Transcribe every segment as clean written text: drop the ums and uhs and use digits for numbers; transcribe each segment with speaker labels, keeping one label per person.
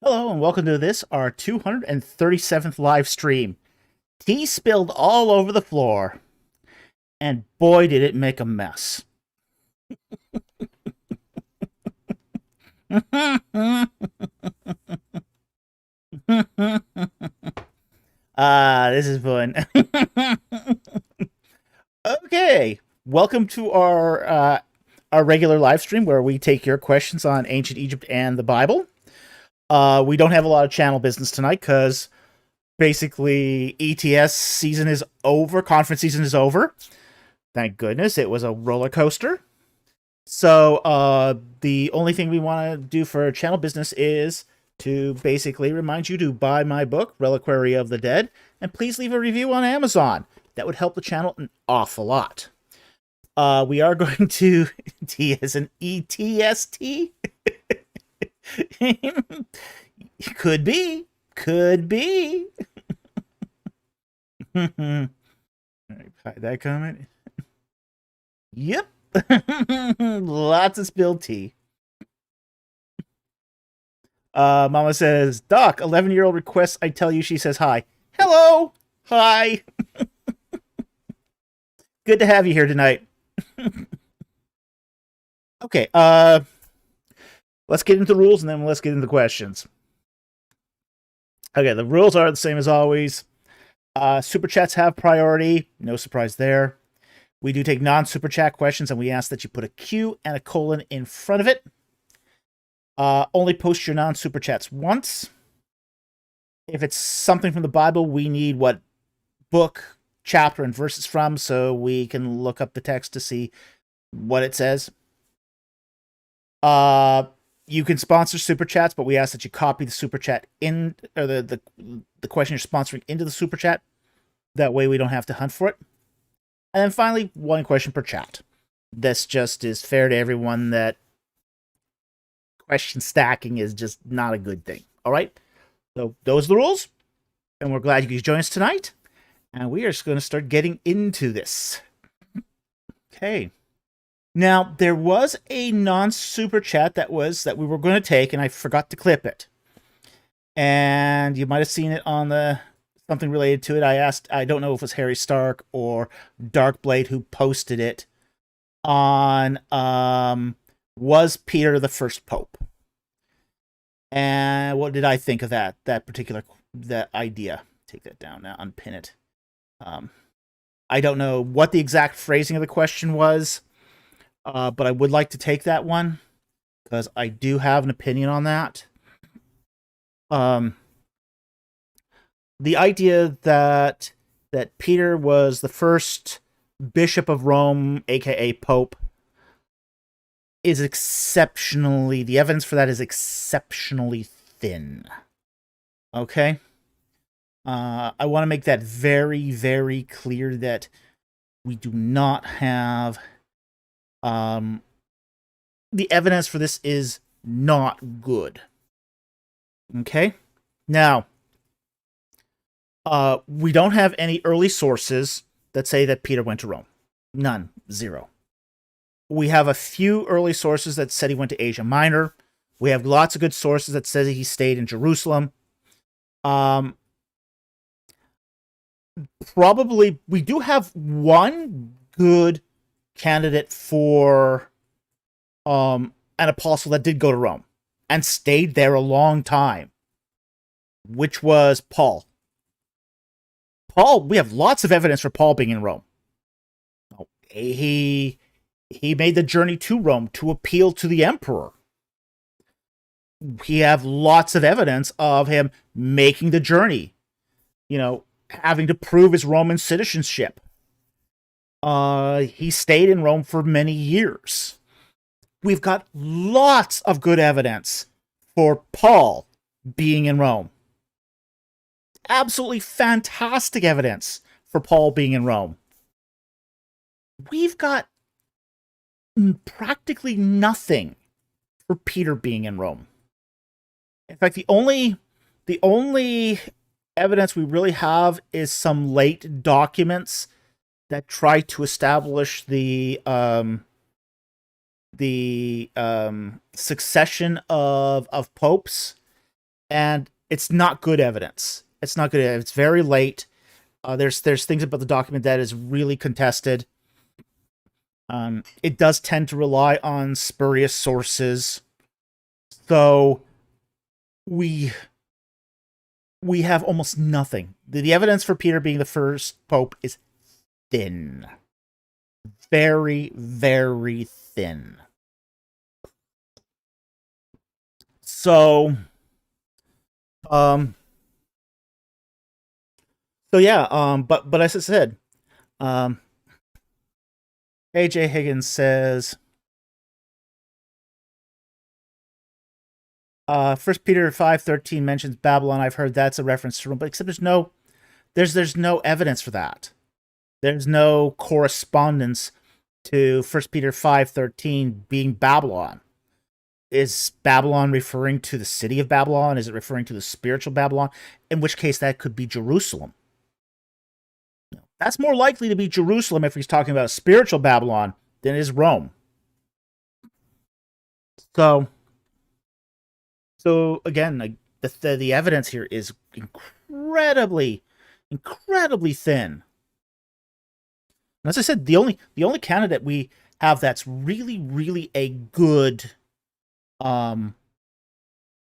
Speaker 1: Hello and welcome to this, our 237th live stream. Tea spilled all over the floor, and boy did it make a mess. This is fun. Okay, welcome to our regular live stream where we take your questions on ancient Egypt and the Bible. We don't have a lot of channel business tonight because basically ETS season is over, conference season is over. Thank goodness, it was a roller coaster. So the only thing we want to do for channel business is to basically remind you to buy my book, Reliquary of the Dead, and please leave a review on Amazon. That would help the channel an awful lot. We are going to T as an ETST. Could be. Hide that comment. Yep. Lots of spilled tea. Mama says, Doc, 11-year-old requests I tell you she says hi. Hello. Hi. Good to have you here tonight. Okay, let's get into the rules and then let's get into the questions. Okay, the rules are the same as always. Super chats have priority. No surprise there. We do take non-super chat questions and we ask that you put a Q and a colon in front of it. Only post your non-super chats once. If it's something from the Bible, we need what book, chapter, and verses from so we can look up the text to see what it says. You can sponsor super chats, but we ask that you copy the super chat in, or the question you're sponsoring into the super chat. That way we don't have to hunt for it. And then finally, one question per chat. This just is fair to everyone that question stacking is just not a good thing. All right? So those are the rules. And we're glad you could join us tonight. And we are just going to start getting into this. Okay. Now, there was a non-super chat that we were going to take, and I forgot to clip it. And you might have seen it on the something related to it. I asked, I don't know if it was Harry Stark or Darkblade who posted it on was Peter the first pope? And what did I think of that particular idea? Take that down now, unpin it. I don't know what the exact phrasing of the question was. But I would like to take that one because I do have an opinion on that. The idea that Peter was the first bishop of Rome, aka Pope, is exceptionally, the evidence for that is exceptionally thin. Okay? I want to make that very, very clear that we do not have the evidence for this is not good. Okay? Now, we don't have any early sources that say that Peter went to Rome. None. Zero. We have a few early sources that said he went to Asia Minor. We have lots of good sources that says he stayed in Jerusalem. Probably, we do have one good candidate for an apostle that did go to Rome and stayed there a long time, which was Paul. We have lots of evidence for Paul being in Rome. He made the journey to Rome to appeal to the emperor. We have lots of evidence of him making the journey, having to prove his Roman citizenship. He stayed in Rome for many years. We've got lots of good evidence for Paul being in Rome. Absolutely fantastic evidence for Paul being in Rome. We've got practically nothing for Peter being in Rome. In fact, the only evidence we really have is some late documents that try to establish the succession of popes. and it's not good evidence. It's not good. It's very late. There's things about the document that is really contested. It does tend to rely on spurious sources, so we have almost nothing. The evidence for Peter being the first pope is thin, very, very thin. So, um, yeah, but as I said, um, AJ Higgins says, First Peter 5:13 mentions Babylon. I've heard that's a reference to Rome, but except there's no evidence for that. There's no correspondence to First Peter 5:13 being Babylon. Is Babylon referring to the city of Babylon? Is it referring to the spiritual Babylon? In which case, that could be Jerusalem. That's more likely to be Jerusalem if he's talking about spiritual Babylon than is Rome. So again, the evidence here is incredibly thin. And as I said, the only candidate we have that's really a good, the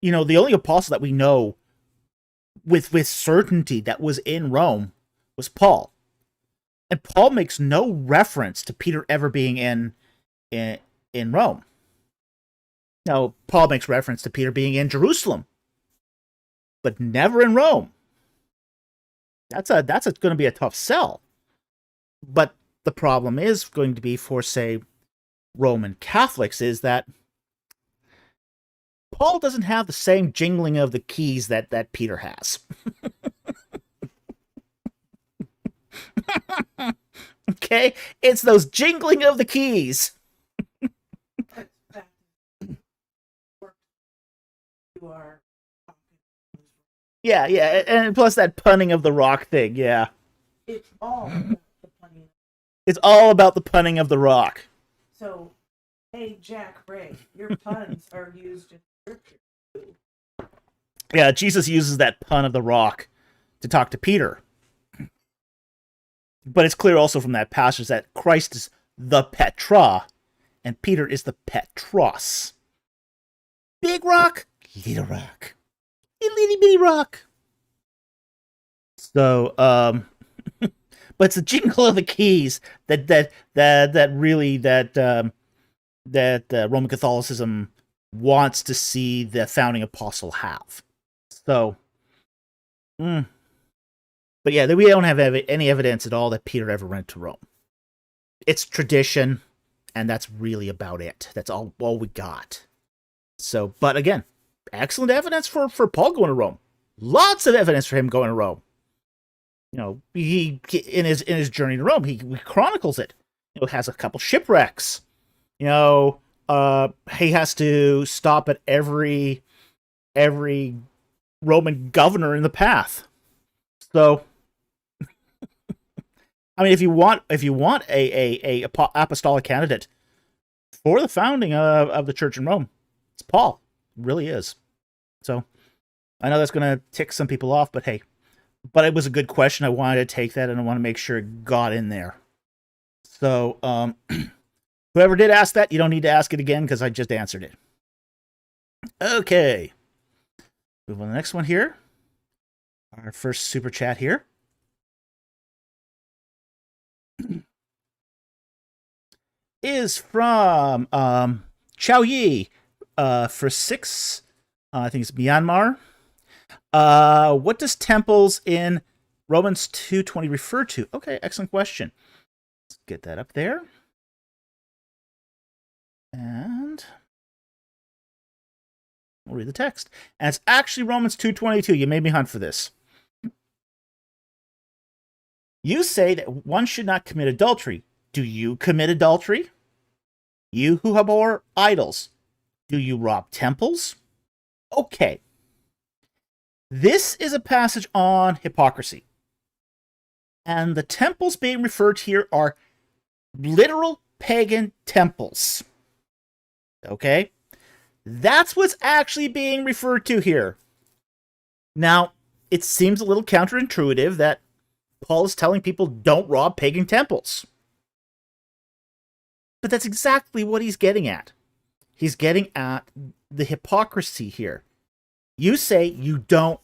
Speaker 1: only apostle that we know with certainty that was in Rome was Paul. And Paul makes no reference to Peter ever being in Rome. Now, Paul makes reference to Peter being in Jerusalem, but never in Rome. That's going to be a tough sell. But the problem is going to be for, say, Roman Catholics is that Paul doesn't have the same jingling of the keys that Peter has. Okay? It's those jingling of the keys. Yeah, and plus that punning of the rock thing, yeah.
Speaker 2: It's all about the punning.
Speaker 1: It's all about the punning of the rock.
Speaker 2: So, hey, Jack Ray, your puns are used in scripture.
Speaker 1: Yeah, Jesus uses that pun of the rock to talk to Peter. But it's clear also from that passage that Christ is the Petra, and Peter is the Petros. Big rock, little rock. Itty bitty rock. So, but it's the jingle of the keys that Roman Catholicism wants to see the founding apostle have. So, but yeah, we don't have any evidence at all that Peter ever went to Rome. It's tradition, and that's really about it. That's all we got. So, but again, excellent evidence for Paul going to Rome. Lots of evidence for him going to Rome. He in his journey to Rome, he chronicles it. Has a couple shipwrecks. He has to stop at every Roman governor in the path. So, I mean, if you want a apostolic candidate for the founding of the church in Rome, it's Paul. It really is. So, I know that's going to tick some people off, but hey, but it was a good question. I wanted to take that, and I want to make sure it got in there. So, whoever did ask that, you don't need to ask it again because I just answered it. Okay. Move on to the next one here. Our first super chat here. Is from Chao Yi for 6. I think it's Myanmar. What does temples in Romans 2:20 refer to? Okay, excellent question. Let's get that up there. And we'll read the text. And it's actually Romans 2:22. You made me hunt for this. You say that one should not commit adultery. Do you commit adultery? You who abhor idols, do you rob temples? Okay. This is a passage on hypocrisy. And the temples being referred to here are literal pagan temples. Okay? That's what's actually being referred to here. Now, it seems a little counterintuitive that Paul is telling people don't rob pagan temples. But that's exactly what he's getting at. He's getting at the hypocrisy here. You say you don't,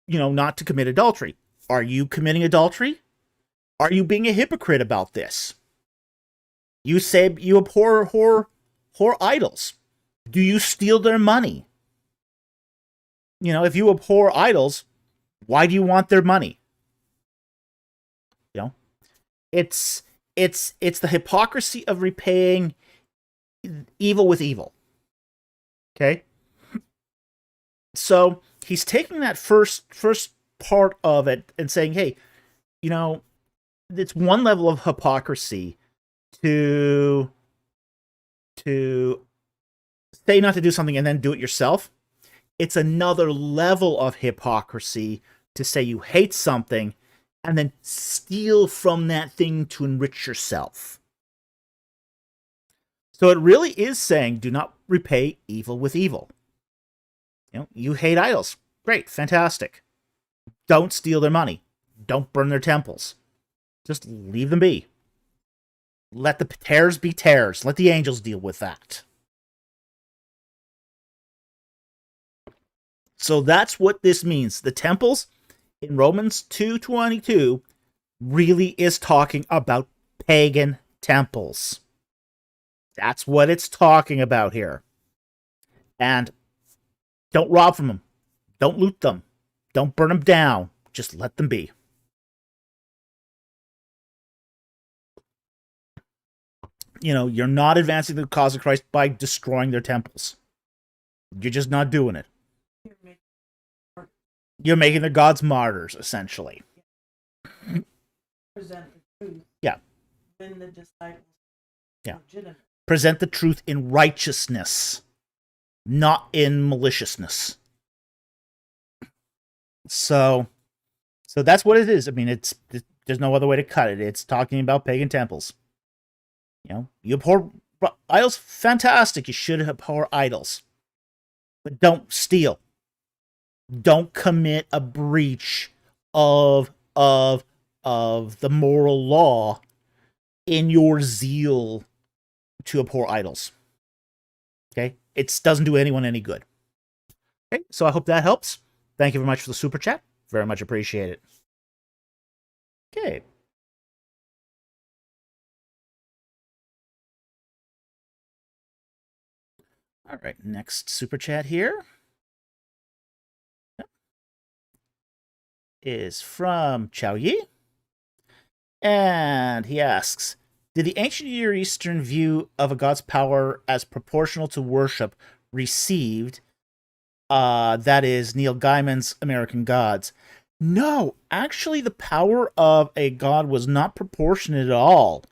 Speaker 1: not to commit adultery. Are you committing adultery? Are you being a hypocrite about this? You say you abhor whore idols. Do you steal their money? If you abhor idols, why do you want their money? It's the hypocrisy of repaying evil with evil. Okay? So he's taking that first part of it and saying, hey, it's one level of hypocrisy to say not to do something and then do it yourself. It's another level of hypocrisy to say you hate something and then steal from that thing to enrich yourself. So it really is saying, do not repay evil with evil. You hate idols. Great, fantastic. Don't steal their money. Don't burn their temples. Just leave them be. Let the tares be tares. Let the angels deal with that. So that's what this means. The temples in Romans 2:22 really is talking about pagan temples. That's what it's talking about here. And don't rob from them. Don't loot them. Don't burn them down. Just let them be. You're not advancing the cause of Christ by destroying their temples. You're just not doing it. You're making their gods martyrs, essentially.
Speaker 2: Present the truth.
Speaker 1: Yeah.
Speaker 2: Then the disciples.
Speaker 1: Yeah.
Speaker 2: Legitimate.
Speaker 1: Present the truth in righteousness, not in maliciousness. So that's what it is. I mean, there's no other way to cut it. It's talking about pagan temples. You abhor idols, fantastic. You should abhor idols, but don't steal. Don't commit a breach of the moral law in your zeal to abhor idols. Okay? It doesn't do anyone any good. Okay, so I hope that helps. Thank you very much for the super chat. Very much appreciate it. Okay. All right, next super chat here is from Chow Yi. And he asks, did the ancient Near Eastern view of a god's power as proportional to worship received, that is Neil Gaiman's American Gods? No, actually the power of a god was not proportionate at all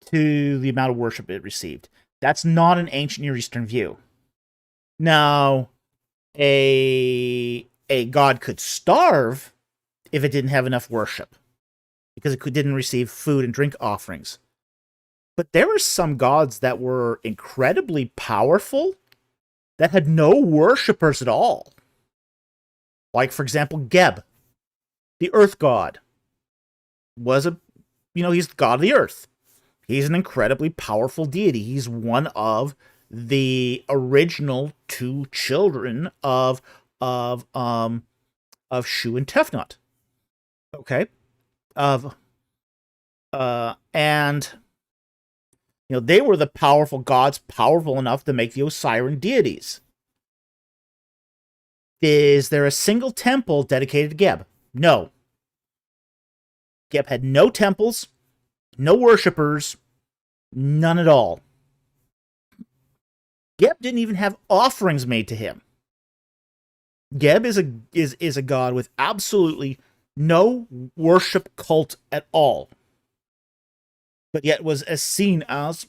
Speaker 1: to the amount of worship it received. That's not an ancient Near Eastern view. Now, a god could starve if it didn't have enough worship, because it didn't receive food and drink offerings. But there were some gods that were incredibly powerful that had no worshippers at all. Like, for example, Geb, the earth god, was he's the god of the earth. He's an incredibly powerful deity. He's one of the original two children of Shu and Tefnut. Okay. And they were the powerful gods, powerful enough to make the Osirian deities. Is there a single temple dedicated to Geb? No. Geb had no temples, no worshippers, none at all. Geb didn't even have offerings made to him. Geb is a god with absolutely no worship cult at all, but yet was seen as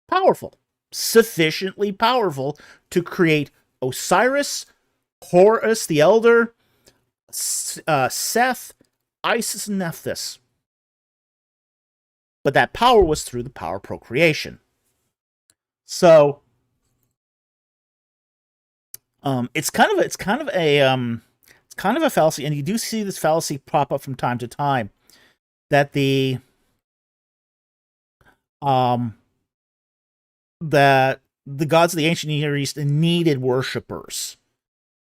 Speaker 1: powerful, sufficiently powerful to create Osiris, Horus the Elder, Seth, Isis, and Nephthys. But that power was through the power of procreation. So it's kind of a kind of a fallacy, and you do see this fallacy pop up from time to time, that um that the gods of the ancient Near East needed worshippers.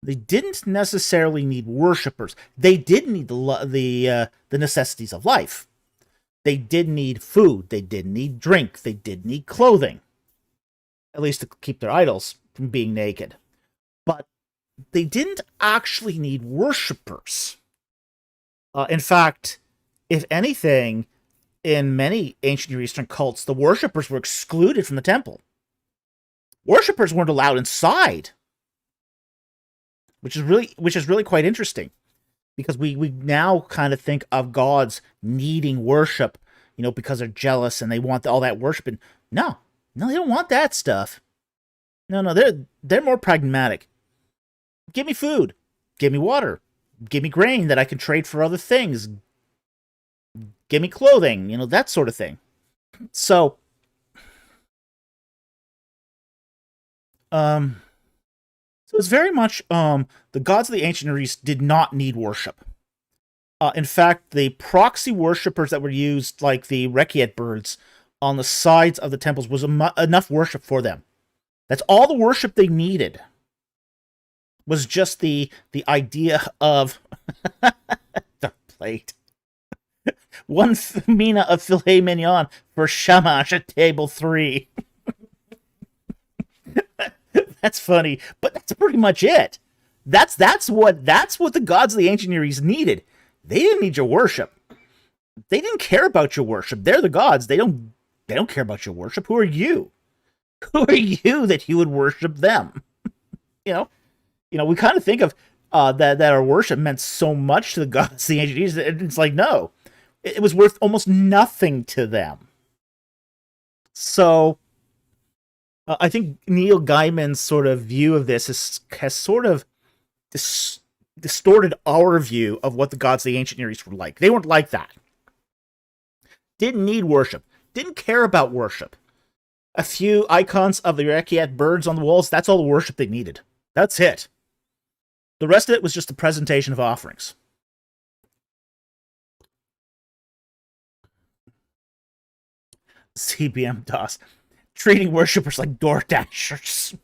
Speaker 1: They didn't necessarily need worshippers. They did need the necessities of life. They did need food. They did need drink. They did need clothing, at least to keep their idols from being naked. But they didn't actually need worshippers. In fact, if anything, in many ancient Near Eastern cults, the worshippers were excluded from the temple. Worshippers weren't allowed inside, which is really quite interesting, because we now kind of think of gods needing worship, because they're jealous and they want all that worship. And no, they don't want that stuff. No, they're more pragmatic. Give me food, give me water, give me grain that I can trade for other things, give me clothing, that sort of thing. So, so it's very much the gods of the ancient Near East did not need worship. In fact, the proxy worshippers that were used, like the Rekiet birds on the sides of the temples, was enough worship for them. That's all the worship they needed. Was just the idea of the plate. One mina of filet mignon for shamash at table 3. That's funny, but that's pretty much it. That's what the gods of the ancient Near East needed. They didn't need your worship. They didn't care about your worship. They're the gods. They don't care about your worship. Who are you? Who are you that you would worship them? We kind of think of that our worship meant so much to the gods of the ancient East. It's like, no, it was worth almost nothing to them. So I think Neil Gaiman's sort of view of this has sort of distorted our view of what the gods of the ancient Near East were like. They weren't like that. Didn't need worship. Didn't care about worship. A few icons of the Rekiet birds on the walls, that's all the worship they needed. That's it. The rest of it was just a presentation of offerings. CBM DOS. Treating worshippers like door dashers.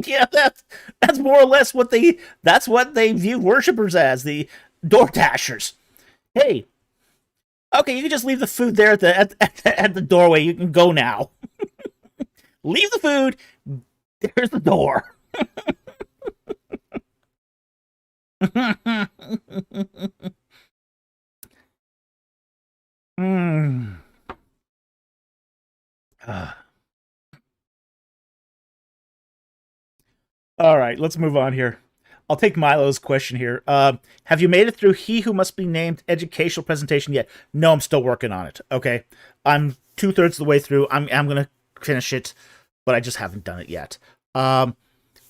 Speaker 1: Yeah, that's more or less what they view worshippers as, the door dashers. Hey, okay, you can just leave the food there at the doorway. You can go now. Leave the food. There's the door. All right, let's move on here. I'll take Milo's question here. Have you made it through He Who Must Be Named educational presentation yet? No, I'm still working on it. Okay, I'm 2/3 of the way through. I'm gonna finish it, but I just haven't done it yet.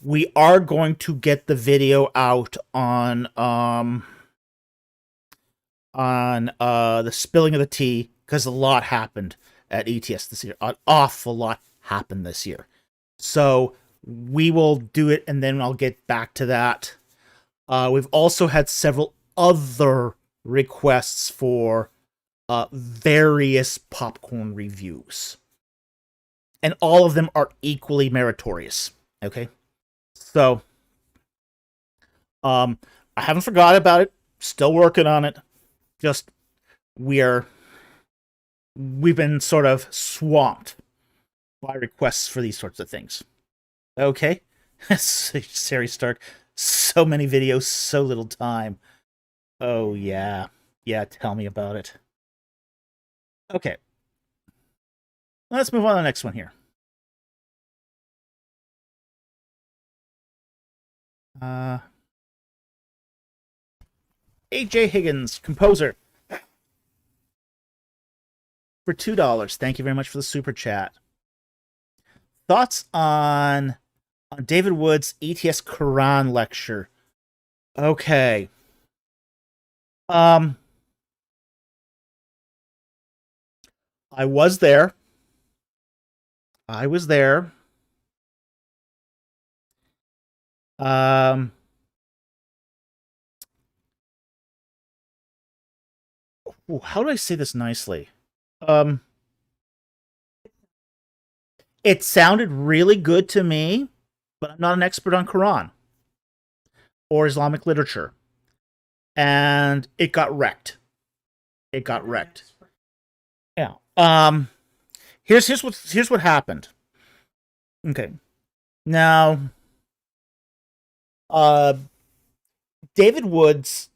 Speaker 1: We are going to get the video out on the spilling of the tea, because a lot happened at ETS this year. An awful lot happened this year. So we will do it, and then I'll get back to that. We've also had several other requests for various popcorn reviews, and all of them are equally meritorious. Okay, so I haven't forgot about it. Still working on it. Just we've been sort of swamped by requests for these sorts of things. Okay, Sari Stark. So many videos, so little time. Oh yeah, tell me about it. Okay, let's move on to the next one here. AJ Higgins, composer, for $2. Thank you very much for the super chat. Thoughts on David Wood's ETS Quran lecture? Okay. I was there. Um, how do I say this nicely? Um, it sounded really good to me, but I'm not an expert on Quran or Islamic literature, and it got wrecked. It got wrecked. Yeah. Here's what happened. Okay. Now, uh, David Woods,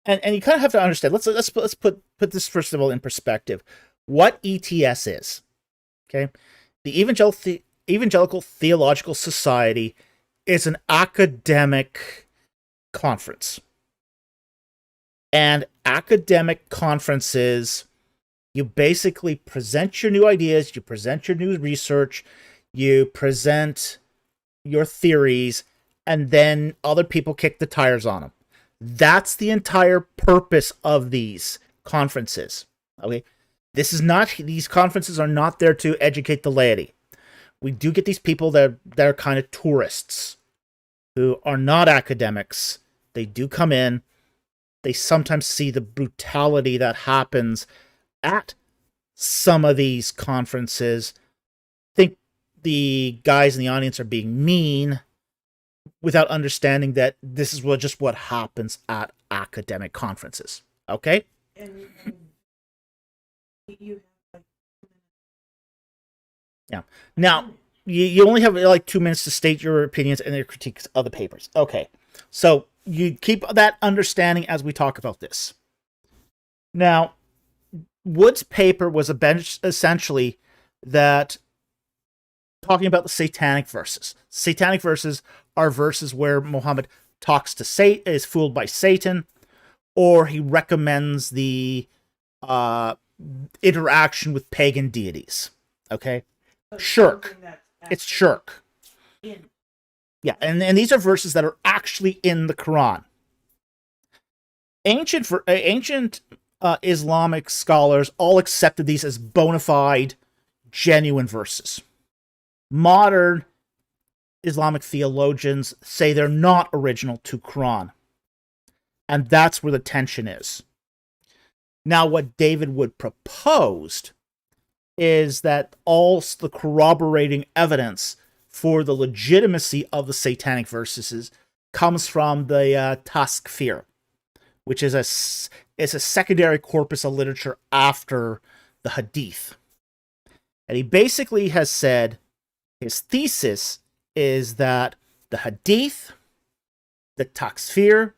Speaker 1: and you kind of have to understand. Let's put this first of all in perspective. What ETS is, okay? The Evangelical Theological Society is an academic conference, and academic conferences, you basically present your new ideas, you present your new research, you present your theories, and then other people kick the tires on them. That's the entire purpose of these conferences. Okay? These conferences are not there to educate the laity. We do get these people that are kind of tourists who are not academics. They do come in, they sometimes see the brutality that happens at some of these conferences, think the guys in the audience are being mean without understanding that this is just what happens at academic conferences. Okay?
Speaker 2: And you have
Speaker 1: Yeah. Now, you only have like 2 minutes to state your opinions and your critiques of the papers. Okay. So you keep that understanding as we talk about this. Now, Wood's paper was essentially that talking about the satanic verses. Satanic verses are verses where Muhammad talks to Satan, is fooled by Satan, or he recommends the interaction with pagan deities. Okay? Shirk. It's shirk. Yeah, and these are verses that are actually in the Quran. Ancient Islamic scholars all accepted these as bona fide, genuine verses. Modern Islamic theologians say they're not original to Quran. And that's where the tension is. Now, what David Wood proposed is that all the corroborating evidence for the legitimacy of the satanic verses comes from the Taskfir, which is a secondary corpus of literature after the Hadith. And he basically has said his thesis is that the Hadith, the Taskfir,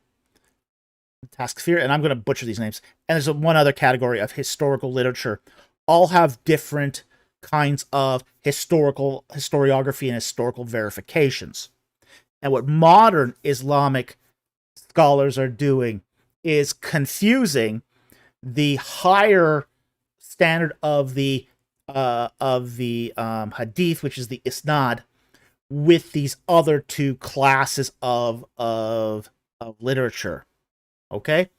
Speaker 1: and I'm going to butcher these names, and there's one other category of historical literature, all have different kinds of historiography and historical verifications. And what modern Islamic scholars are doing is confusing the higher standard of the Hadith, which is the Isnad, with these other two classes of literature. Okay?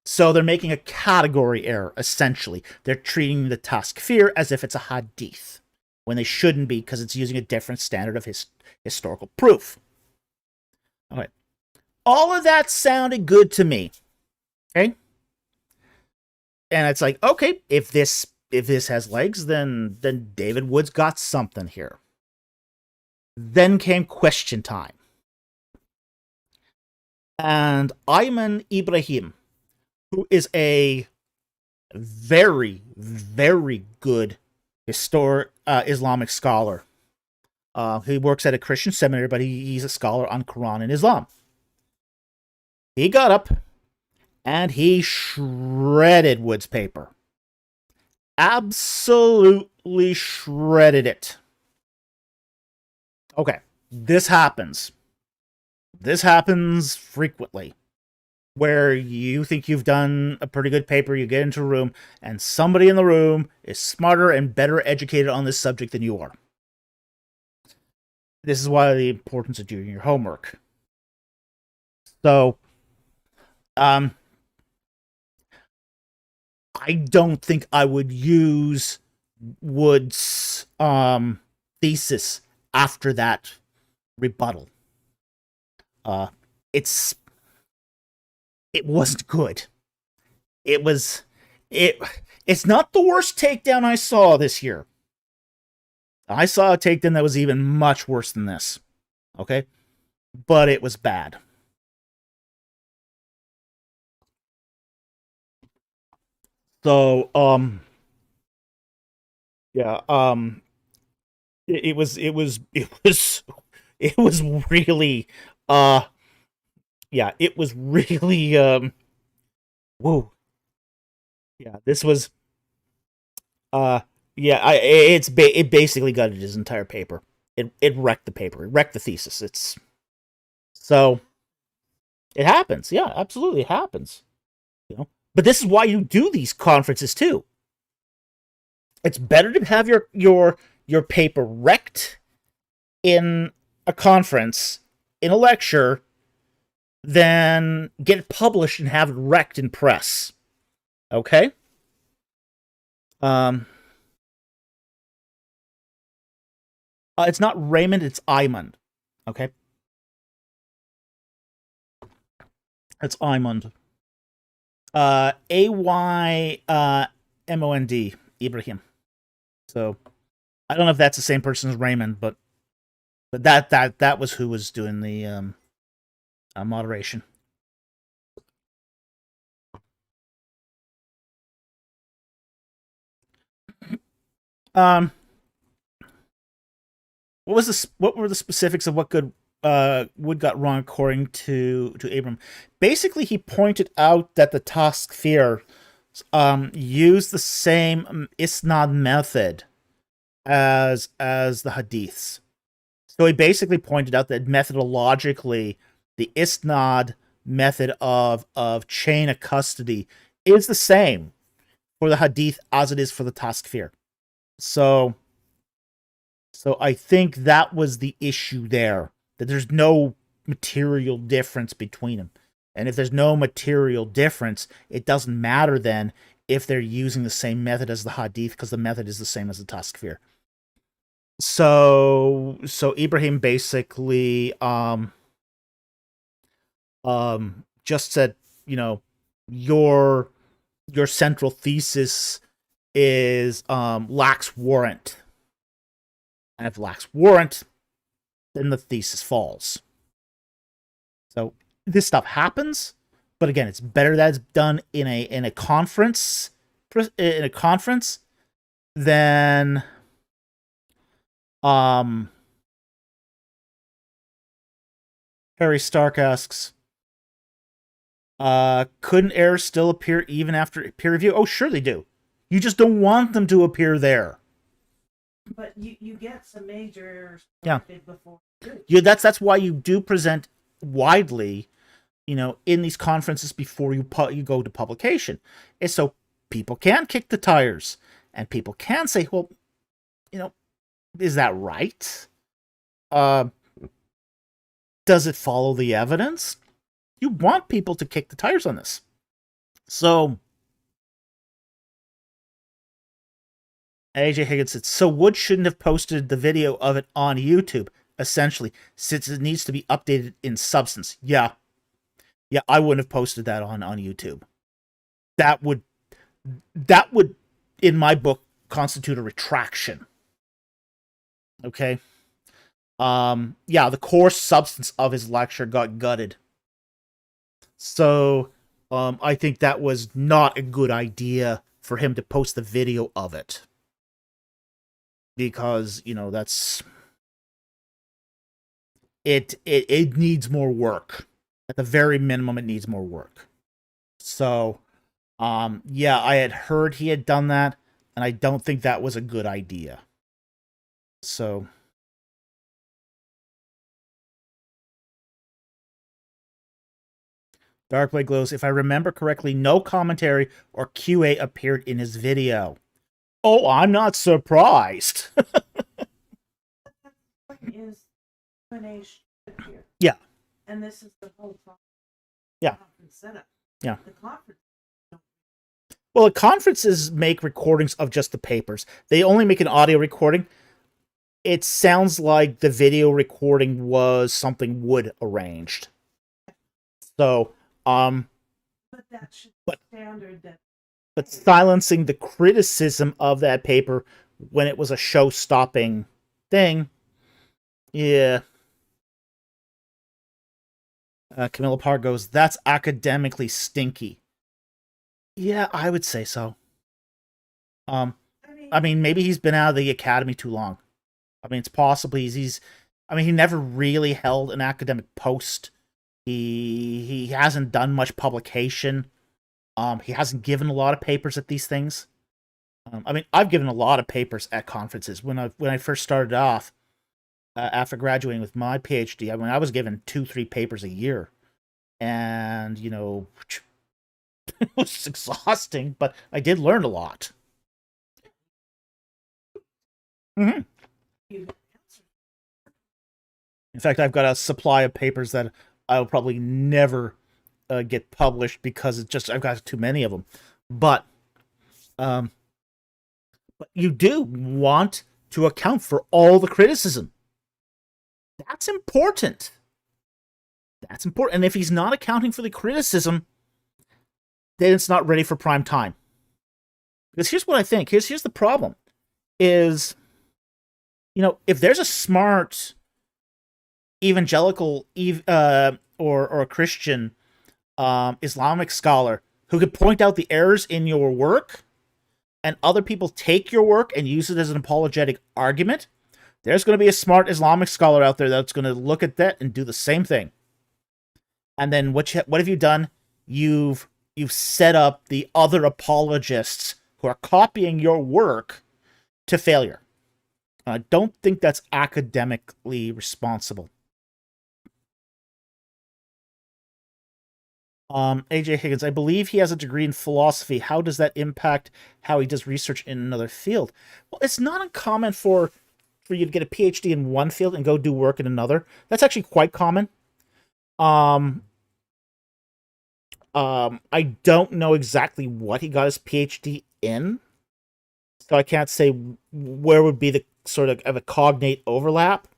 Speaker 1: So they're making a category error, essentially. They're treating the Taskfir as if it's a Hadith, when they shouldn't be, because it's using a different standard of historical proof. All right. All of that sounded good to me. Okay? And it's like, okay, if this has legs, then David Wood's got something here. Then came question time. And Ayman Ibrahim, who is a very, very good Islamic scholar. He works at a Christian seminary, but he's a scholar on Quran and Islam. He got up and he shredded Wood's paper. Absolutely shredded it. Okay, this happens. This happens frequently, where you think you've done a pretty good paper, you get into a room, and somebody in the room is smarter and better educated on this subject than you are. This is why the importance of doing your homework. So, I don't think I would use Wood's thesis after that rebuttal. It's it wasn't good. It was it it's not the worst takedown I saw this year. I saw a takedown that was even much worse than this. Okay? But it was bad. So, yeah, it was really, uh, yeah, it was really, whoa, yeah, this was, yeah, it basically gutted his entire paper. It wrecked the paper. It wrecked the thesis. So it happens. Yeah, absolutely, it happens. You know, but this is why you do these conferences too. It's better to have your paper wrecked in a conference, in a lecture, than get it published and have it wrecked in press. Okay? Um, it's not Raymond, it's Imond. Okay? It's Imond. Aymond, Ibrahim. So I don't know if that's the same person as Raymond, but that was who was doing the moderation. What was this? What were the specifics of what Wood got wrong according to Abram? Basically, he pointed out that the Taskfir used the same isnad method as the hadiths. So he basically pointed out that methodologically, the isnad method of chain of custody is the same for the hadith as it is for the Taskfir. So I think that was the issue there, that there's no material difference between them. And if there's no material difference, it doesn't matter then if they're using the same method as the hadith, because the method is the same as the Taskfir. So Ibrahim basically just said, your central thesis is lacks warrant. And if it lacks warrant, then the thesis falls. So this stuff happens, but again, it's better that it's done in a conference than Harry Stark asks, couldn't errors still appear even after peer review? Oh, sure they do. You just don't want them to appear there.
Speaker 2: But you get some major errors before.
Speaker 1: Yeah, that's why you do present widely, in these conferences before you go to publication. It's so people can kick the tires and people can say, well, is that right? Does it follow the evidence? You want people to kick the tires on this. So AJ Higgins said, so Wood shouldn't have posted the video of it on YouTube, essentially, since it needs to be updated in substance. Yeah, I wouldn't have posted that on YouTube. That would, in my book, constitute a retraction. Okay? The core substance of his lecture got gutted. So, I think that was not a good idea for him to post the video of it. Because, that's... It needs more work. At the very minimum, it needs more work. So, I had heard he had done that, and I don't think that was a good idea. So... Darkblade glows, if I remember correctly, no commentary or QA appeared in his video. Oh, I'm not surprised.
Speaker 2: Is here.
Speaker 1: Yeah.
Speaker 2: And this is the whole
Speaker 1: conference
Speaker 2: setup.
Speaker 1: Yeah.
Speaker 2: The conference.
Speaker 1: Well, the conferences make recordings of just the papers. They only make an audio recording. it sounds like the video recording was something Wood arranged. So,
Speaker 2: But that should
Speaker 1: but
Speaker 2: be standard. That
Speaker 1: but silencing the criticism of that paper when it was a show-stopping thing, yeah. Camilla Parr goes, "That's academically stinky." Yeah, I would say so.
Speaker 2: I mean,
Speaker 1: I mean, maybe he's been out of the academy too long. I mean, it's possibly he's. I mean, he never really held an academic post. He hasn't done much publication. He hasn't given a lot of papers at these things. I mean, I've given a lot of papers at conferences. When I first started off, after graduating with my PhD, I mean, I was given 2-3 papers a year, and it was exhausting, but I did learn a lot. Mm-hmm.
Speaker 2: you
Speaker 1: In fact, I've got a supply of papers that I'll probably never get published because I've got too many of them. But you do want to account for all the criticism. That's important. That's important. And if he's not accounting for the criticism, then it's not ready for prime time. Because here's what I think. Here's the problem. Is, if there's a smart evangelical or a Christian Islamic scholar who could point out the errors in your work, and other people take your work and use it as an apologetic argument, there's going to be a smart Islamic scholar out there that's going to look at that and do the same thing. And then what have you done? You've set up the other apologists who are copying your work to failure. I don't think that's academically responsible. AJ Higgins, I believe he has a degree in philosophy. How does that impact how he does research in another field? Well, it's not uncommon for you to get a PhD in one field and go do work in another. That's actually quite common. I don't know exactly what he got his PhD in, so I can't say where would be the sort of a cognate overlap.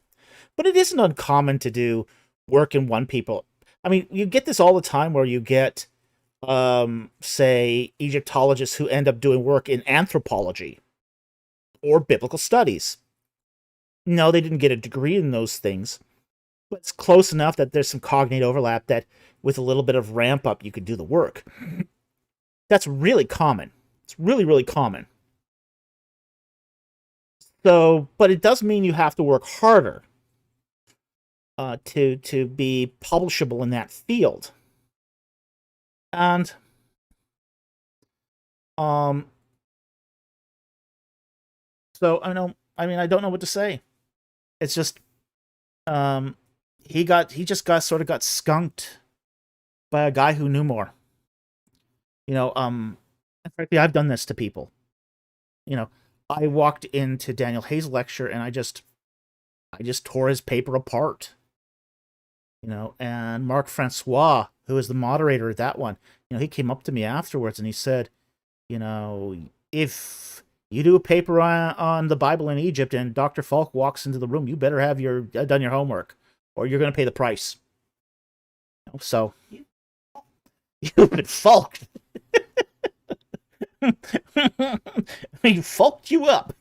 Speaker 1: But it isn't uncommon to do work in one people. I mean, you get this all the time where you get, say, Egyptologists who end up doing work in anthropology or biblical studies. No, they didn't get a degree in those things, but it's close enough that there's some cognate overlap that with a little bit of ramp up, you could do the work. That's really common. It's really, really common. So, but it does mean you have to work harder to be publishable in that field. And so I don't know what to say. It's just he just got skunked by a guy who knew more. Frankly, I've done this to people. I walked into Daniel Hayes' lecture and I just tore his paper apart. And Marc Francois, who was the moderator at that one, he came up to me afterwards and he said, if you do a paper on the Bible in Egypt and Dr. Falk walks into the room, you better have done your homework or you're going to pay the price. So, you've been falked. He falked you up.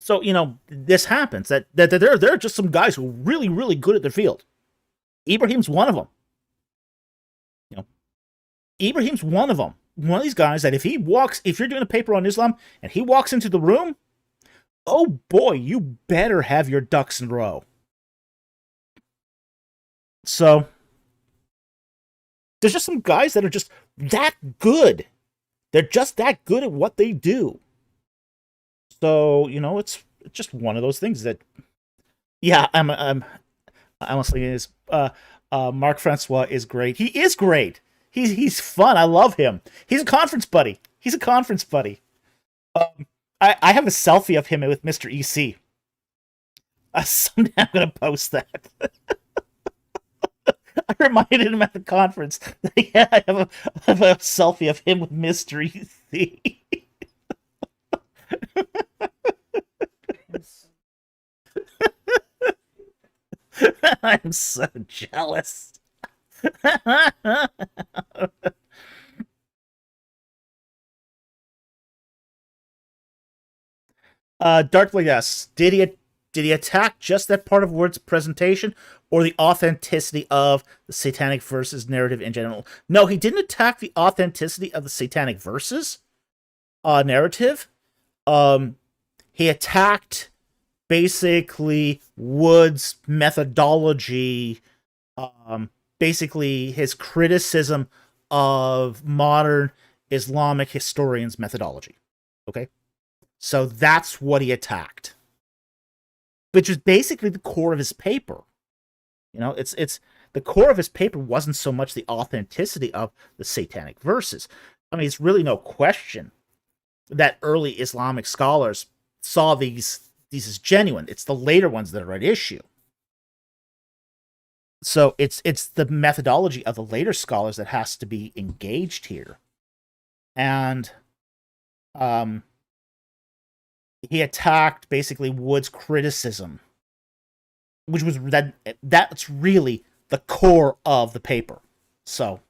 Speaker 1: So, this happens, that there are just some guys who are really, really good at their field. Ibrahim's one of them. Ibrahim's one of them. One of these guys that if you're doing a paper on Islam and he walks into the room, oh boy, you better have your ducks in a row. So, there's just some guys that are just that good. They're just that good at what they do. So, it's just one of those things that, yeah, I honestly is. Marc Francois is great. He is great. He's fun. I love him. He's a conference buddy. I have a selfie of him with Mr. EC. Someday I'm gonna post that. I reminded him at the conference that I have a selfie of him with Mr. EC. I'm so jealous. Darkly, yes. Did he attack just that part of Word's presentation, or the authenticity of the Satanic Verses narrative in general? No, he didn't attack the authenticity of the Satanic Verses narrative. Um, he attacked basically Wood's methodology, basically his criticism of modern Islamic historians' methodology. Okay, so that's what he attacked, which is basically the core of his paper. You know, it's the core of his paper wasn't so much the authenticity of the Satanic Verses. I mean, it's really no question that early Islamic scholars saw these as genuine. It's the later ones that are at issue. So it's the methodology of the later scholars that has to be engaged here. And he attacked basically Wood's criticism, which was that's really the core of the paper. So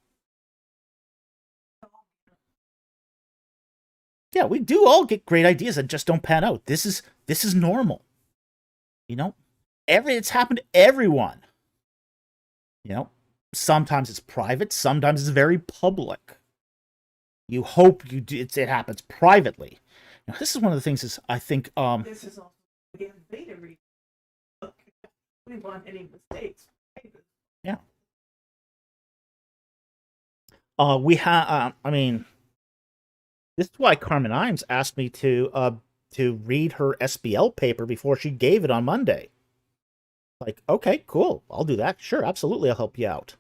Speaker 1: yeah, we do all get great ideas that just don't pan out. This is normal. You know, it's happened to everyone. You know, sometimes it's private, sometimes it's very public. You hope it happens privately. Now, this is one of the things is I think
Speaker 2: This is also again beta reading. Look, we want any mistakes.
Speaker 1: Yeah. We have. I mean, this is why Carmen Imes asked me to read her SBL paper before she gave it on Monday. Like, okay, cool, I'll do that. Sure, absolutely, I'll help you out.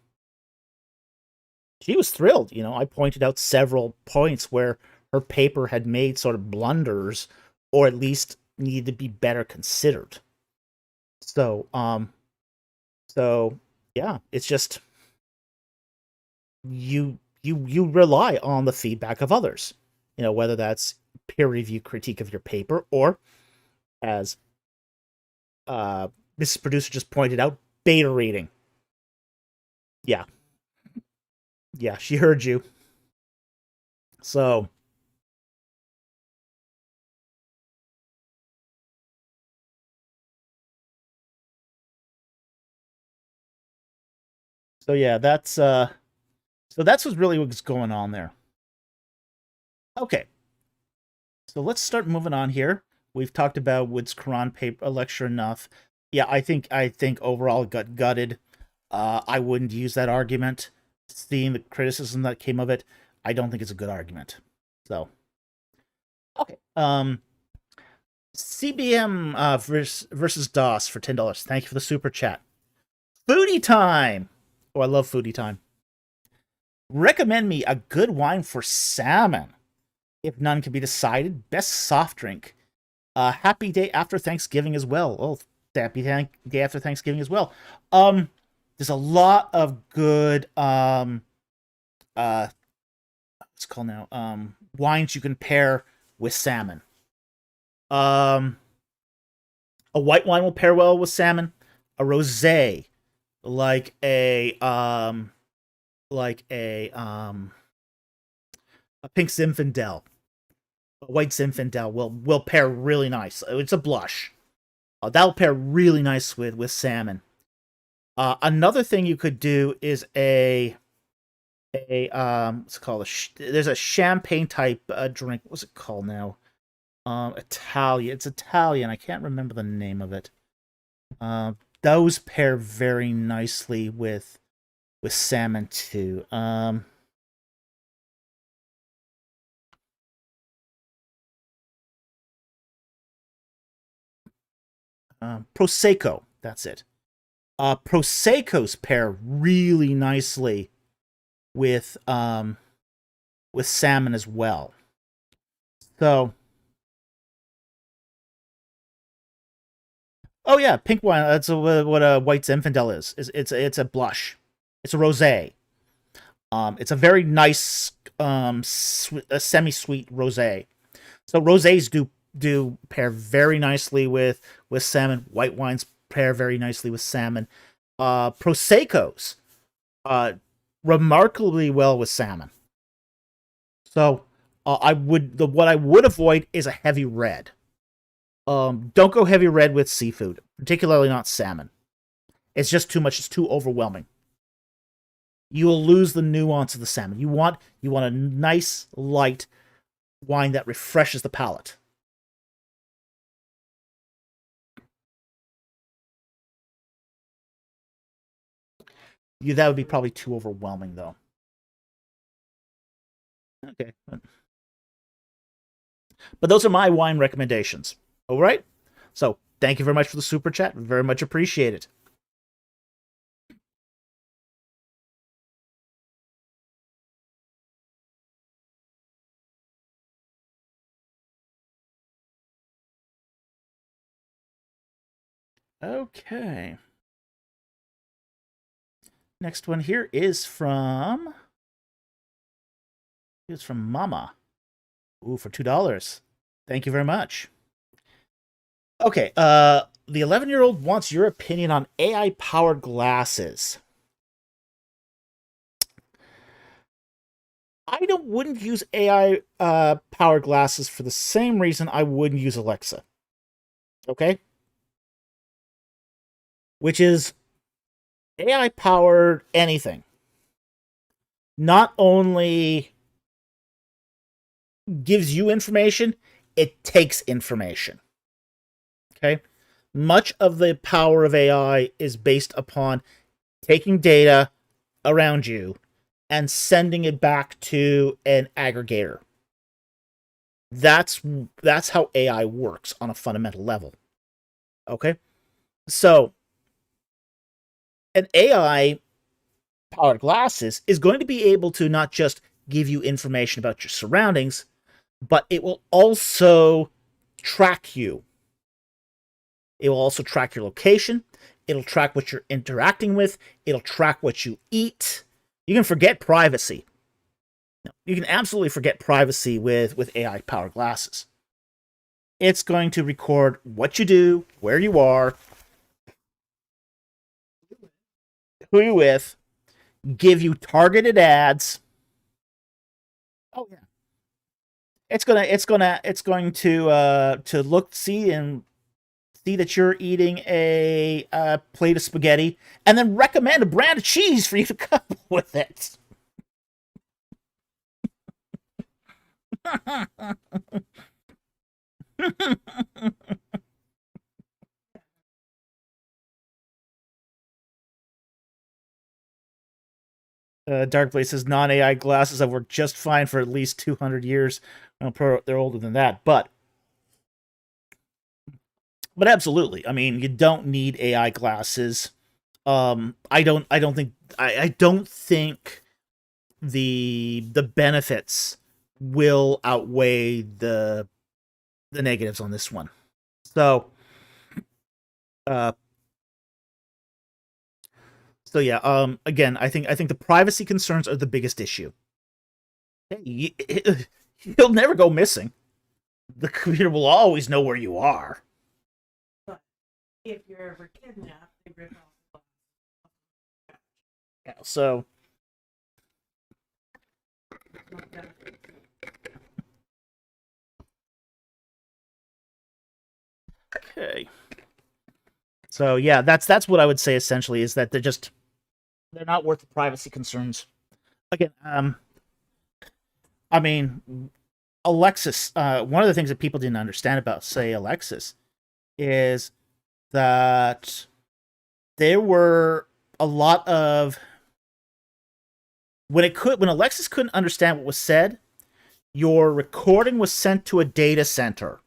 Speaker 1: She was thrilled. You know, I pointed out several points where her paper had made sort of blunders, or at least needed to be better considered. So, yeah, it's just you rely on the feedback of others. You know, whether that's peer review critique of your paper, or as Mrs. Producer just pointed out, beta reading. Yeah. Yeah, she heard you. So yeah, that's what's really what's going on there. Okay. So let's start moving on here. We've talked about Wood's Quran paper lecture enough. Yeah, I think overall it got gutted. I wouldn't use that argument. Seeing the criticism that came of it, I don't think it's a good argument. So, okay. CBM versus DOS for $10. Thank you for the super chat. Foodie time. Oh, I love foodie time. Recommend me a good wine for salmon. If none can be decided, best soft drink. Happy day after Thanksgiving as well. Oh, happy day after Thanksgiving as well. There's a lot of good what's it called now? Wines you can pair with salmon. A white wine will pair well with salmon. A rosé, like a pink Zinfandel, a white Zinfandel will pair really nice. It's a blush. That'll pair really nice with salmon. Another thing you could do is what's it called? There's a champagne type drink. What's it called now? Italian. It's Italian. I can't remember the name of it. Those pair very nicely with salmon too. Prosecco. That's it. Proseccos pair really nicely with salmon as well. So, oh yeah, pink wine. That's what a white Zinfandel is. It's a blush. It's a rosé. It's a very nice a semi-sweet rosé. So rosés do pair very nicely with salmon. White wines pair very nicely with salmon. Proseccos remarkably well with salmon. So what I would avoid is a heavy red. Don't go heavy red with seafood, particularly not salmon. It's just too much. It's too overwhelming. You will lose the nuance of the salmon. You want a nice light wine that refreshes the palate. That would be probably too overwhelming, though. Okay. But those are my wine recommendations. All right? So, thank you very much for the super chat. Very much appreciate it. Okay. Next one here is from Mama. Ooh, for $2. Thank you very much. Okay, the 11-year-old wants your opinion on AI-powered glasses. I wouldn't use AI powered glasses for the same reason I wouldn't use Alexa. Okay? Which is AI powered anything. Not only gives you information, it takes information. Okay? Much of the power of AI is based upon taking data around you and sending it back to an aggregator. That's how AI works on a fundamental level. Okay? So, an AI powered glasses is going to be able to not just give you information about your surroundings, but it will also track you. It will also track your location. It'll track what you're interacting with. It'll track what you eat. You can forget privacy. You can absolutely forget privacy with AI-powered glasses. It's going to record what you do, where you are, who you're with, give you targeted ads. Oh yeah. It's going to look, see that you're eating a plate of spaghetti, and then recommend a brand of cheese for you to couple with it. Dark Blade says non-AI glasses have worked just fine for at least 200 years. Well, they're older than that, but absolutely. I mean, you don't need AI glasses. I don't think the benefits will outweigh the negatives on this one. So yeah, again, I think the privacy concerns are the biggest issue. You'll never go missing. The computer will always know where you are.
Speaker 2: But if you're ever kidnapped, they rip off the glass.
Speaker 1: Yeah, so okay. So yeah, that's what I would say essentially, is that they're not worth the privacy concerns. Again, I mean, Alexis, one of the things that people didn't understand about, say, Alexis, is that there were a lot of when Alexis couldn't understand what was said, your recording was sent to a data center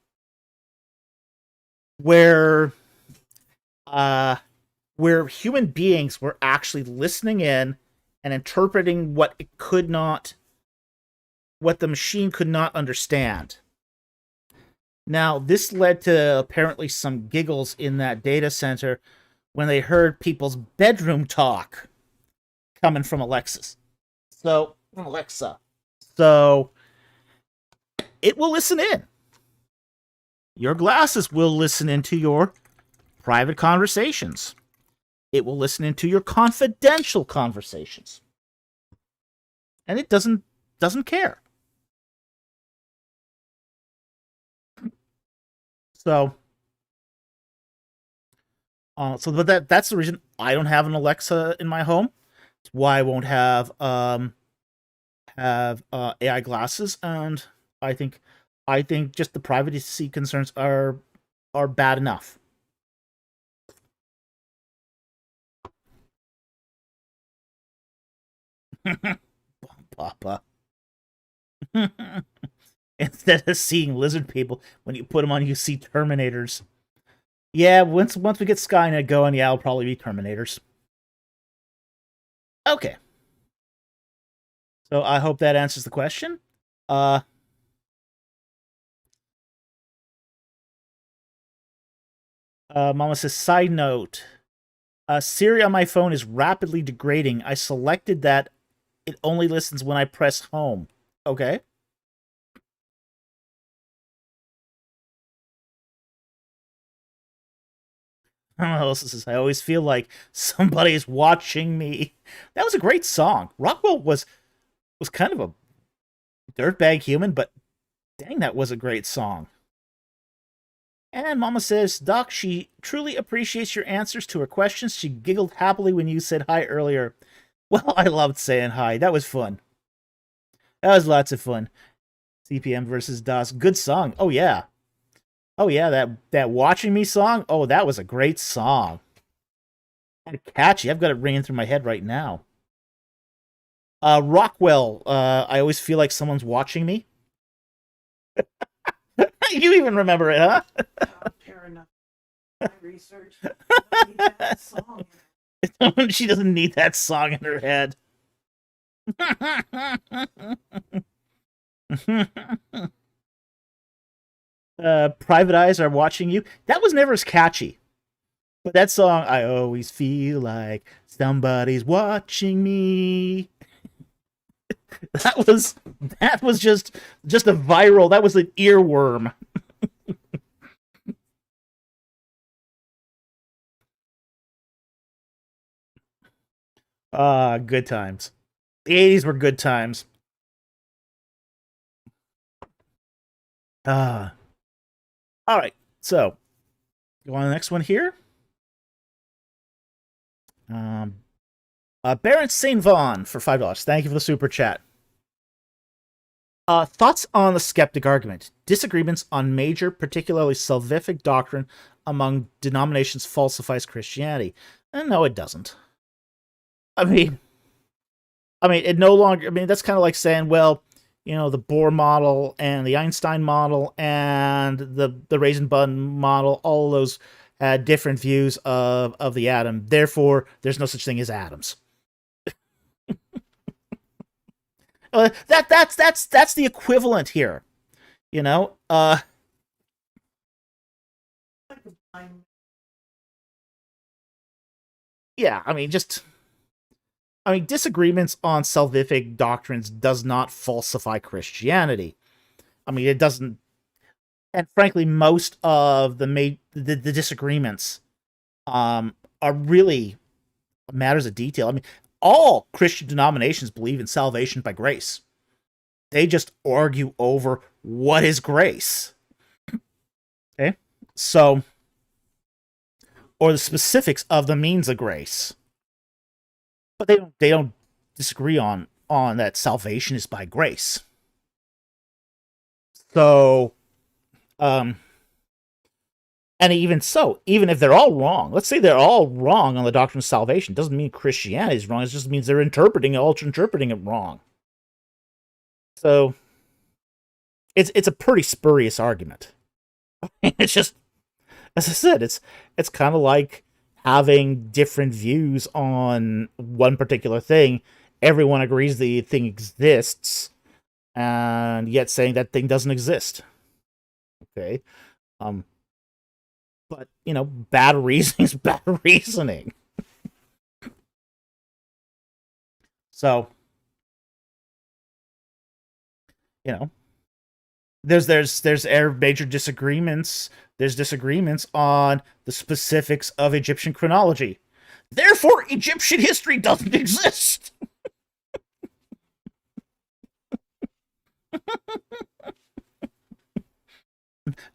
Speaker 1: where human beings were actually listening in and interpreting what the machine could not understand. Now, this led to apparently some giggles in that data center when they heard people's bedroom talk coming from Alexis. So, Alexa. So, it will listen in. Your glasses will listen into your private conversations. It will listen into your confidential conversations. And it doesn't care. So, but that's the reason I don't have an Alexa in my home. It's why I won't have AI glasses, and I think I think just the privacy concerns are bad enough. Papa. Instead of seeing lizard people, when you put them on, you see Terminators. Yeah, once we get Skynet going, yeah, it'll probably be Terminators. Okay, so I hope that answers the question. Uh, Mama says, side note, Siri on my phone is rapidly degrading. I selected that it only listens when I press home. Okay. Melissa says, I always feel like somebody's watching me. That was a great song. Rockwell was kind of a dirtbag human, but dang, that was a great song. And Mama says, Doc, she truly appreciates your answers to her questions. She giggled happily when you said hi earlier. Well, I loved saying hi. That was fun. That was lots of fun. CPM versus DOS. Good song. Oh, yeah. Oh, yeah, that Watching Me song. Oh, that was a great song. And catchy. I've got it ringing through my head right now. Rockwell. I always feel like someone's watching me. You even remember it, huh?
Speaker 2: Fair enough. My research. I need that song.
Speaker 1: She doesn't need that song in her head. Private Eyes Are Watching You. That was never as catchy. But that song, I always feel like somebody's watching me. that was just a viral. That was an earworm. Good times. The 80s were good times. All right. So, go on to the next one here. Baron St. Vaughn for $5. Thank you for the super chat. Thoughts on the skeptic argument? Disagreements on major, particularly salvific doctrine among denominations falsifies Christianity. No, it doesn't. I mean, it no longer. I mean, that's kind of like saying, well, the Bohr model and the Einstein model and the Raisenbun model, all of those had different views of the atom. Therefore, there's no such thing as atoms. That's the equivalent here, you know. Yeah, disagreements on salvific doctrines does not falsify Christianity. I mean, it doesn't, and frankly, most of the disagreements are really matters of detail. I mean, all Christian denominations believe in salvation by grace. They just argue over what is grace. Okay? So, or the specifics of the means of grace. But they don't disagree on that salvation is by grace. So, and even so, even if they're all wrong, let's say they're all wrong on the doctrine of salvation, doesn't mean Christianity is wrong. It just means they're interpreting it wrong. So, it's a pretty spurious argument. It's just, as I said, it's kind of like having different views on one particular thing. Everyone agrees the thing exists, and yet saying that thing doesn't exist. Okay, but bad reasoning is bad reasoning. So, You know, there's major disagreements. There's disagreements on the specifics of Egyptian chronology. Therefore, Egyptian history doesn't exist.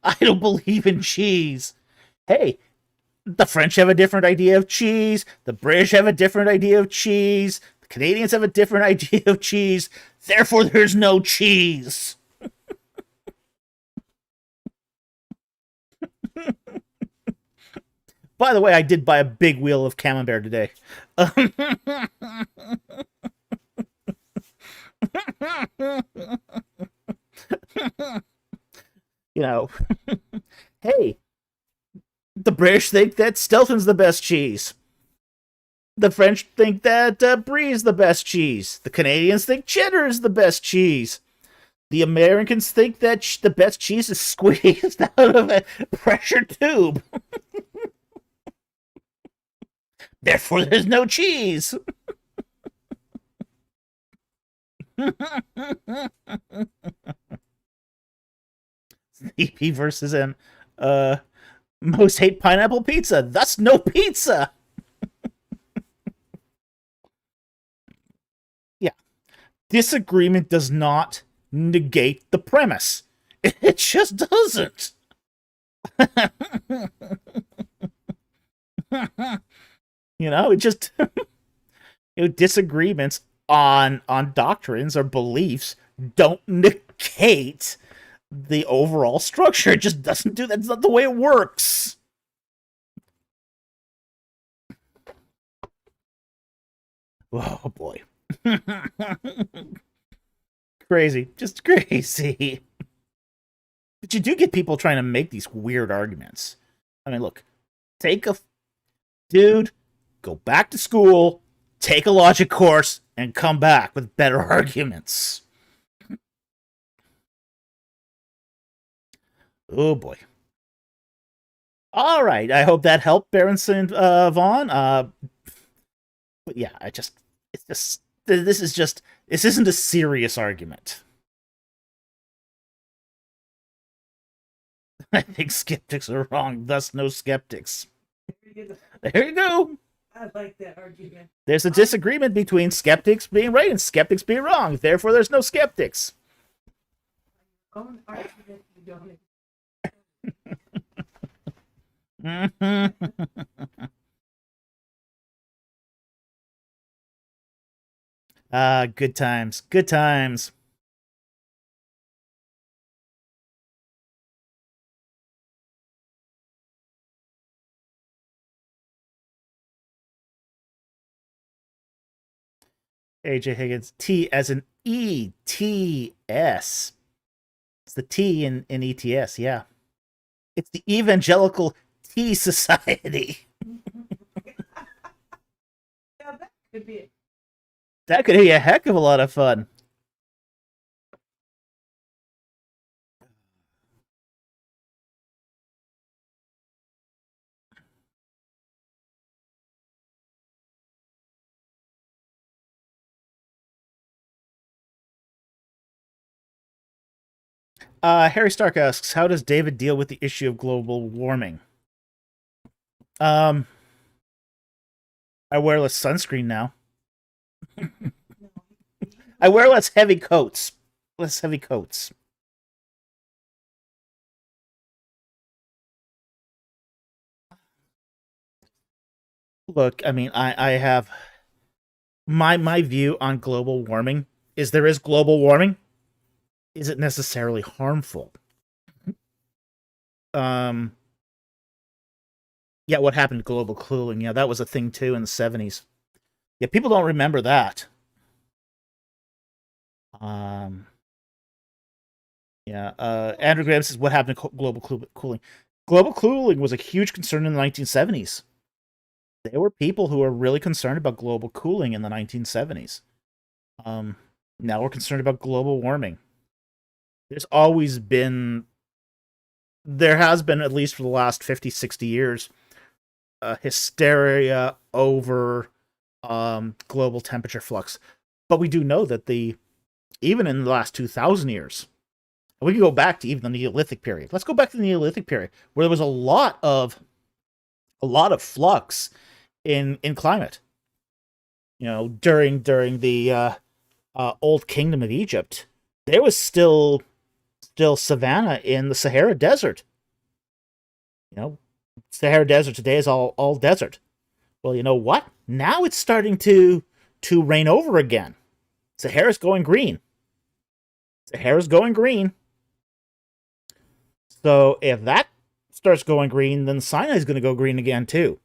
Speaker 1: I don't believe in cheese. Hey, the French have a different idea of cheese. The British have a different idea of cheese. The Canadians have a different idea of cheese. Therefore, there's no cheese. By the way, I did buy a big wheel of Camembert today. You know, hey, the British think that Stilton's the best cheese. The French think that Brie's the best cheese. The Canadians think cheddar is the best cheese. The Americans think that the best cheese is squeezed out of a pressure tube. Therefore, there's no cheese. EP versus M. Most hate pineapple pizza, thus no pizza. Yeah. Disagreement does not negate the premise. It just doesn't. It just disagreements on doctrines or beliefs don't negate the overall structure. It just doesn't do that. That's not the way it works. Oh boy. Crazy. Just crazy. But you do get people trying to make these weird arguments. I mean, look, dude, go back to school, take a logic course, and come back with better arguments. Oh boy. All right. I hope that helped, Berenson Vaughn. But yeah, this isn't a serious argument. I think skeptics are wrong, thus no skeptics. There you go.
Speaker 2: I like that argument.
Speaker 1: There's a disagreement between skeptics being right and skeptics being wrong. Therefore, there's no skeptics.
Speaker 2: Own argument you don't.
Speaker 1: Good times. Good times. AJ Higgins, T as in ETS. It's the T in ETS, yeah. It's the Evangelical Tea Society.
Speaker 2: Yeah, that could be it.
Speaker 1: That could be a heck of a lot of fun. Harry Stark asks, how does David deal with the issue of global warming? I wear less sunscreen now. I wear less heavy coats. Less heavy coats. Look, I mean, I have my view on global warming is there is global warming. Is it necessarily harmful? Yeah, what happened to global cooling? Yeah, that was a thing too in the 70s. Yeah, people don't remember that. Yeah, Andrew Graham says, what happened to global cooling? Global cooling was a huge concern in the 1970s. There were people who were really concerned about global cooling in the 1970s. Now we're concerned about global warming. There has been, at least for the last 50, 60 years, hysteria over global temperature flux. But we do know that the even in the last 2,000 years. And we can go back to even the Neolithic period. Let's go back to the Neolithic period, where there was a lot of flux in climate. During the Old Kingdom of Egypt, there was still savanna in the Sahara Desert. Sahara Desert today is all desert. Well, you know what? Now it's starting to rain over again. Sahara's going green. Sahara's going green. So if that starts going green, then Sinai's going to go green again too.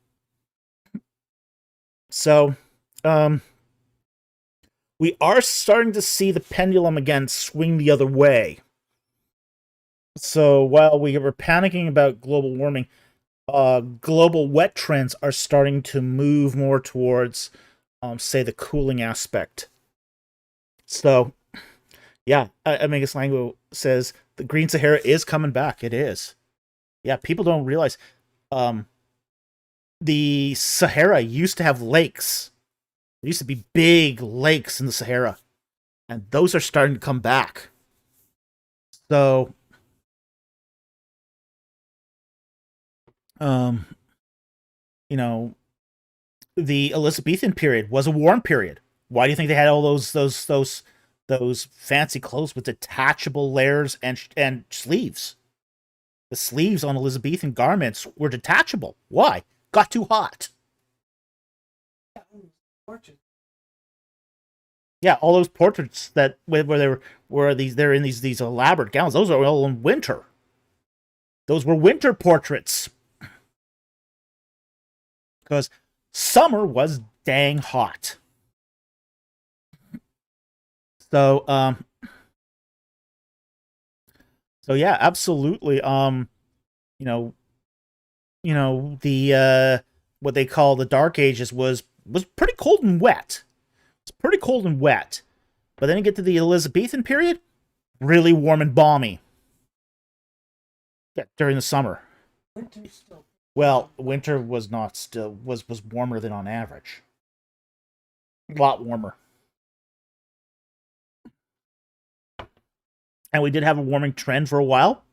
Speaker 1: So, we are starting to see the pendulum again swing the other way. So while we were panicking about global warming, global wet trends are starting to move more towards, say, the cooling aspect. So, yeah, Amigas Lango says the Green Sahara is coming back. It is. Yeah, people don't realize the Sahara used to have lakes. There used to be big lakes in the Sahara, and those are starting to come back. So, the Elizabethan period was a warm period. Why do you think they had all those fancy clothes with detachable layers and sleeves? The sleeves on Elizabethan garments were detachable. Why? Got too hot. Yeah, all those portraits that where they're in these elaborate gowns. Those are all in winter. Those were winter portraits. Because summer was dang hot. So yeah, absolutely. The what they call the Dark Ages was pretty cold and wet. It's pretty cold and wet. But then you get to the Elizabethan period, really warm and balmy. Yeah, during the summer. Well, winter was warmer than on average. A lot warmer. And we did have a warming trend for a while.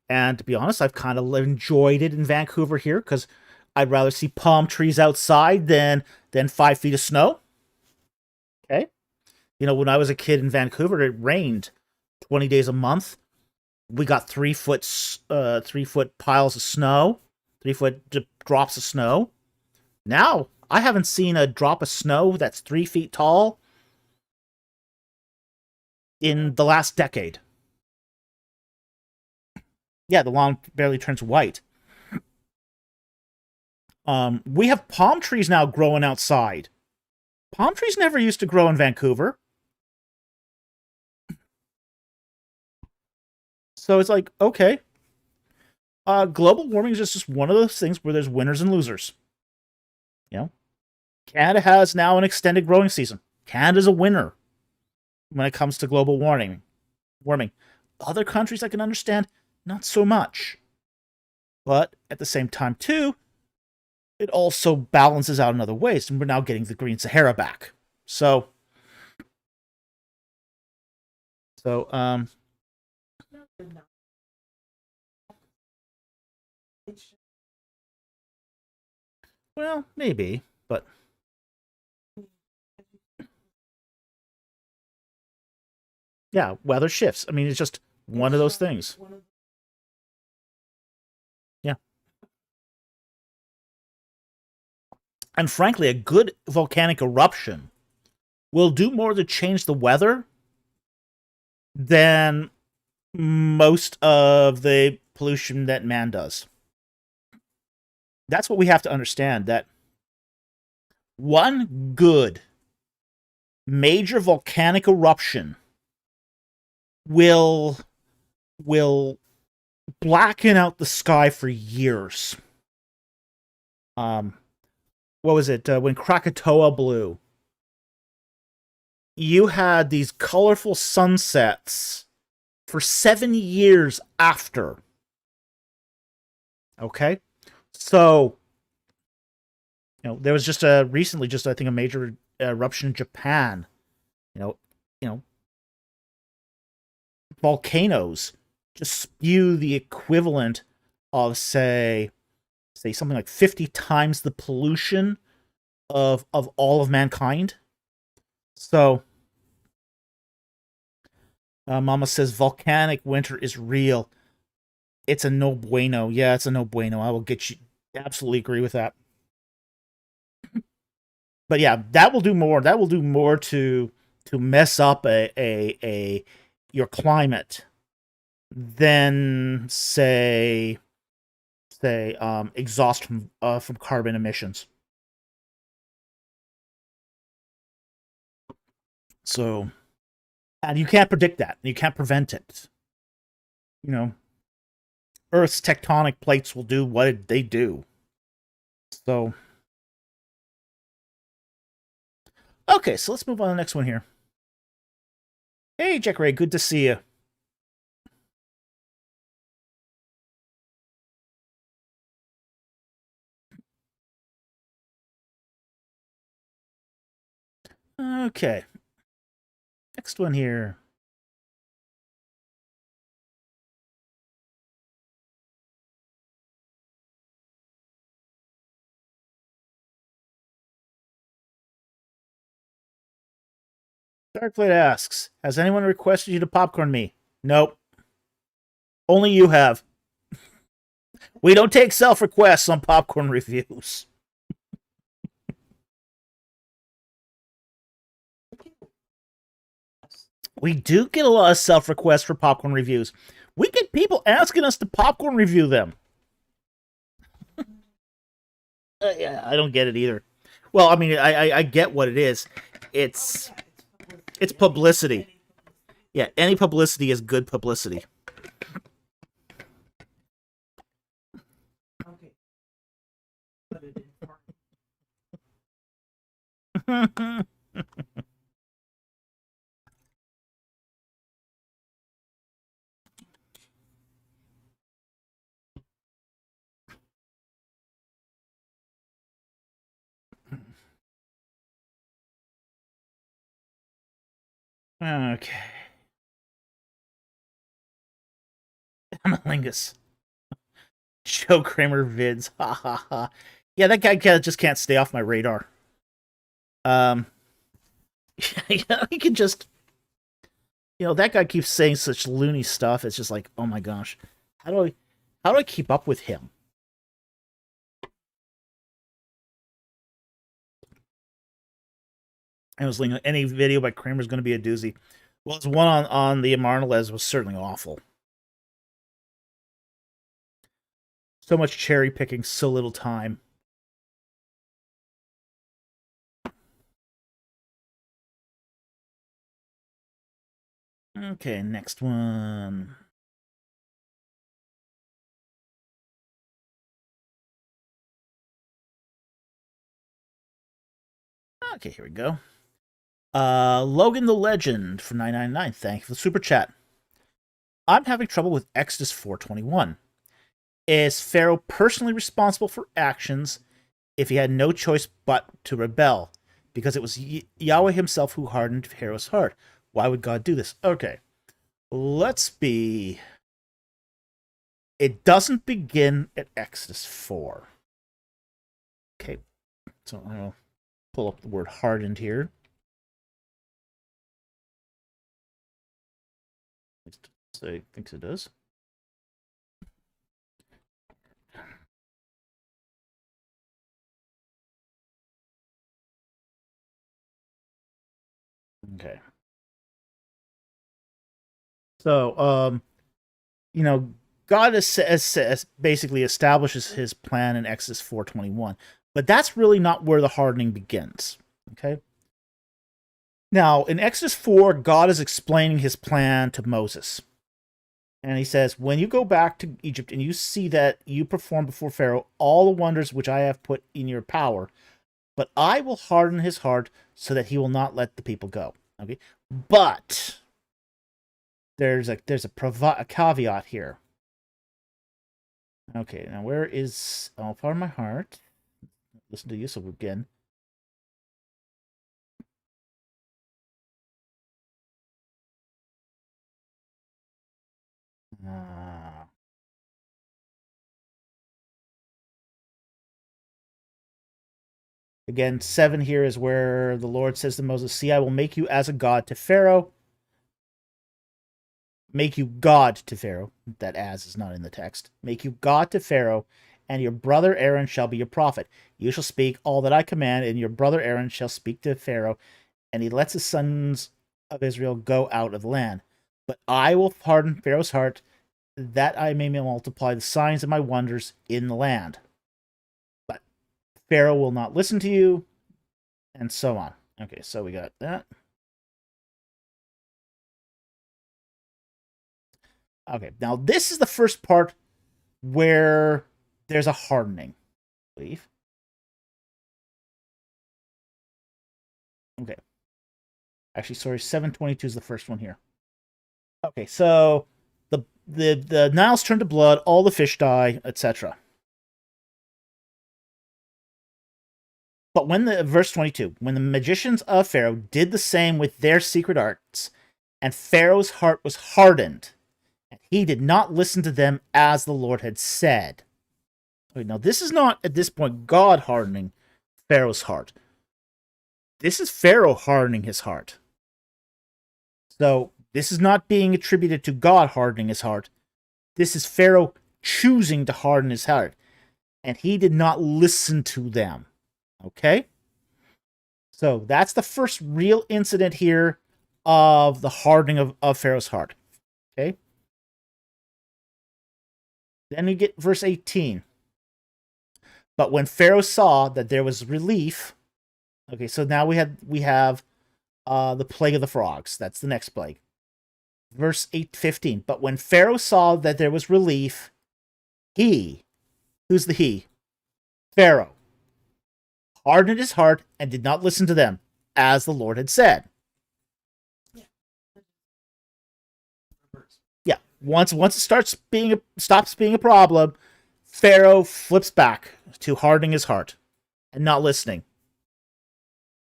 Speaker 1: And to be honest, I've kind of enjoyed it in Vancouver here, because I'd rather see palm trees outside than 5 feet of snow. Okay? When I was a kid in Vancouver, it rained 20 days a month. We got 3 foot piles of snow, 3 foot drops of snow. Now, I haven't seen a drop of snow that's 3 feet tall in the last decade. Yeah, the lawn barely turns white. We have palm trees now growing outside. Palm trees never used to grow in Vancouver. So it's like, okay. Global warming is just one of those things where there's winners and losers. Canada has now an extended growing season. Canada's a winner when it comes to global warming. Other countries I can understand, not so much. But at the same time, too, it also balances out in other ways, and we're now getting the Green Sahara back. So, well, maybe, but yeah, weather shifts. I mean, it's just one of those things. Yeah. And frankly, a good volcanic eruption will do more to change the weather than most of the pollution that man does. That's what we have to understand, that one good major volcanic eruption will blacken out the sky for years. What was it? When Krakatoa blew, you had these colorful sunsets for 7 years after. Okay? So, there was recently, I think, a major eruption in Japan. you know, volcanoes just spew the equivalent of say something like 50 times the pollution of all of mankind. So Mama says volcanic winter is real. It's a no bueno. Yeah, it's a no bueno. I will get you. Absolutely agree with that. But yeah, that will do more. That will do more to mess up a your climate than say exhaust from carbon emissions. So, and you can't predict that. You can't prevent it. You know, Earth's tectonic plates will do what they do. So, okay, so let's move on to the next one here. Hey, Jack Ray, good to see you. Okay, next one here. Darkblade asks, has anyone requested you to popcorn me? Nope. Only you have. We don't take self-requests on popcorn reviews. We do get a lot of self-requests for popcorn reviews. We get people asking us to popcorn review them. Yeah, I don't get it either. Well, I mean, I get what it is. It's publicity. Yeah, any publicity is good publicity.
Speaker 2: Okay. Put it in
Speaker 1: Okay. Amalingus. Joe Kramer vids. Ha ha ha. Yeah, that guy just can't stay off my radar. Um, he can just, that guy keeps saying such loony stuff. It's just like, oh my gosh, how do I keep up with him? I was thinking any video by Kramer is going to be a doozy. Well, his one on the Amarnales was certainly awful. So much cherry picking, so little time. Okay, next one. Okay, here we go. Logan the Legend for 999. Thank you for the super chat. I'm having trouble with Exodus 421. Is Pharaoh personally responsible for actions if he had no choice but to rebel? Because it was Yahweh himself who hardened Pharaoh's heart. Why would God do this? Okay. Let's be... It doesn't begin at Exodus 4. Okay. So I'll pull up the word hardened here. I think it does. Okay. So, God has basically establishes his plan in Exodus 4:21, but that's really not where the hardening begins. Okay. Now, in Exodus 4, God is explaining his plan to Moses. And he says, when you go back to Egypt and you see that you perform before Pharaoh all the wonders which I have put in your power, but I will harden his heart so that he will not let the people go. Okay. But there's a caveat here. Okay, now where is all part of my heart? Listen to Yusuf again. Again, 7 here is where the Lord says to Moses, "See, I will make you as a god to Pharaoh." Make you God to Pharaoh. That "as" is not in the text. Make you God to Pharaoh, and your brother Aaron shall be your prophet. You shall speak all that I command, and your brother Aaron shall speak to Pharaoh, and he lets his sons of Israel go out of the land. But I will harden Pharaoh's heart, that I may multiply the signs of my wonders in the land. But Pharaoh will not listen to you, and so on. Okay, so we got that. Okay, now this is the first part where there's a hardening, I believe. Okay. Actually, sorry, 722 is the first one here. Okay, so the Niles turn to blood, all the fish die, etc. But verse 22, when the magicians of Pharaoh did the same with their secret arts, and Pharaoh's heart was hardened, and he did not listen to them as the Lord had said. Okay, now this is not at this point God hardening Pharaoh's heart. This is Pharaoh hardening his heart. So this is not being attributed to God hardening his heart. This is Pharaoh choosing to harden his heart. And he did not listen to them. Okay? So that's the first real incident here of the hardening of Pharaoh's heart. Okay? Then we get verse 18. But when Pharaoh saw that there was relief... Okay, so now we have the plague of the frogs. That's the next plague. Verse 8:15. But when Pharaoh saw that there was relief, he... Who's the he? Pharaoh hardened his heart and did not listen to them, as the Lord had said. Yeah. Once it stops being a problem, Pharaoh flips back to hardening his heart and not listening.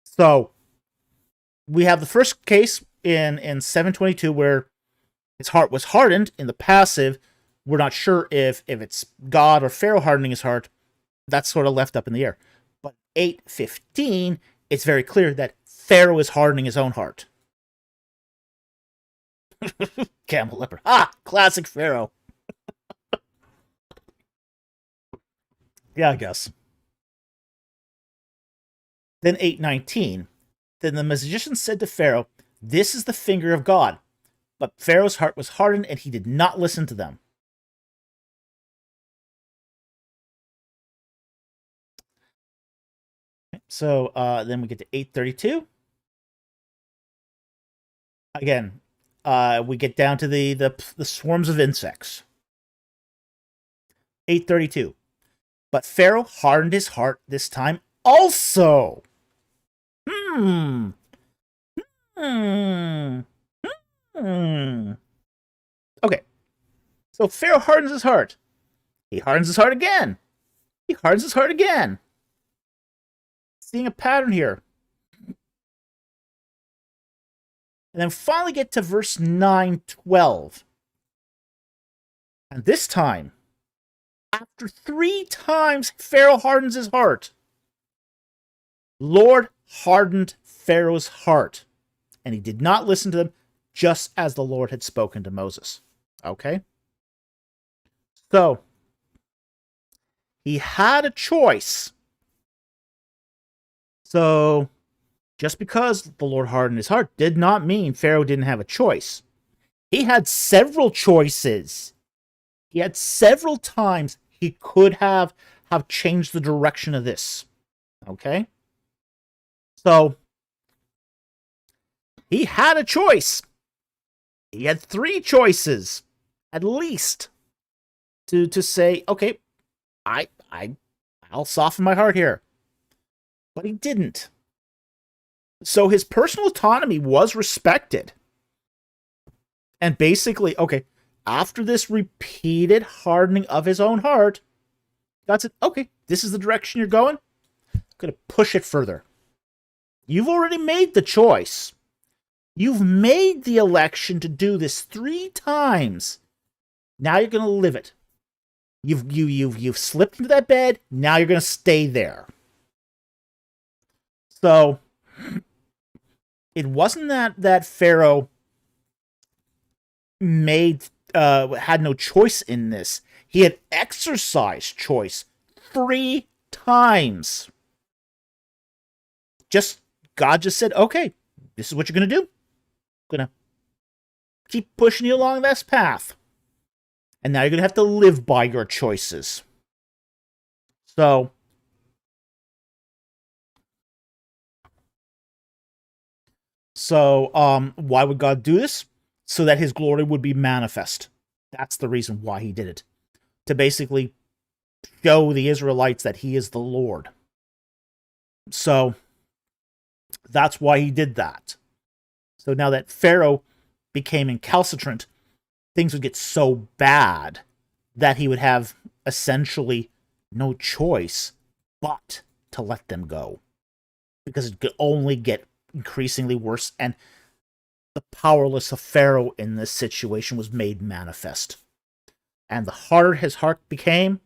Speaker 1: So we have the first case in 722 where his heart was hardened in the passive. We're not sure if it's God or Pharaoh hardening his heart. That's sort of left up in the air. But 8:15, it's very clear that Pharaoh is hardening his own heart. Camel leopard. Classic Pharaoh. Yeah, I guess. Then 8:19. Then the magician said to Pharaoh, "This is the finger of God." But Pharaoh's heart was hardened, and he did not listen to them. So then we get to 8:32. Again, we get down to the swarms of insects. 8:32. But Pharaoh hardened his heart this time also. Okay. So Pharaoh hardens his heart. He hardens his heart again. He hardens his heart again. Seeing a pattern here. And then finally get to verse 9:12. And this time, after 3 times Pharaoh hardens his heart, Lord hardened Pharaoh's heart, and he did not listen to them, just as the Lord had spoken to Moses. Okay? So, he had a choice. So, just because the Lord hardened his heart did not mean Pharaoh didn't have a choice. He had several choices. He had several times he could have changed the direction of this. Okay? So, he had a choice. He had 3 choices, at least, to say, okay, I'll soften my heart here. But he didn't. So his personal autonomy was respected. And basically, okay, after this repeated hardening of his own heart, God said, okay, this is the direction you're going. I'm going to push it further. You've already made the choice. You've made the election to do this 3 times. Now you're going to live it. You've slipped into that bed. Now you're going to stay there. So it wasn't that Pharaoh had no choice in this. He had exercised choice 3 times. God just said, okay, this is what you're going to do. I'm going to keep pushing you along this path. And now you're going to have to live by your choices. So why would God do this? So that his glory would be manifest. That's the reason why he did it. To basically show the Israelites that he is the Lord. So that's why he did that. So now that Pharaoh became incalcitrant, things would get so bad that he would have essentially no choice but to let them go. Because it could only get increasingly worse, and the powerlessness of Pharaoh in this situation was made manifest. And the harder his heart became,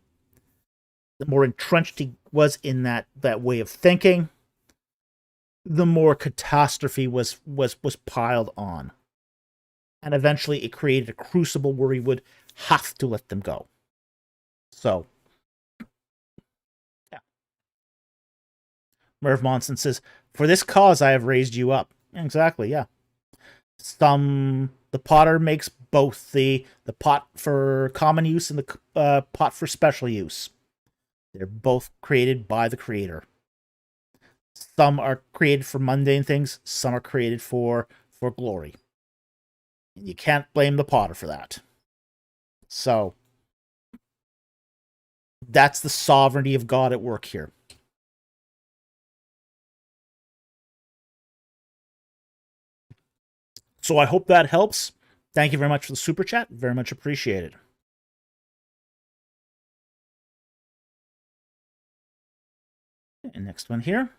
Speaker 1: the more entrenched he was in that way of thinking, the more catastrophe was piled on. And eventually it created a crucible where he would have to let them go. So, yeah. Merv Monson says, for this cause I have raised you up. Exactly, yeah. The potter makes both the pot for common use and the pot for special use. They're both created by the Creator. Some are created for mundane things, some are created for glory. And you can't blame the potter for that. So, that's the sovereignty of God at work here. So I hope that helps. Thank you very much for the super chat. Very much appreciated. And next one here.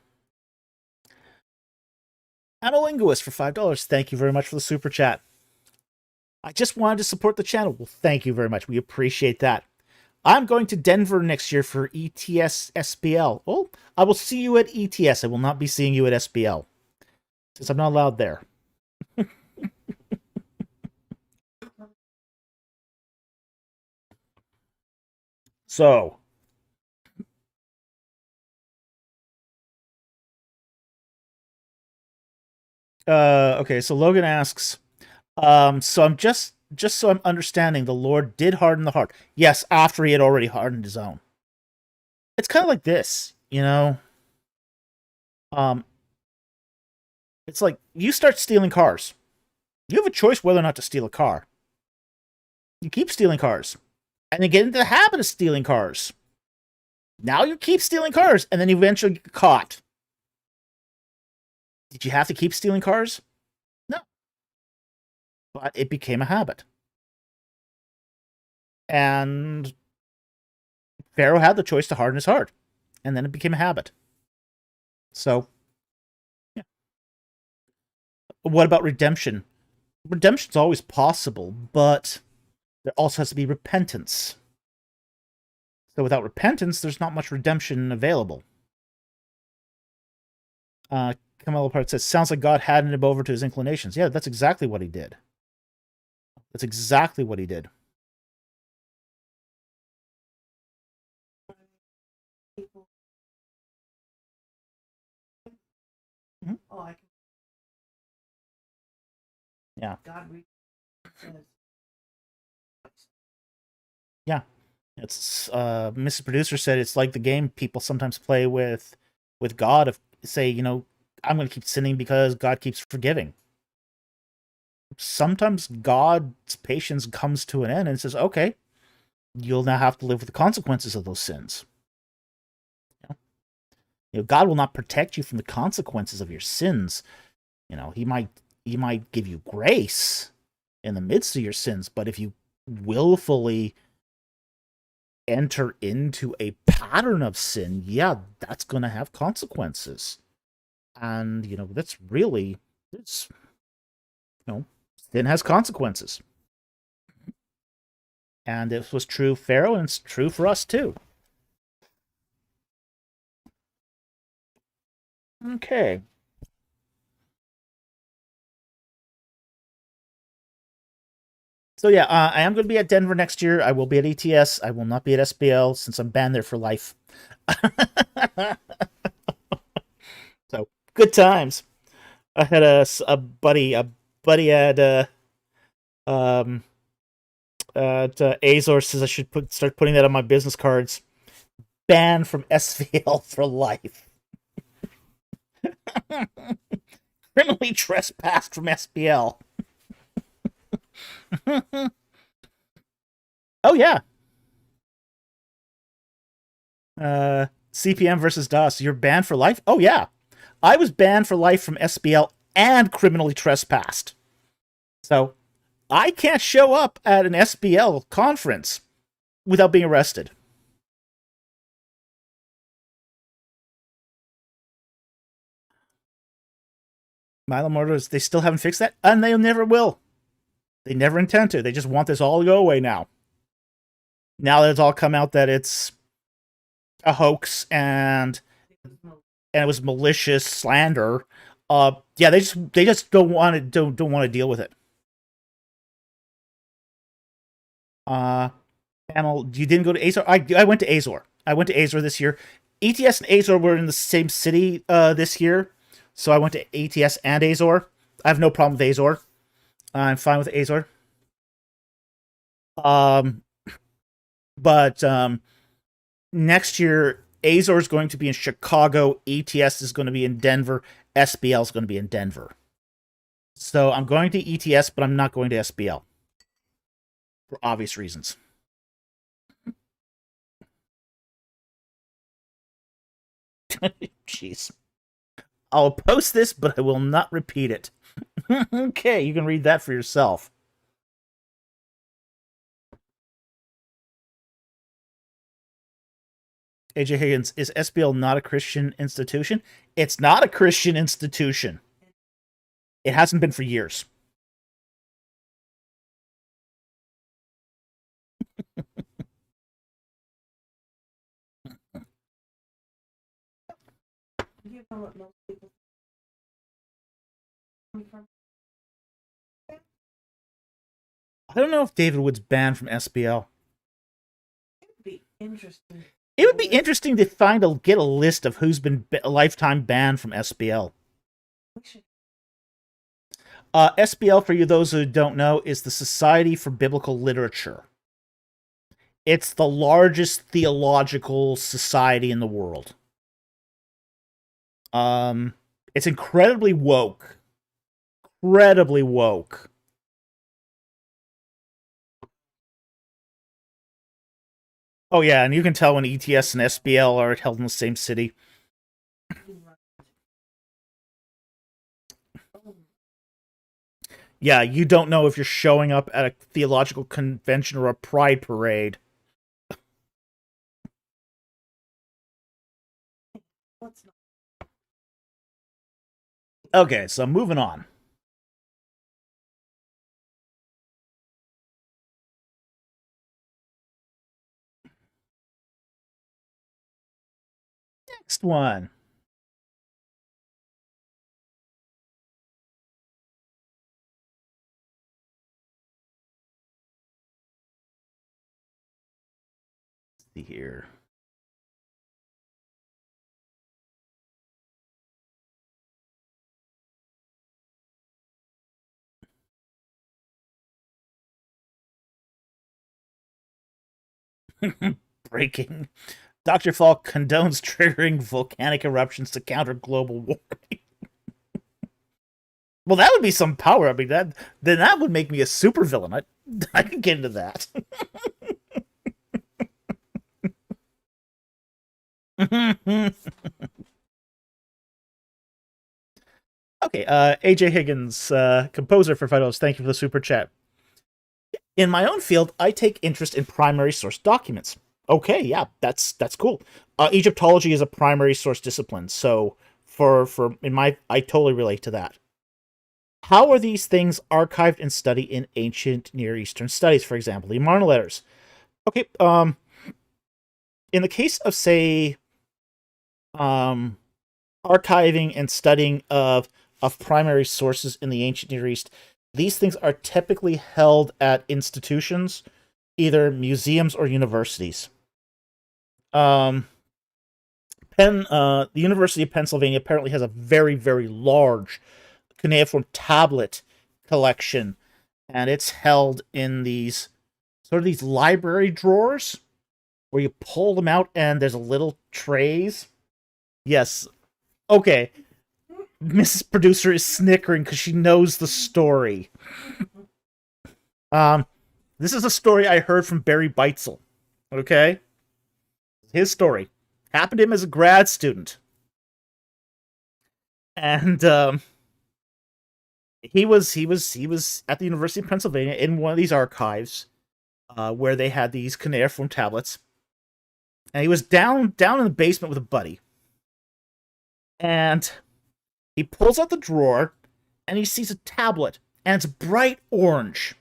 Speaker 1: Analinguist for $5. Thank you very much for the super chat. I just wanted to support the channel. Well, thank you very much. We appreciate that. I'm going to Denver next year for ETS SPL. Oh, I will see you at ETS. I will not be seeing you at SPL, since I'm not allowed there. So, okay, so Logan asks, so I'm just so I'm understanding, the Lord did harden the heart. Yes, after he had already hardened his own. It's kind of like this, you know? It's like, you start stealing cars. You have a choice whether or not to steal a car. You keep stealing cars. And then get into the habit of stealing cars. Now you keep stealing cars, and then you eventually get caught. Did you have to keep stealing cars? No. But it became a habit. And Pharaoh had the choice to harden his heart. And then it became a habit. So, yeah. What about redemption? Redemption's always possible, but there also has to be repentance. So without repentance, there's not much redemption available. Kamala Part says, sounds like God handed him over to his inclinations. Yeah, that's exactly what he did. That's exactly what he did. Mm-hmm.
Speaker 2: Oh, I can.
Speaker 1: Yeah.
Speaker 2: God
Speaker 1: yeah. It's Mrs. Producer said it's like the game people sometimes play with God, of say, you know, I'm going to keep sinning because God keeps forgiving. Sometimes God's patience comes to an end and says, okay, you'll now have to live with the consequences of those sins. You know, God will not protect you from the consequences of your sins. You know, he might give you grace in the midst of your sins, but if you willfully enter into a pattern of sin, yeah, that's going to have consequences. And, you know, that's really, it's, you know, sin has consequences. And this was true Pharaoh, and it's true for us too. Okay. So yeah, I am going to be at Denver next year. I will be at ETS. I will not be at SBL since I'm banned there for life. So good times. I had a buddy um at Azor says I should start putting that on my business cards. Banned from SVL for life. Criminally trespassed from SBL. Oh yeah. CPM versus DOS. You're banned for life? Oh yeah. I was banned for life from SBL and criminally trespassed. So I can't show up at an SBL conference without being arrested. Milo Motors, they still haven't fixed that, and they never will. They never intend to. They just want this all to go away now. Now that it's all come out that it's a hoax and it was malicious slander, yeah, they just don't want to don't want to deal with it. Panel, you didn't go to Azor? I went to Azor. I went to Azor this year. ETS and Azor were in the same city this year, so I went to ETS and Azor. I have no problem with Azor. I'm fine with Azor. But next year, Azor is going to be in Chicago, ETS is going to be in Denver, SBL is going to be in Denver. So I'm going to ETS, but I'm not going to SBL. For obvious reasons. Jeez. I'll post this, but I will not repeat it. Okay, you can read that for yourself. AJ Higgins, is SBL not a Christian institution? It's not a Christian institution. It hasn't been for years.
Speaker 2: You know what most people come from?
Speaker 1: I don't know if David Wood's banned from SBL.
Speaker 2: It would be interesting.
Speaker 1: It would be interesting to get a list of who's been lifetime banned from SBL. SBL, for you those who don't know, is the Society for Biblical Literature. It's the largest theological society in the world. It's incredibly woke. Incredibly woke. Oh yeah, and you can tell when ETS and SBL are held in the same city. Yeah, you don't know if you're showing up at a theological convention or a pride parade. Okay, so moving on. Next one. Let's see here. Breaking. Dr. Falk condones triggering volcanic eruptions to counter global warming. Well, that would be some power. I mean, that would make me a supervillain. I can get into that. Okay, AJ Higgins, composer for Fidos, thank you for the super chat. In my own field, I take interest in primary source documents. Okay, yeah, that's cool. Egyptology is a primary source discipline, so I totally relate to that. How are these things archived and studied in ancient Near Eastern studies, for example, the Amarna letters? Okay. In the case of, say, um, archiving and studying of primary sources in the ancient Near East, these things are typically held at institutions, either museums or universities. The University of Pennsylvania apparently has a very, very large cuneiform tablet collection, and it's held in these sort of these library drawers where you pull them out and there's a little trays. Yes. Okay. Mrs. Producer is snickering because she knows the story. Um, this is a story I heard from Barry Beitzel. Okay? His story. Happened to him as a grad student. And he was at the University of Pennsylvania in one of these archives where they had these cuneiform tablets. And he was down in the basement with a buddy. And he pulls out the drawer and he sees a tablet, and it's bright orange.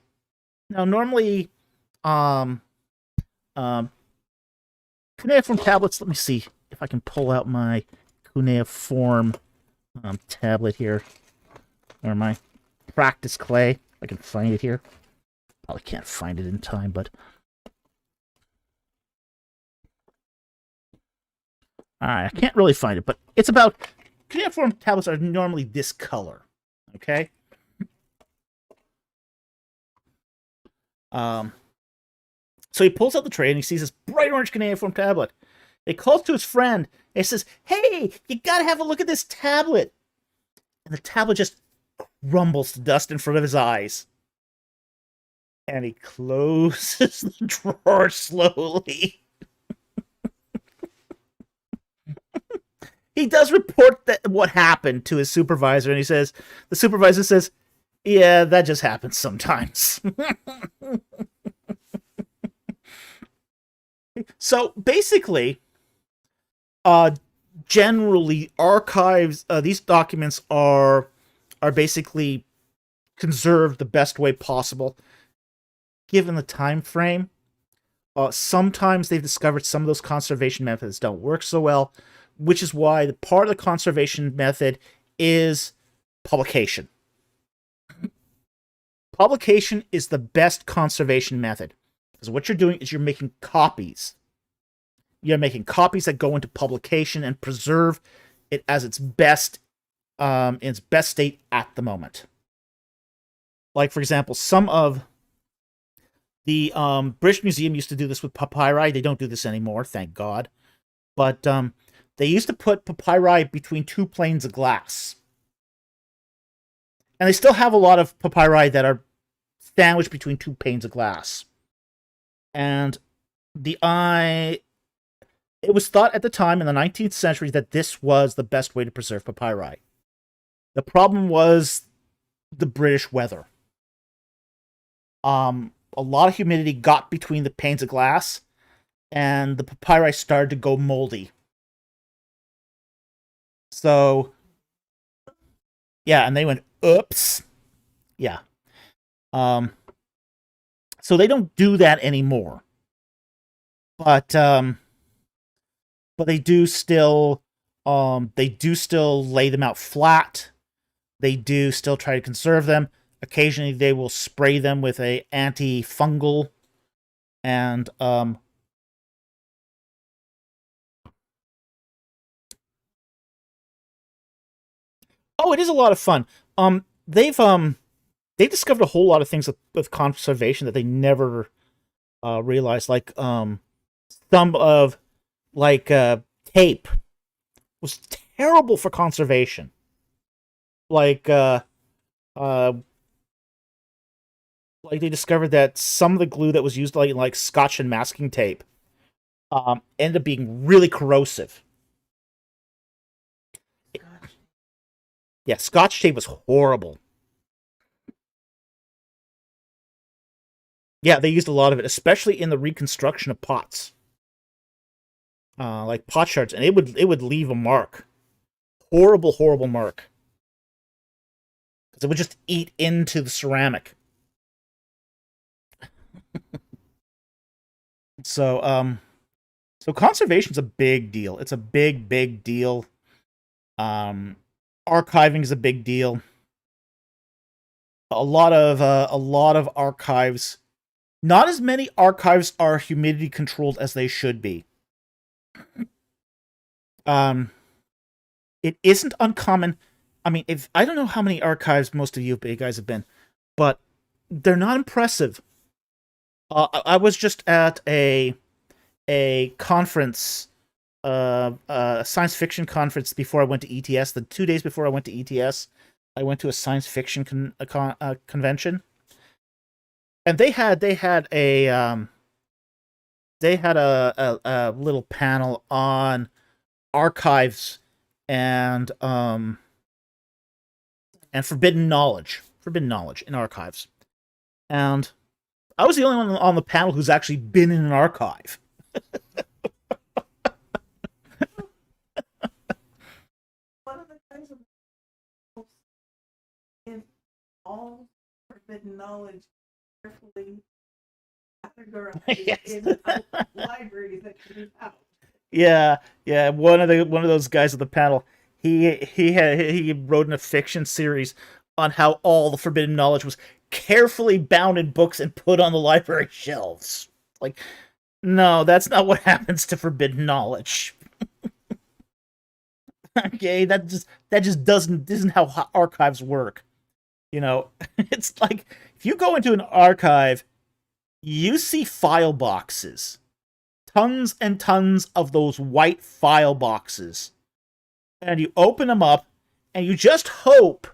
Speaker 1: Now, normally, cuneiform tablets. Let me see if I can pull out my cuneiform tablet here, or my practice clay. I can find it here. Probably can't find it in time, but I can't really find it. But it's about cuneiform tablets are normally this color. Okay. So he pulls out the tray and he sees this bright orange cuneiform tablet. He calls to his friend and he says, "Hey, you gotta have a look at this tablet." And the tablet just crumbles to dust in front of his eyes. And he closes the drawer slowly. He does report that what happened to his supervisor, and the supervisor says, "Yeah, that just happens sometimes." So basically, generally archives, these documents are basically conserved the best way possible, given the time frame. Sometimes they've discovered some of those conservation methods don't work so well, which is why the part of the conservation method is publication. Publication is the best conservation method, because what you're doing is you're making copies. You're making copies that go into publication and preserve it as its best, in its best state at the moment. Like, for example, some of the British Museum used to do this with papyri. They don't do this anymore, thank God. But they used to put papyri between two planes of glass. And they still have a lot of papyri that are sandwiched between two panes of glass. And it was thought at the time in the 19th century that this was the best way to preserve papyri. The problem was the British weather. A lot of humidity got between the panes of glass, and the papyri started to go moldy. So, yeah, and they went, oops. Yeah. So they don't do that anymore. But they do still lay them out flat. They do still try to conserve them. Occasionally they will spray them with a antifungal, and oh, it is a lot of fun. They discovered a whole lot of things with conservation that they never realized, like some of tape was terrible for conservation. Like they discovered that some of the glue that was used like Scotch and masking tape ended up being really corrosive. Yeah, Scotch tape was horrible. Yeah, they used a lot of it, especially in the reconstruction of pots, like pot shards, and it would leave a mark, horrible, horrible mark, because it would just eat into the ceramic. So conservation's a big deal. It's a big deal. Um, Archiving is a big deal. A lot of archives. Not as many archives are humidity controlled as they should be. Um, it isn't uncommon. I mean, if I don't know how many archives most of you guys have been, but they're not impressive. I was just at a conference, a science fiction conference before I went to ETS. The 2 days before I went to ETS, I went to a science fiction convention, and they had a little panel on archives and forbidden knowledge in archives. And I was the only one on the panel who's actually been in an archive.
Speaker 2: One of the kinds of books in all forbidden knowledge carefully categorized
Speaker 1: Yes.
Speaker 2: in a library that can be out.
Speaker 1: Yeah. One of those guys at the panel. He wrote in a fiction series on how all the forbidden knowledge was carefully bound in books and put on the library shelves. Like, no, that's not what happens to forbidden knowledge. Okay, that just doesn't isn't how archives work. You know, it's like if you go into an archive, you see file boxes, tons and tons of those white file boxes, and you open them up, and you just hope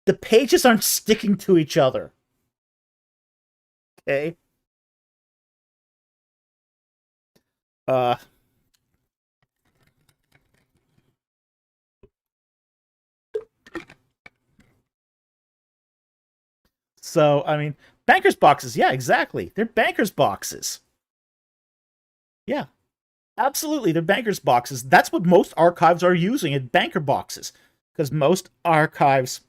Speaker 1: the pages aren't sticking to each other. Okay. Uh. So I mean, bankers boxes. Yeah, exactly. They're bankers boxes. Yeah, absolutely. They're bankers boxes. That's what most archives are using in banker boxes, because most archives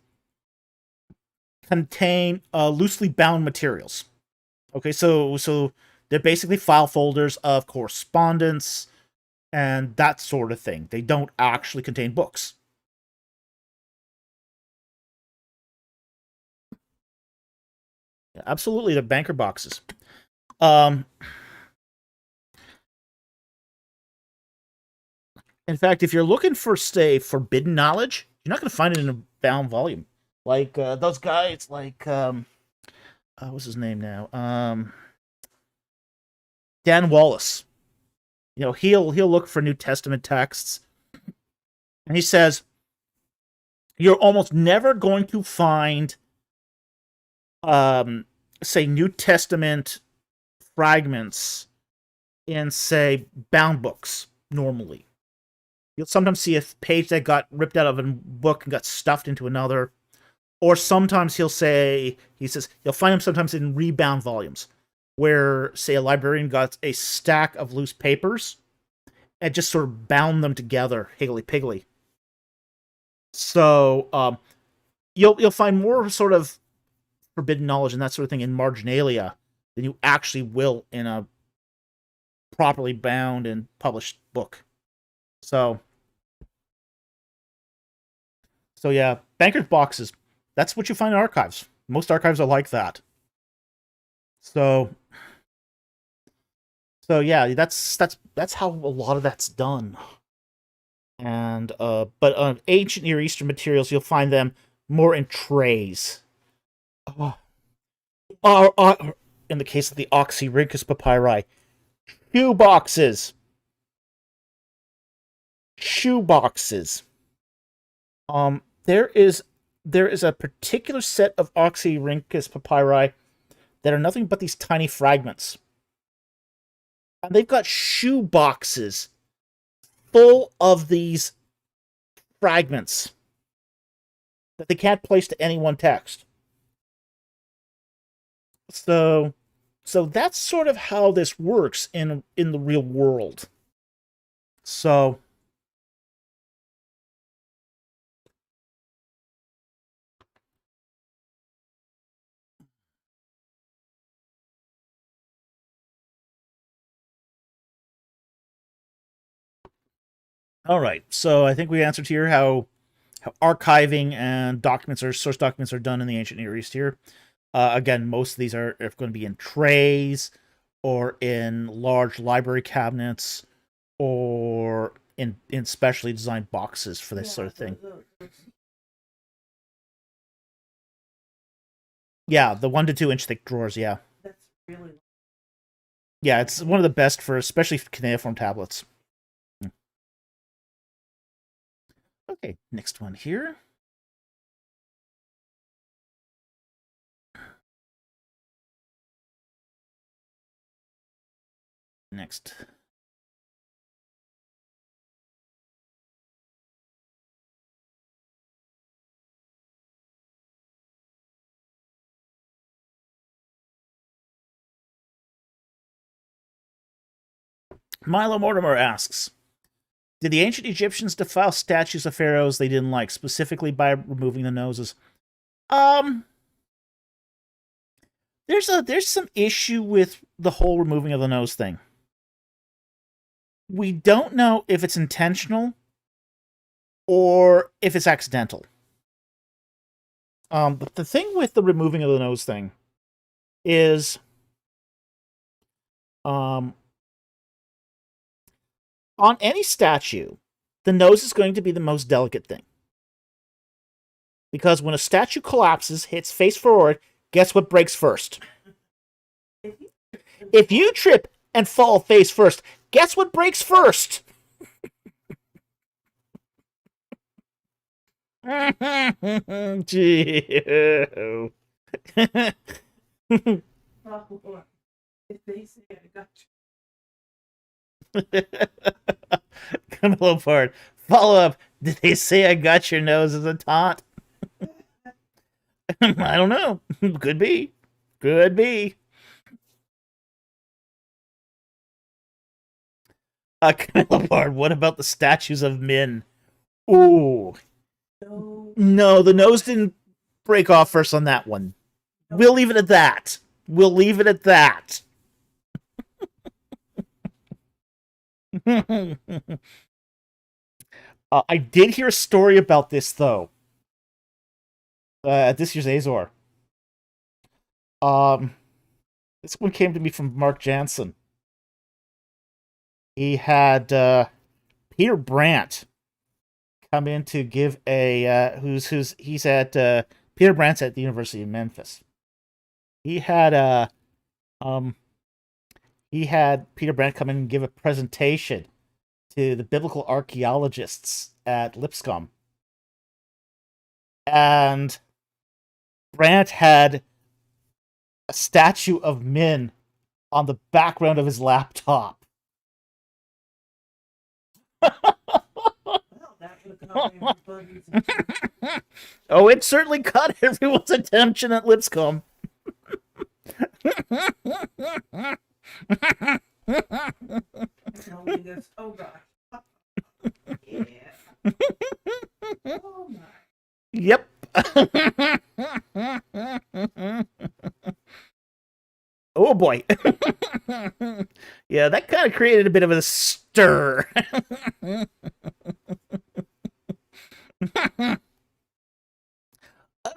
Speaker 1: contain loosely bound materials. Okay, so they're basically file folders of correspondence and that sort of thing. They don't actually contain books. Absolutely, they're banker boxes. Um, in fact, if you're looking for, say, forbidden knowledge, you're not going to find it in a bound volume. Like those guys, like what's his name now? Dan Wallace. You know, he'll look for New Testament texts, and he says you're almost never going to find, say, New Testament fragments in, say, bound books normally. You'll sometimes see a page that got ripped out of a book and got stuffed into another. Or sometimes he says, you'll find them sometimes in rebound volumes, where, say, a librarian got a stack of loose papers and just sort of bound them together, higgly-piggly. So, you'll find more sort of forbidden knowledge and that sort of thing in marginalia than you actually will in a properly bound and published book. So yeah, bankers boxes. That's what you find in archives. Most archives are like that. So yeah, that's how a lot of that's done. And but on ancient Near Eastern materials, you'll find them more in trays. Uh, in the case of the Oxyrhynchus papyri, shoe boxes. Shoe boxes. There is a particular set of Oxyrhynchus papyri that are nothing but these tiny fragments, and they've got shoe boxes full of these fragments that they can't place to any one text. So that's sort of how this works in the real world. So All right, so I think we answered here how archiving and documents or source documents are done in the ancient Near East here. Again, most of these are going to be in trays or in large library cabinets or in specially designed boxes for this sort of thing. Yeah, the 1 to 2 inch thick drawers. Yeah,
Speaker 2: That's really.
Speaker 1: yeah, it's one of the best for especially cuneiform tablets. Okay, next one here. Next. Milo Mortimer asks, did the ancient Egyptians defile statues of pharaohs they didn't like, specifically by removing the noses? There's some issue with the whole removing of the nose thing. We don't know if it's intentional or if it's accidental. But the thing with the removing of the nose thing is, on any statue, the nose is going to be the most delicate thing. Because when a statue collapses, hits face forward, guess what breaks first? If you trip and fall face first, guess what breaks first? Gee.
Speaker 2: If they say I got
Speaker 1: Come on, part. Follow up. Did they say I got your nose as a taunt? I don't know. Could be. Could be. Camilla, what about the statues of men? Ooh. No, the nose didn't break off first on that one. We'll leave it at that. We'll leave it at that. I did hear a story about this, though. At this year's Azor. This one came to me from Mark Jansen. He had Peter Brandt come in to give a he's at Peter Brandt's at the University of Memphis. He had Peter Brandt come in and give a presentation to the biblical archaeologists at Lipscomb. And Brandt had a statue of Min on the background of his laptop. Oh, it certainly caught everyone's attention at Lipscomb.
Speaker 2: Oh god. Yeah. Oh my.
Speaker 1: Yep. Oh boy. Yeah, that kind of created a bit of a stir.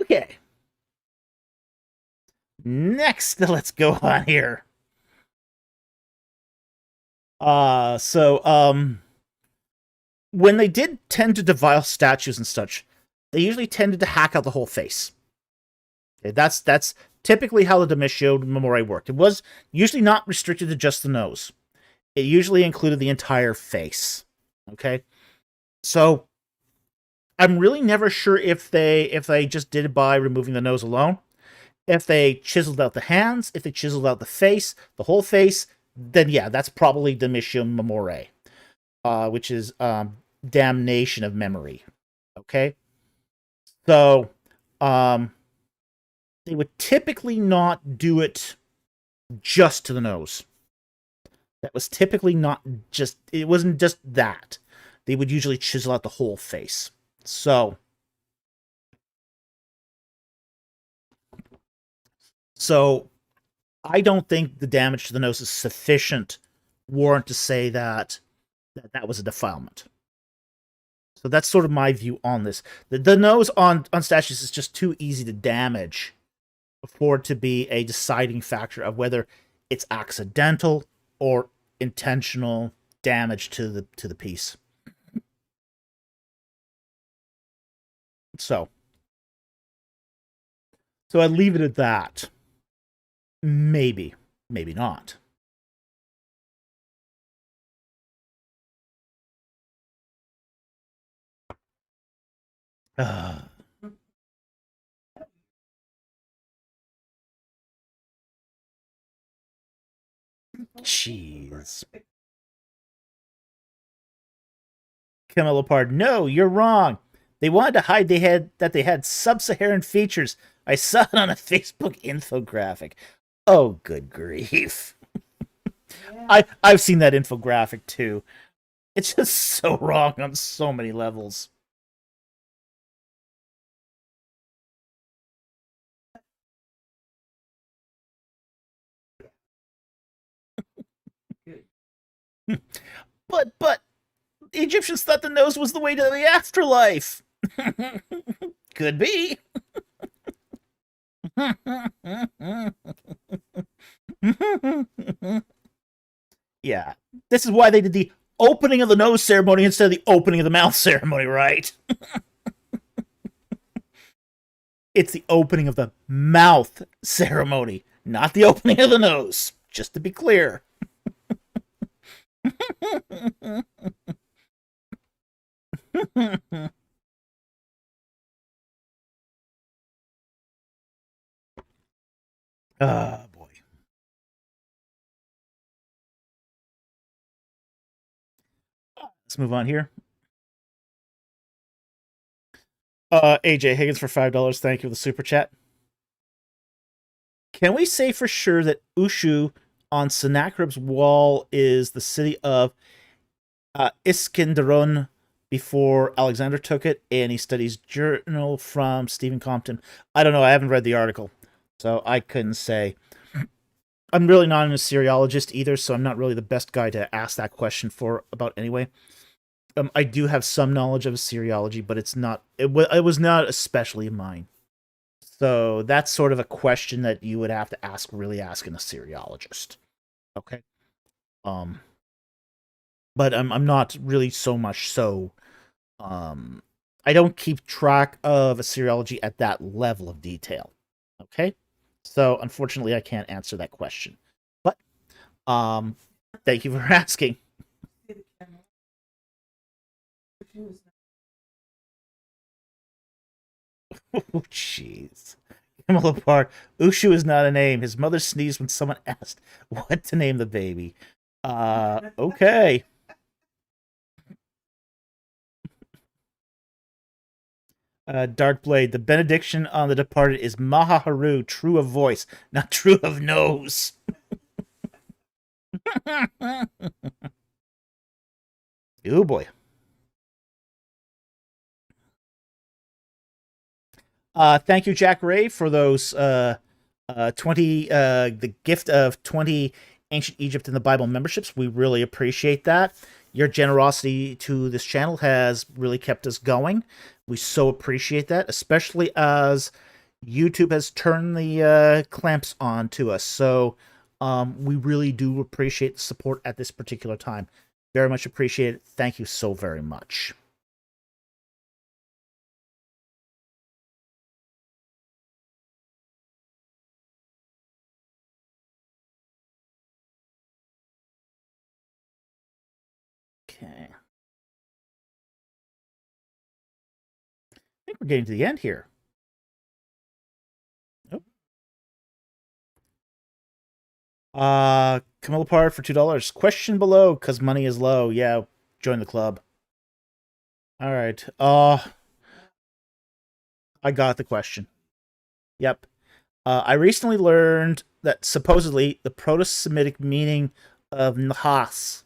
Speaker 1: Okay. Next, let's go on here. When they did tend to defile statues and such, they usually tended to hack out the whole face. Okay, that's typically how the Domitian Memoriae worked. It was usually not restricted to just the nose. It usually included the entire face. Okay? So I'm really never sure if they just did it by removing the nose alone. If they chiseled out the hands, if they chiseled out the face, the whole face, then yeah, that's probably Domitian Memoriae, which is damnation of memory. Okay? So, they would typically not do it just to the nose. That was typically not just, it wasn't just that. They would usually chisel out the whole face. So I don't think the damage to the nose is sufficient warrant to say that was a defilement. So that's sort of my view on this. The nose on statues is just too easy to damage for it to be a deciding factor of whether it's accidental or intentional damage to the piece. So I'd leave it at that. Maybe, maybe not. Jeez. Camelopard, no, you're wrong. They wanted to hide they had sub-Saharan features. I saw it on a Facebook infographic. Oh, good grief.
Speaker 2: Yeah.
Speaker 1: I've seen that infographic too. It's just so wrong on so many levels.
Speaker 2: Good.
Speaker 1: But the Egyptians thought the nose was the way to the afterlife. Could be. Yeah. This is why they did the opening of the nose ceremony instead of the opening of the mouth ceremony, right? It's the opening of the mouth ceremony, not the opening of the nose. Just to be clear. Ah, boy. Let's move on here. AJ Higgins for $5. Thank you for the super chat. Can we say for sure that Ushu on Sennacherib's wall is the city of Iskenderun before Alexander took it, and he studies journal from Stephen Compton? I don't know. I haven't read the article, so I couldn't say. I'm really not an Assyriologist either, so I'm not really the best guy to ask that question for about anyway. I do have some knowledge of Assyriology, but it's not. It was not especially mine. So that's sort of a question that you would have to really ask an Assyriologist. Okay. Um, but I'm not really so much so. I don't keep track of Assyriology at that level of detail. Okay. So unfortunately, I can't answer that question. But thank you for asking.
Speaker 2: See the camera. She was
Speaker 1: Oh, jeez. Camelopard. Ushu is not a name. His mother sneezed when someone asked what to name the baby. Okay. Darkblade. The benediction on the departed is Mahaharu, true of voice, not true of nose. Oh boy. Thank you, Jack Ray, for those 20 the gift of 20 Ancient Egypt in the Bible memberships. We really appreciate that. Your generosity to this channel has really kept us going. We so appreciate that, especially as YouTube has turned the clamps on to us. So we really do appreciate the support at this particular time. Very much appreciate it. Thank you so very much. Okay. I think we're getting to the end here. Nope. Camilla Part for $2. Question below, cause money is low. Yeah, join the club. All right. I got the question. Yep. I recently learned that supposedly the Proto-Semitic meaning of Nahas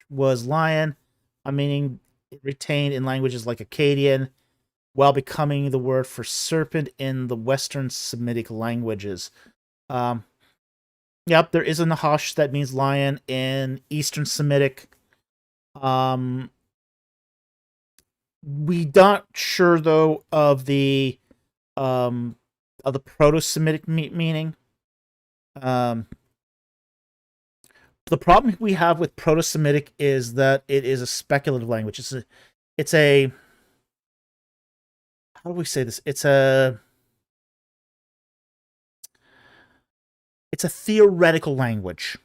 Speaker 1: was lion, a meaning retained in languages like Akkadian, while becoming the word for serpent in the Western Semitic languages. Yep, there is a Nahash that means lion in Eastern Semitic. We not sure though of the Proto-Semitic meaning. Um, the problem we have with Proto-Semitic is that it is a speculative language. It's a how do we say this? It's a theoretical language.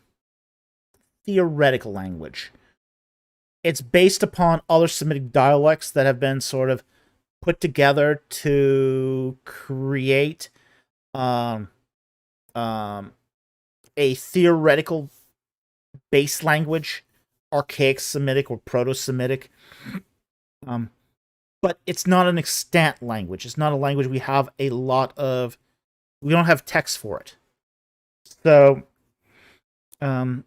Speaker 1: Theoretical language. It's based upon other Semitic dialects that have been sort of put together to create um, um, a theoretical base language, archaic Semitic or Proto-Semitic. Um, but it's not an extant language. It's not a language we have a lot of. We don't have text for it. So, um,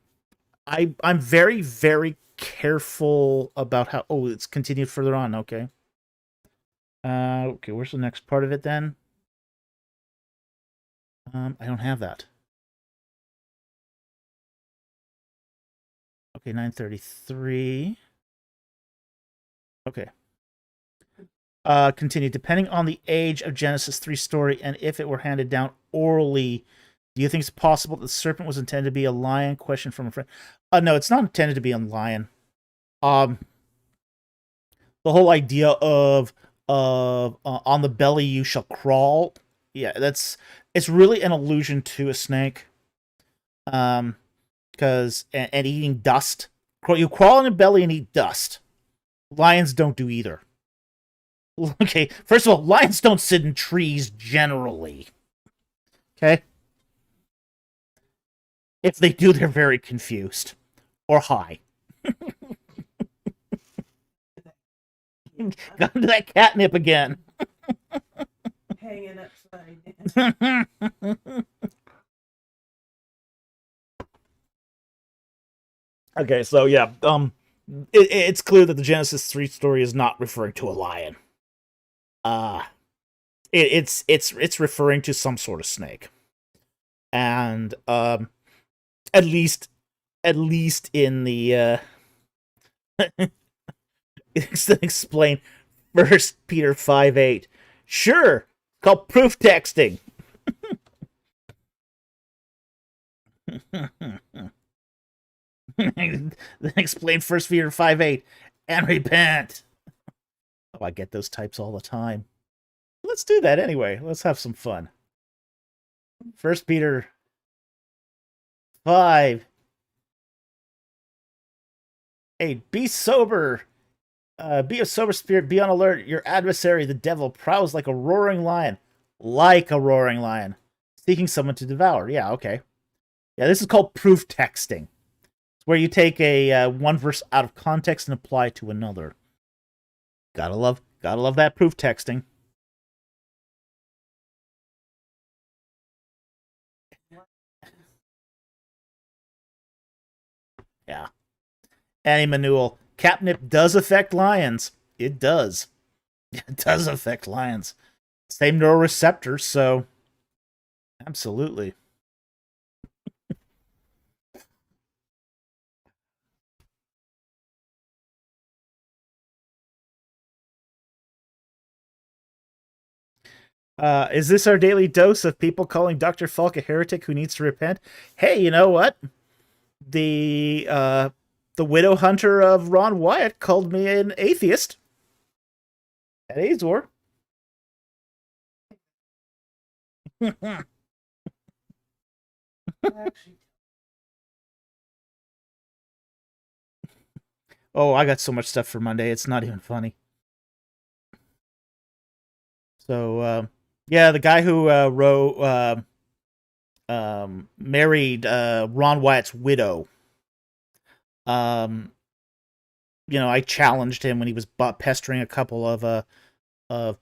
Speaker 1: I'm very very careful about how. Oh, it's continued further on. Okay. Okay. Where's the next part of it then? I don't have that. Okay, 933. Okay. Continue. Depending on the age of Genesis 3 story and if it were handed down orally, do you think it's possible that the serpent was intended to be a lion? Question from a friend. No, it's not intended to be a lion. Um, the whole idea of on the belly you shall crawl. Yeah, it's really an allusion to a snake. Because and eating dust. You crawl on a belly and eat dust. Lions don't do either. Okay, first of all, lions don't sit in trees generally. Okay? If they do, they're very confused. Or high. Got into that catnip again.
Speaker 2: Hanging upside down.
Speaker 1: Okay, so yeah, it's clear that the Genesis 3 story is not referring to a lion. It's referring to some sort of snake. And at least in the explain 1 Peter 5:8. Sure, called proof texting. Then explain 1 Peter 5:8 and repent. Oh, I get those types all the time. Let's do that anyway. Let's have some fun. 1 Peter 5:8. Be sober. Be of sober spirit. Be on alert. Your adversary, the devil, prowls like a roaring lion. Like a roaring lion. Seeking someone to devour. Yeah, okay. Yeah, this is called proof texting. It's where you take a one verse out of context and apply it to another. Gotta love that proof texting. Yeah. Annie Manuel. Catnip does affect lions. It does. It does affect lions. Same neuroreceptors, so absolutely. Is this our daily dose of people calling Dr. Falk a heretic who needs to repent? Hey, you know what? The widow hunter of Ron Wyatt called me an atheist at Azor. Oh, I got so much stuff for Monday. It's not even funny. So, yeah, the guy who married Ron Wyatt's widow. I challenged him when he was pestering a couple of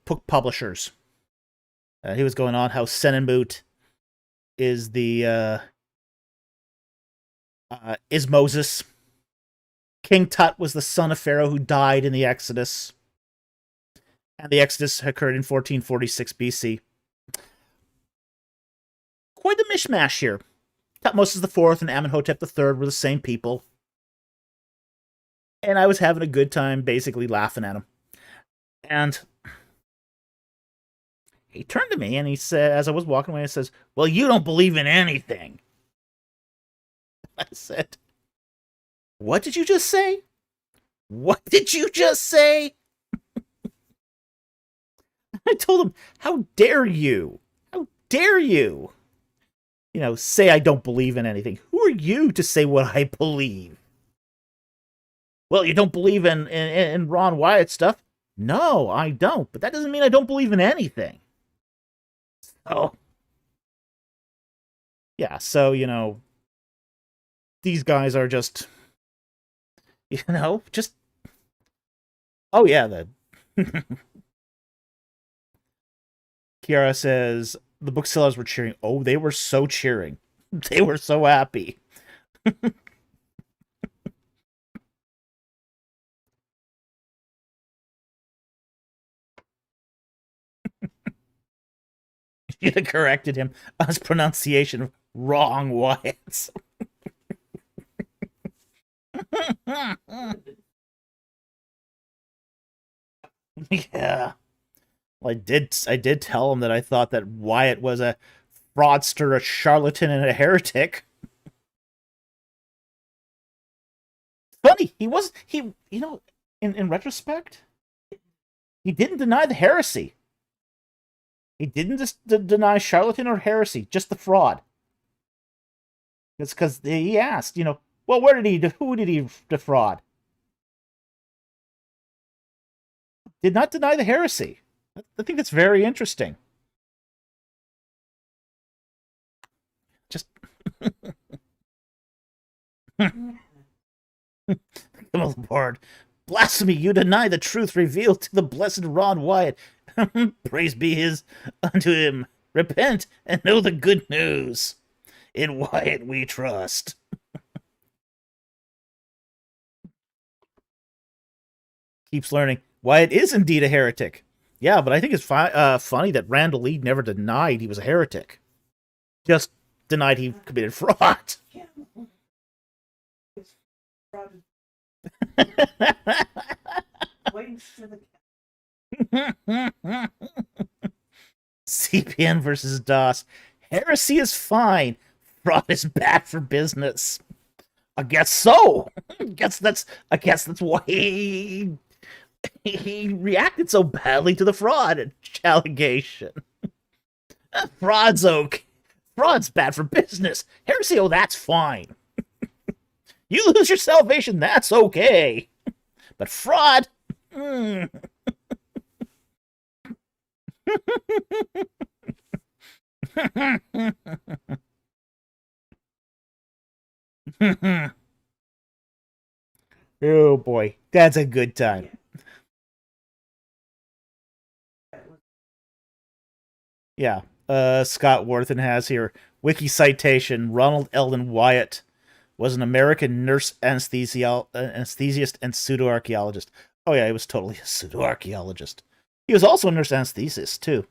Speaker 1: book publishers. He was going on how Senenmut is is Moses. King Tut was the son of Pharaoh who died in the Exodus. And the Exodus occurred in 1446 BC. Quite a mishmash here. Tutmosis IV and Amenhotep III were the same people. And I was having a good time basically laughing at them. And he turned to me and he said, as I was walking away, he says, "Well, you don't believe in anything." I said, "What did you just say? What did you just say?" I told him, "How dare you? How dare you? Say I don't believe in anything. Who are you to say what I believe?" "Well, you don't believe in Ron Wyatt stuff." "No, I don't. But that doesn't mean I don't believe in anything." Oh, yeah. So, these guys are just, just, oh, yeah. Kiara says the booksellers were cheering. Oh, they were so cheering. They were so happy. She'd have corrected him on his pronunciation of wrong Wyatts. Yeah. Well, I did tell him that I thought that Wyatt was a fraudster, a charlatan, and a heretic. Funny, in retrospect, he didn't deny the heresy. He didn't just deny charlatan or heresy, just the fraud. It's because he asked, well, who did he defraud? Did not deny the heresy. I think that's very interesting. Just come on board. Blasphemy, you deny the truth revealed to the blessed Ron Wyatt. Praise be his unto him. Repent and know the good news. In Wyatt we trust. Keeps learning. Wyatt is indeed a heretic. Yeah, but I think it's funny that Randall Lee never denied he was a heretic. Just denied he committed fraud. CPN versus DOS. Heresy is fine. Fraud is bad for business. I guess so. I guess that's why he reacted so badly to the fraud allegation. Fraud's okay. Fraud's bad for business. Heresy, oh, that's fine. You lose your salvation, that's okay. But fraud, oh boy, that's a good time. Yeah. Scott Worthen has here wiki citation: Ronald Eldon Wyatt was an American nurse anesthesiast and pseudo-archaeologist. Oh yeah, he was totally a pseudo-archaeologist. He was also a nurse anesthetist too,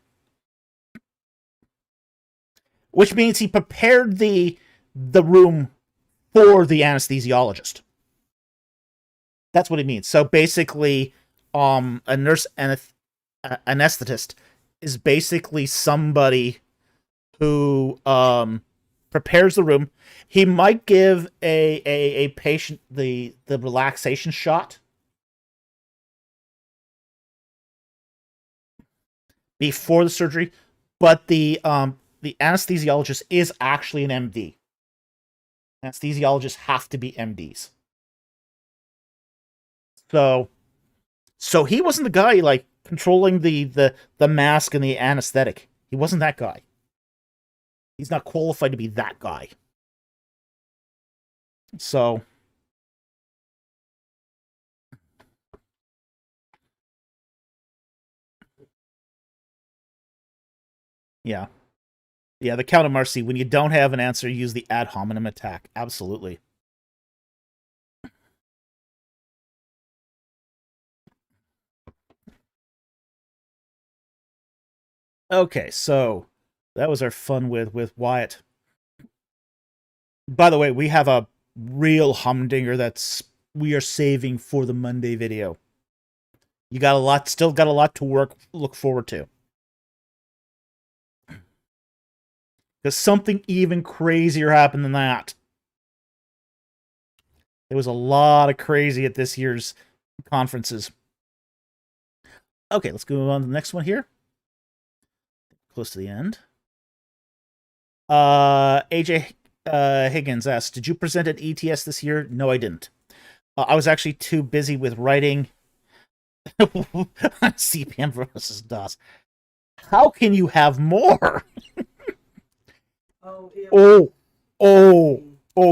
Speaker 1: which means he prepared the room for the anesthesiologist. That's what it means. So basically, a nurse anesthetist is basically somebody who prepares the room. He might give a patient the relaxation shot before the surgery, but the anesthesiologist is actually an MD. Anesthesiologists have to be MDs. So he wasn't the guy like controlling the mask and the anesthetic. He wasn't that guy. He's not qualified to be that guy. So yeah. Yeah, the Count of Marcy, when you don't have an answer, use the ad hominem attack. Absolutely. Okay, so that was our fun with Wyatt. By the way, we have a real humdinger we are saving for the Monday video. You got a lot, still got a lot to look forward to. Because something even crazier happened than that. There was a lot of crazy at this year's conferences. Okay, let's go on to the next one here. Close to the end. AJ Higgins asks, did you present at ETS this year? No, I didn't. I was actually too busy with writing CPM versus DOS. How can you have more? Oh,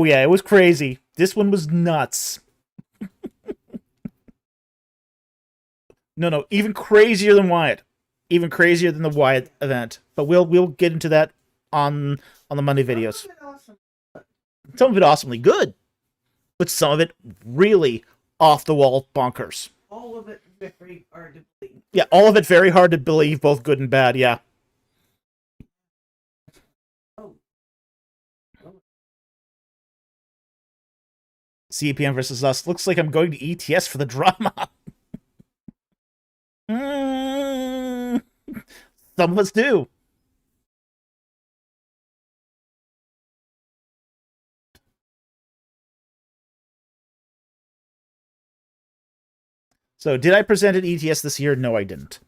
Speaker 1: yeah, it was crazy. This one was nuts. No, even crazier than Wyatt. Even crazier than the Wyatt event. But we'll get into that on the Monday videos. Some of it awesomely good, but some of it really off the wall bonkers.
Speaker 2: All of it very hard to believe.
Speaker 1: Yeah, all of it very hard to believe, both good and bad, yeah. CPM versus us. Looks like I'm going to ETS for the drama. Some of us do. So, did I present at ETS this year? No, I didn't.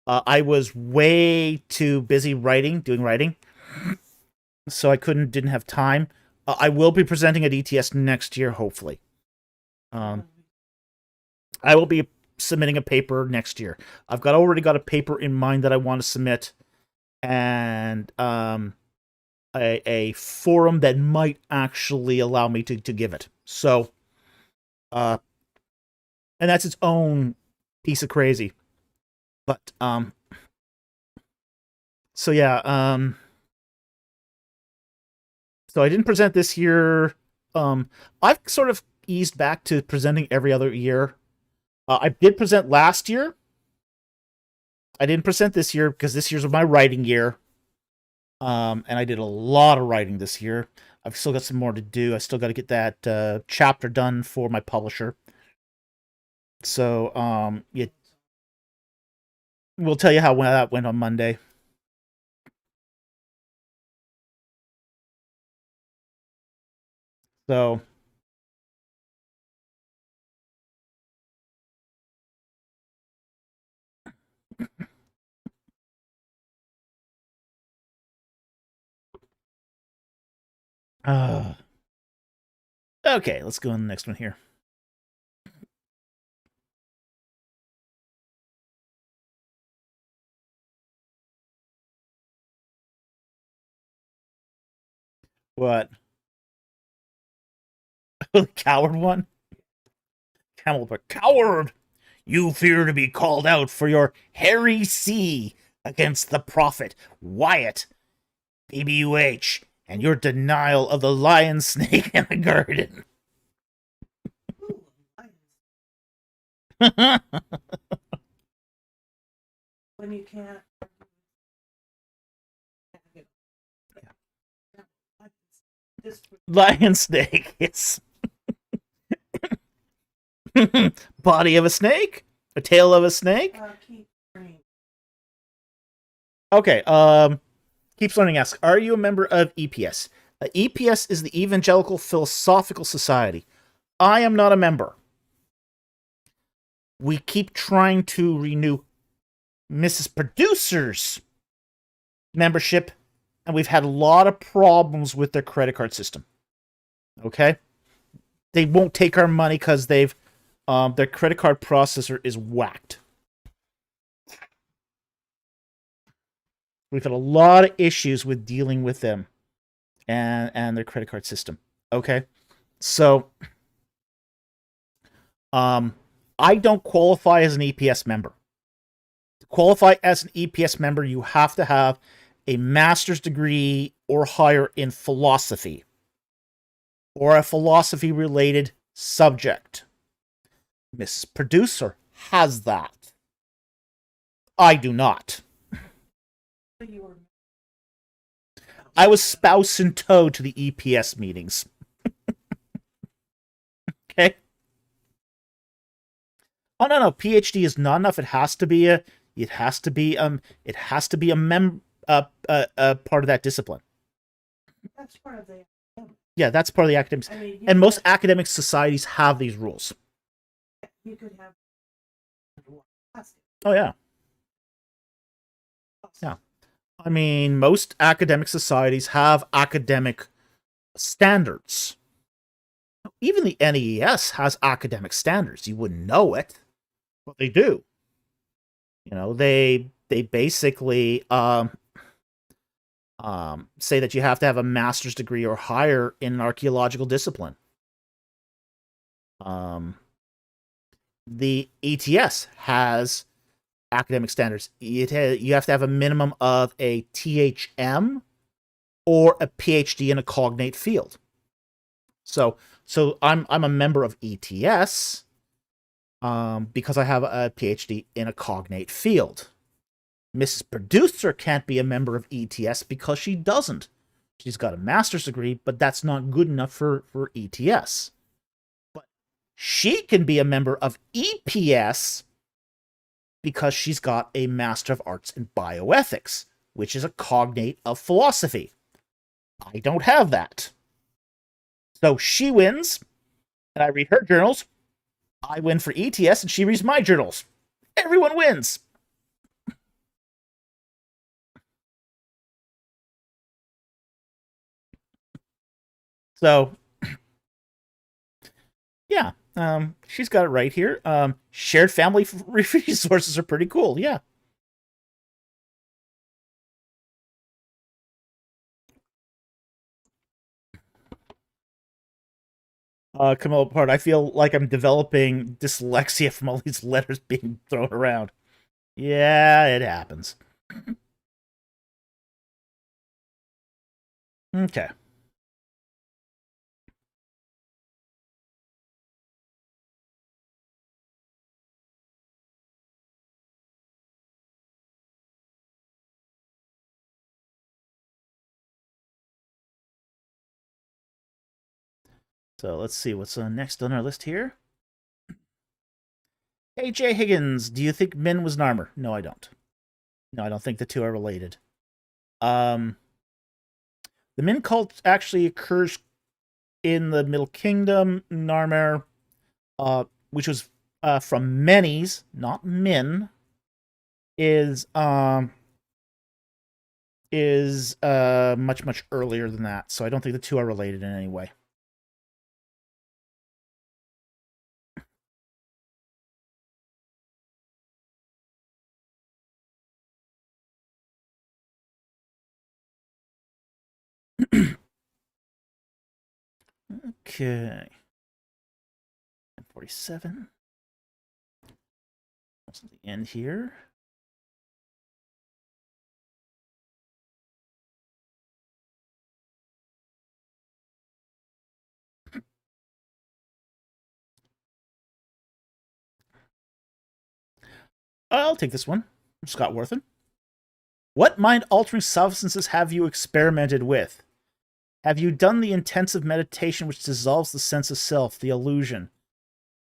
Speaker 1: I was way too busy doing writing, so I didn't have time. I will be presenting at ETS next year, hopefully. I will be submitting a paper next year. I've already got a paper in mind that I want to submit, and a forum that might actually allow me to give it. So, and that's its own piece of crazy. But so yeah, so I didn't present this year. I've sort of eased back to presenting every other year. I did present last year. I didn't present this year because this year's my writing year. And I did a lot of writing this year. I've still got some more to do. I still got to get that chapter done for my publisher. So, we'll tell you how that went on Monday. So, okay, let's go on the next one here. What? The coward one? Camelback. Coward! You fear to be called out for your hairy C against the prophet, Wyatt, BBUH, and your denial of the lion snake in the garden.
Speaker 2: When you can't.
Speaker 1: Lion snake, yes. Body of a snake? A tail of a snake? Okay, Keeps Learning asks, are you a member of EPS? EPS is the Evangelical Philosophical Society. I am not a member. We keep trying to renew Mrs. Producer's membership, and we've had a lot of problems with their credit card system. Okay? They won't take our money because their credit card processor is whacked. We've had a lot of issues with dealing with them and their credit card system. Okay? So, I don't qualify as an EPS member. To qualify as an EPS member, you have to have a master's degree or higher in philosophy, or a philosophy-related subject. Mrs. Producer has that. I do not. I was spouse and toe to the EPS meetings. Okay? Oh no, no, PhD is not enough. It has to be part of that discipline.
Speaker 2: That's part of the.
Speaker 1: Yeah, that's part of the academics.
Speaker 2: I mean,
Speaker 1: And most academic societies have these rules.
Speaker 2: you could have.
Speaker 1: Oh yeah. Yeah. I mean, most academic societies have academic standards. Even the NES has academic standards. You wouldn't know it, but they do. You know, they basically say that you have to have a master's degree or higher in an archaeological discipline. The ETS has academic standards. You have to have a minimum of a THM or a PhD in a cognate field. So I'm a member of ETS because I have a PhD in a cognate field. Mrs. Producer can't be a member of ETS because she doesn't. She's got a master's degree, but that's not good enough for ETS. But she can be a member of EPS because she's got a Master of Arts in Bioethics, which is a cognate of philosophy. I don't have that. So she wins, and I read her journals. I win for ETS, and she reads my journals. Everyone wins. So, yeah, she's got it right here. Shared family resources are pretty cool. Yeah. Camilla Part, I feel like I'm developing dyslexia from all these letters being thrown around. Yeah, it happens. Okay. So let's see what's next on our list here. Hey, Jay Higgins, do you think Min was Narmer? No, I don't. No, I don't think the two are related. The Min cult actually occurs in the Middle Kingdom. Narmer, which was from Menes, not Min, is much earlier than that. So I don't think the two are related in any way. Okay. 47. That's the end here. I'll take this one. Scott Worthen. What mind-altering substances have you experimented with? Have you done the intensive meditation which dissolves the sense of self, the illusion?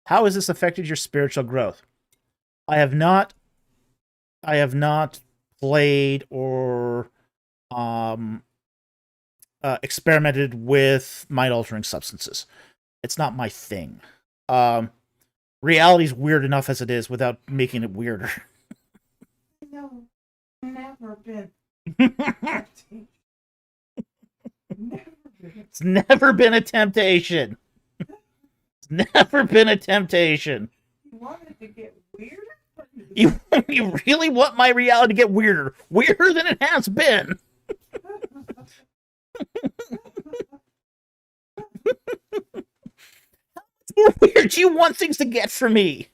Speaker 1: How has this affected your spiritual growth? I have not played or experimented with mind-altering substances. It's not my thing. Reality's weird enough as it is without making it weirder.
Speaker 2: No, never been.
Speaker 1: It's never been a temptation. It's never been a temptation.
Speaker 2: You wanted to get weirder?
Speaker 1: You really want my reality to get weirder? Weirder than it has been. How more weird do you want things to get for me?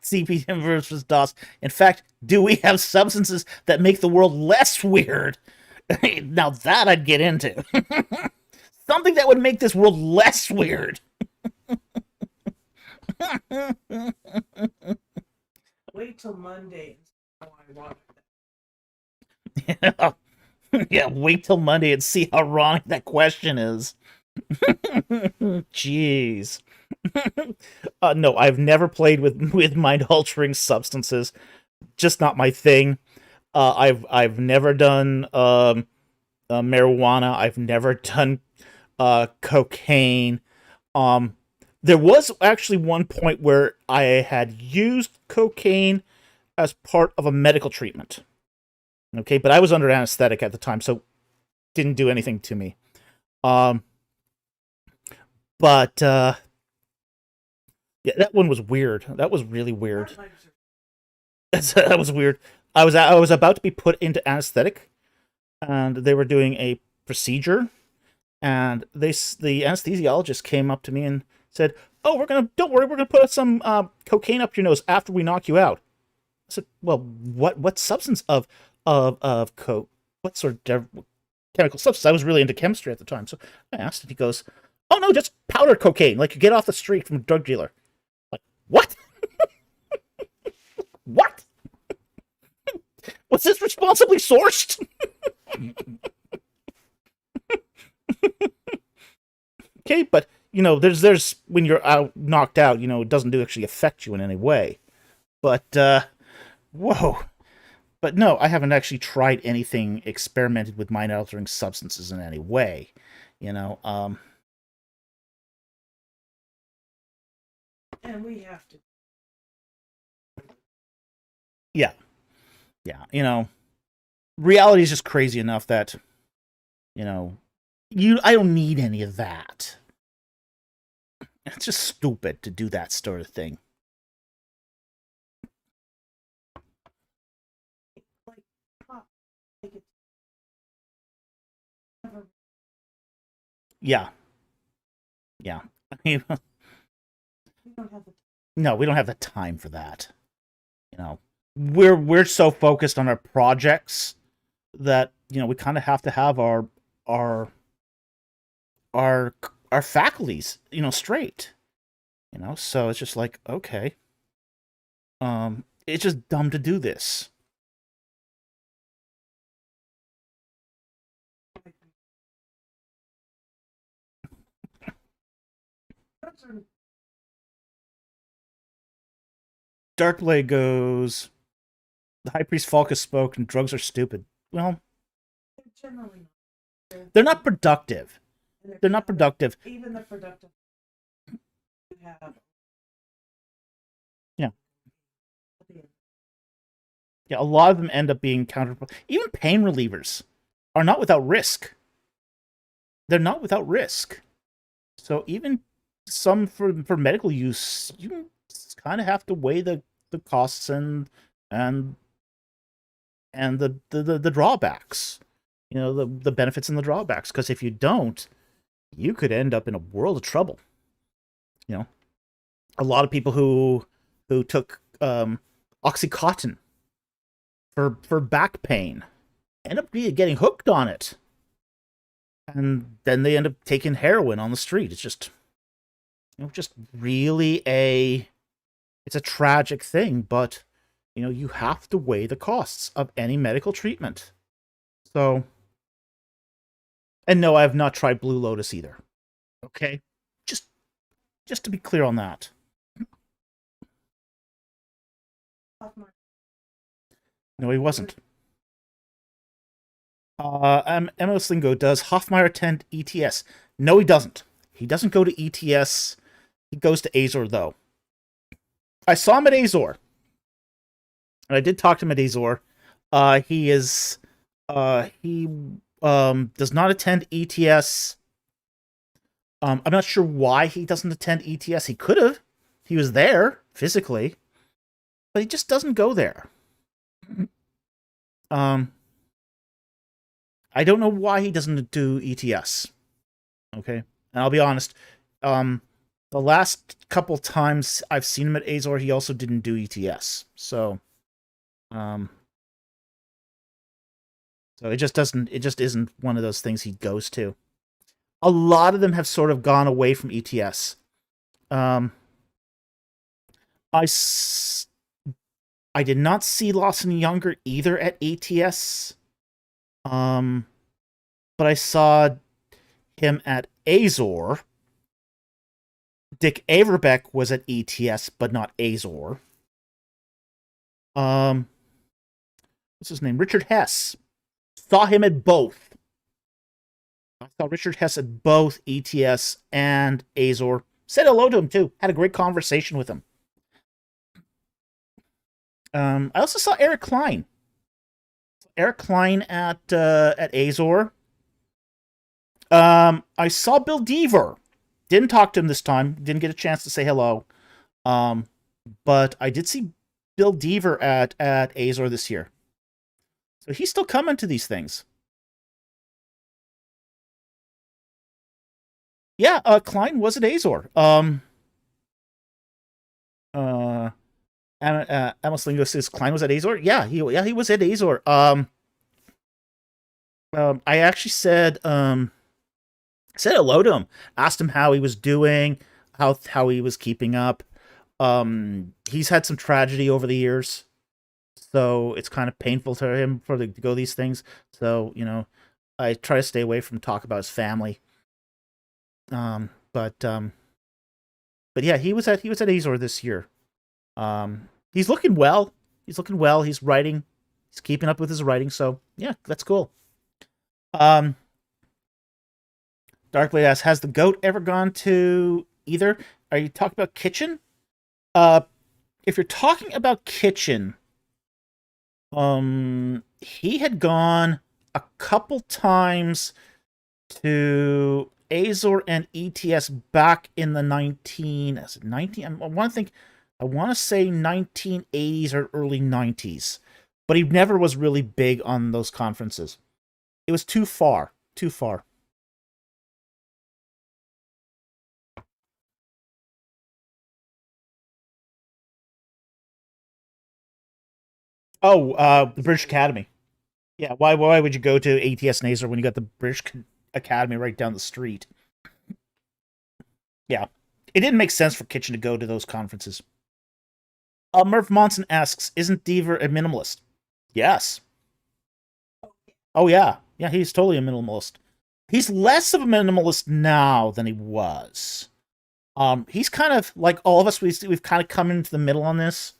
Speaker 1: CPM versus DOS. In fact, do we have substances that make the world less weird? Now that I'd get into. Something that would make this world less weird.
Speaker 2: Wait till Monday and see how ironic
Speaker 1: Yeah. Yeah, wait till Monday and see how ironic that question is. Jeez. No, I've never played with mind altering substances. Just not my thing. I've never done marijuana. I've never done cocaine. Um, there was actually one point where I had used cocaine as part of a medical treatment. Okay, but I was under anesthetic at the time, so didn't do anything to me. Um, but yeah, that one was weird. That was really weird. That was weird. I was about to be put into anesthetic, and they were doing a procedure, and the anesthesiologist came up to me and said, "Oh, don't worry, we're gonna put some cocaine up your nose after we knock you out." I said, "Well, what substance of coke? What sort of chemical substance?" I was really into chemistry at the time, so I asked, and he goes, "Oh no, just powder cocaine, like you get off the street from a drug dealer." Like, what? What? Was this responsibly sourced? Okay, but there's when you're out knocked out, it doesn't actually affect you in any way. But whoa. But no, I haven't actually tried anything experimented with mind altering substances in any way. You know, um,
Speaker 2: and we have to.
Speaker 1: yeah, yeah. Reality is just crazy enough that you know, I don't need any of that. It's just stupid to do that sort of thing.
Speaker 2: Like, pop, like it's never.
Speaker 1: Yeah, yeah. I mean,
Speaker 2: We don't have the.
Speaker 1: no, we don't have the time for that. You know, we're so focused on our projects that we kind of have to have our our our faculties straight. So it's just like, okay, it's just dumb to do this.
Speaker 2: Drugs are
Speaker 1: Darkblade goes, the High Priest Falcus spoke, and drugs are stupid. Well,
Speaker 2: generally not.
Speaker 1: they're not productive.
Speaker 2: And
Speaker 1: They're not productive.
Speaker 2: even the productive you have.
Speaker 1: Yeah. Yeah, a lot of them end up being counter. Even pain relievers are not without risk. They're not without risk. So even some for medical use, you kind of have to weigh the costs and the drawbacks. The benefits and the drawbacks. Because if you don't, you could end up in a world of trouble. A lot of people who took OxyContin for back pain end up getting hooked on it, and then they end up taking heroin on the street. It's just just really it's a tragic thing, but you have to weigh the costs of any medical treatment. So, and no, I have not tried Blue Lotus either. Okay, just to be clear on that. No, he wasn't. MLS Lingo, does Hoffmeyer attend ETS? No, he doesn't. He doesn't go to ETS. He goes to Azor, though. I saw him at Azor. And I did talk to him at Azor. He is... he does not attend ETS. I'm not sure why he doesn't attend ETS. He could have. He was there, physically. But he just doesn't go there. I don't know why he doesn't do ETS. Okay, and I'll be honest. The last couple times I've seen him at Azor, he also didn't do ETS. So it just doesn't. It just isn't one of those things he goes to. A lot of them have sort of gone away from ETS. I s- I did not see Lawson Younger either at ATS. Um, but I saw him at Azor. Dick Averbeck was at ETS, but not Azor. Um, what's his name? Richard Hess. Saw him at both. I saw Richard Hess at both ETS and Azor. Said hello to him too. Had a great conversation with him. I also saw Eric Klein. Eric Klein at Azor. I saw Bill Deaver. Didn't talk to him this time. Didn't get a chance to say hello. Um, but I did see Bill Deaver at Azor this year. So he's still coming to these things. Yeah, Klein was at Azor. Uh, Amos Lingo says Klein was at Azor. Yeah, he was at Azor. I actually said hello to him, asked him how he was doing, how he was keeping up. He's had some tragedy over the years, so it's kind of painful to him to go these things. So I try to stay away from talk about his family. But yeah, he was at Azor this year. He's looking well. He's looking well. He's writing. He's keeping up with his writing. So yeah, that's cool. Um, Darkblade asks, has the goat ever gone to either? Are you talking about Kitchen? Uh, if you're talking about Kitchen, he had gone a couple times to Azor and ETS back in the 19. I want to say 1980s or early 90s, but he never was really big on those conferences. It was too far, too far. Oh, the British Academy. Yeah, why would you go to ATS and Azor when you got the British Academy right down the street? Yeah, it didn't make sense for Kitchen to go to those conferences. Murph Monson asks, "Isn't Deaver a minimalist?" Yes. Oh yeah, yeah. He's totally a minimalist. He's less of a minimalist now than he was. He's kind of like all of us. We've kind of come into the middle on this.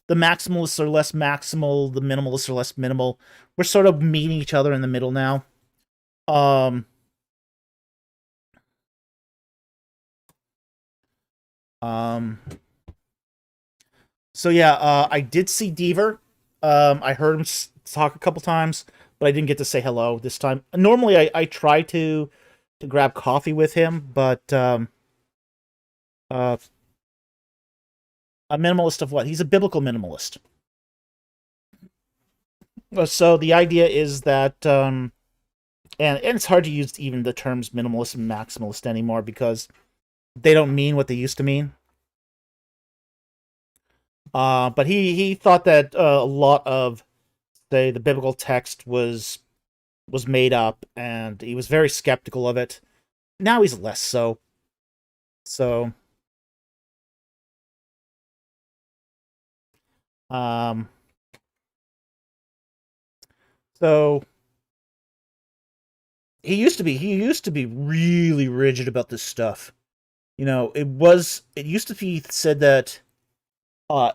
Speaker 1: The maximalists are less maximal. The minimalists are less minimal. We're sort of meeting each other in the middle now. Um, um, so yeah, I did see Deaver. I heard him talk a couple times, but I didn't get to say hello this time. Normally, I try to grab coffee with him, but uh, a minimalist of what? He's a biblical minimalist. So the idea is that, and it's hard to use even the terms minimalist and maximalist anymore because they don't mean what they used to mean. But he thought that a lot of the biblical text was made up, and he was very skeptical of it. Now he's less so. So, um, so he used to be really rigid about this stuff. It used to be said that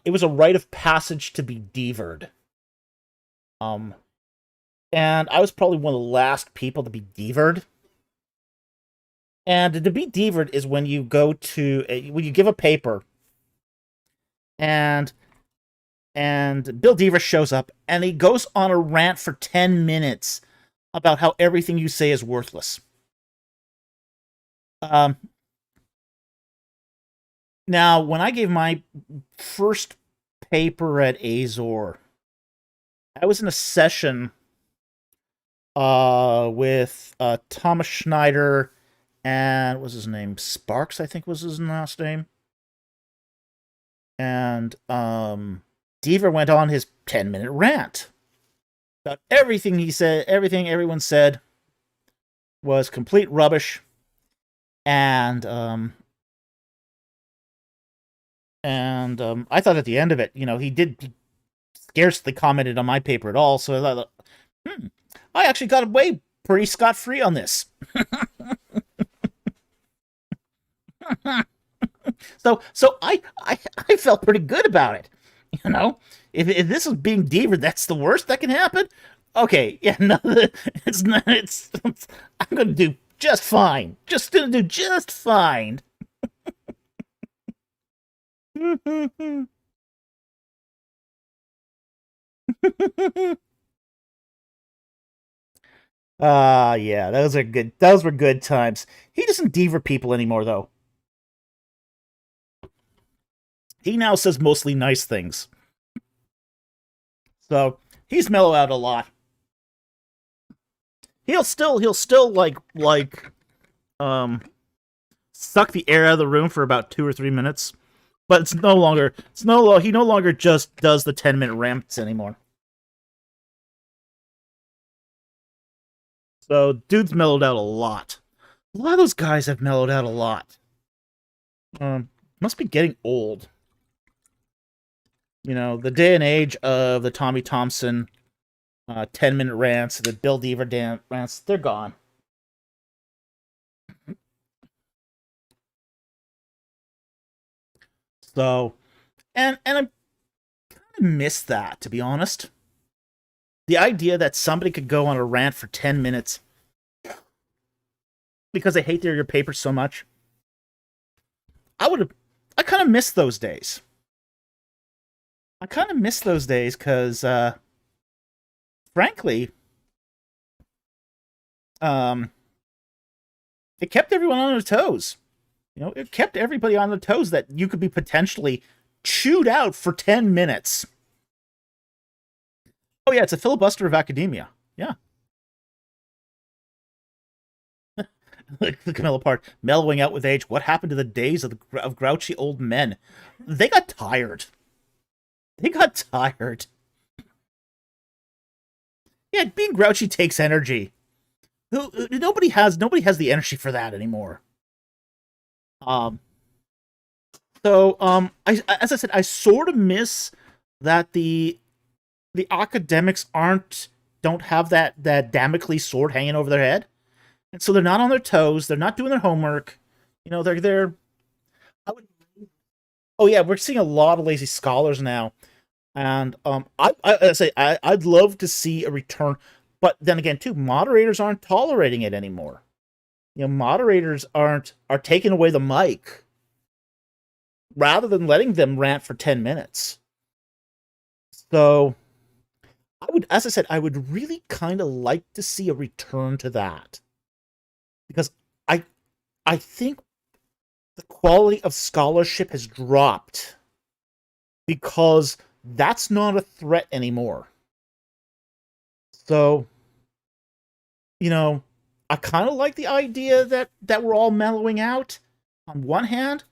Speaker 1: it was a rite of passage to be devered. Um, and I was probably one of the last people to be devered. And to be devered is when you when you give a paper and Bill Deaver shows up and he goes on a rant for 10 minutes about how everything you say is worthless. Um, Now, when I gave my first paper at Azor, I was in a session with Thomas Schneider and what was his name? Sparks, I think was his last name. And Deaver went on his 10-minute rant about everything he said, everything everyone said was complete rubbish. And And I thought at the end of it, he did scarcely commented on my paper at all. So I thought, I actually got away pretty scot-free on this. So I felt pretty good about it. If this is being deavered, that's the worst that can happen. Okay, yeah, no, it's not. I'm gonna do just fine. Just gonna do just fine. Yeah, those are good. Those were good times. He doesn't deaver people anymore, though. He now says mostly nice things. So he's mellowed out a lot. He'll still um suck the air out of the room for about 2 or 3 minutes, but he no longer just does the 10-minute rants anymore. So dude's mellowed out a lot. A lot of those guys have mellowed out a lot. Must be getting old. The day and age of the Tommy Thompson 10-minute rants, the Bill Deaver rants, they're gone. So, and I kind of miss that, to be honest. The idea that somebody could go on a rant for 10 minutes because they hate your paper so much. I kind of miss those days. I kind of miss those days because, frankly, it kept everyone on their toes. It kept everybody on their toes that you could be potentially chewed out for 10 minutes. Oh, yeah, it's a filibuster of academia. Yeah. The Camilla part, mellowing out with age. What happened to the days of grouchy old men? They got tired. They got tired. Yeah, being grouchy takes energy. Nobody has the energy for that anymore. As I said, I sort of miss that the academics don't have that Damocles sword hanging over their head, and so they're not on their toes. They're not doing their homework. They're. Oh yeah, we're seeing a lot of lazy scholars now, and I'd love to see a return, but then again, too, moderators aren't tolerating it anymore. Moderators are taking away the mic rather than letting them rant for 10 minutes. So, as I said, I would really kind of like to see a return to that, because I think the quality of scholarship has dropped because that's not a threat anymore. So, I kind of like the idea that we're all mellowing out on one hand,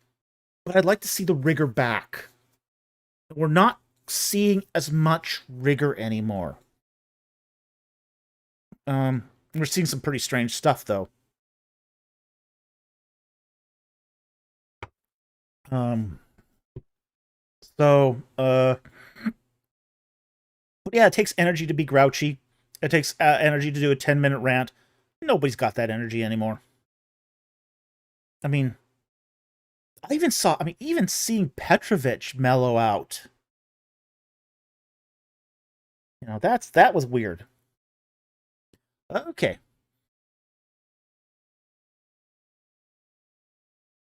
Speaker 1: but I'd like to see the rigor back. We're not seeing as much rigor anymore. We're seeing some pretty strange stuff, though. But yeah, it takes energy to be grouchy. It takes energy to do a 10-minute rant. Nobody's got that energy anymore. I mean, even seeing Petrovich mellow out. That was weird. Okay.